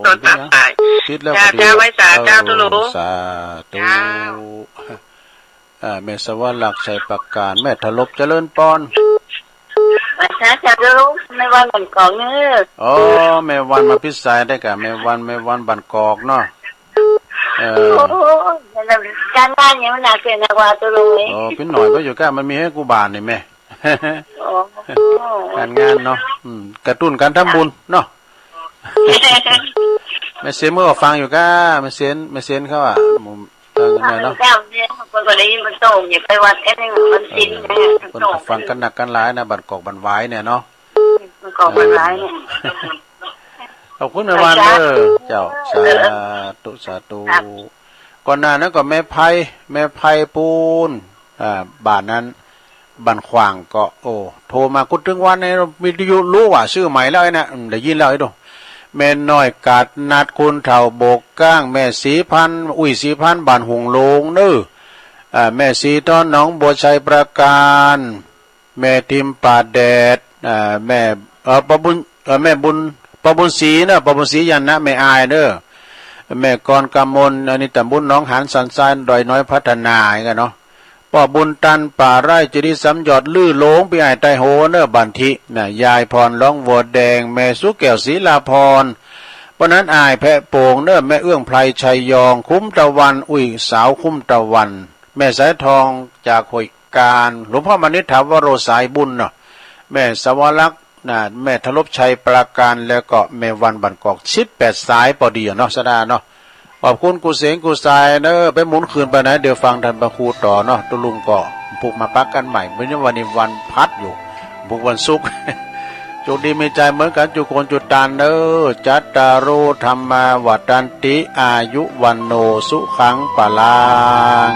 โดนตัดสายเจ้าไว้สาเจ้าตุลุงสาธุแม่สวรรค์ชัยประการแม่ทลบเจริญปอนมาช้าเจ้าตุลุงแม่วันบันกอกเนื้ออ๋อแม่วันมาพิสายได้กะแม่วันบันกอกเนาะการงานอย่างนั้นเกินกว่าตุลุงเป็นหน่อยก็อยู่ก้ามันมีให้กูบานนี่แม่การงานเนาะกระตุ้นการทำบุญเนาะแม่เสียนเมื่อฟังอยู่ก้าแม่เสียนเขามุมทางไหนเนาะคนก็ได้ยินมันโต่งอย่าไปวัดแค่นี้มันสิ้นคนฟังกันหนักกันหลายนะบันกอกบันไว้เนี่ยเนาะบันกอกบันไว้เนี่ยขอบคุณในวันเจ้าสาธุก่อนหน้านั้นก็แม่ไผ่ปูนบ้านนั้นบ้านขวางก็โทรมากุดถึงวันในวิทยุรู้ว่าชื่อใหม่แล้วนะได้ยินแล้วดูแม่น้อยกาดนัดคุณเฒ่าโบกก้างแม่สีพันอุ้ยสีพันบ้านหงโลงเด้อแม่สีต้อนน้องบัวชัยประการแม่ทิมป่าแดดแม่แม่บุญศรีนะบุญศรียันนะแม่อายเด้อแม่กรกำมลอันนี้ตำบลหนองหานสันทรายดอยน้อยพัฒนากันเนาะพ่อบุญตันป่าไร่จริสำยอดลื่อโลงพี่ไอ้ไตโหเน้อบันทิน่ะยายพรร้องวัวแดงแม่สุแก้วศรีลาพรเพราะนั้นอายแพะโป่งเน้อแม่เอื้องไพรชัยยองคุ้มตะวันอุ้ยสาวคุ้มตะวันแม่สายทองจากหอยการหลวงพ่อมณิษฐาวโรสายบุญเนาะแม่สวรักษ์ น่ะแม่ทลบชัยปราการแล้วก็แม่วันบันกอก18สายพอดีเนาะสดาเนาะขอบคุณกูเสียงกูสายเนอะไปหมุนคืนไปไหนเดี๋ยวฟังท่านพระครูต่อเนาะตุลุงก็ผูกมาปักกันใหม่เมื่อวันนี้วันพัดอยู่บุกวันศุกร์ จุดดีมีใจเหมือนกันจุคนจุดตานเนอจัตตารุธรรมาวัตันติอายุวันโนสุขังปะลัง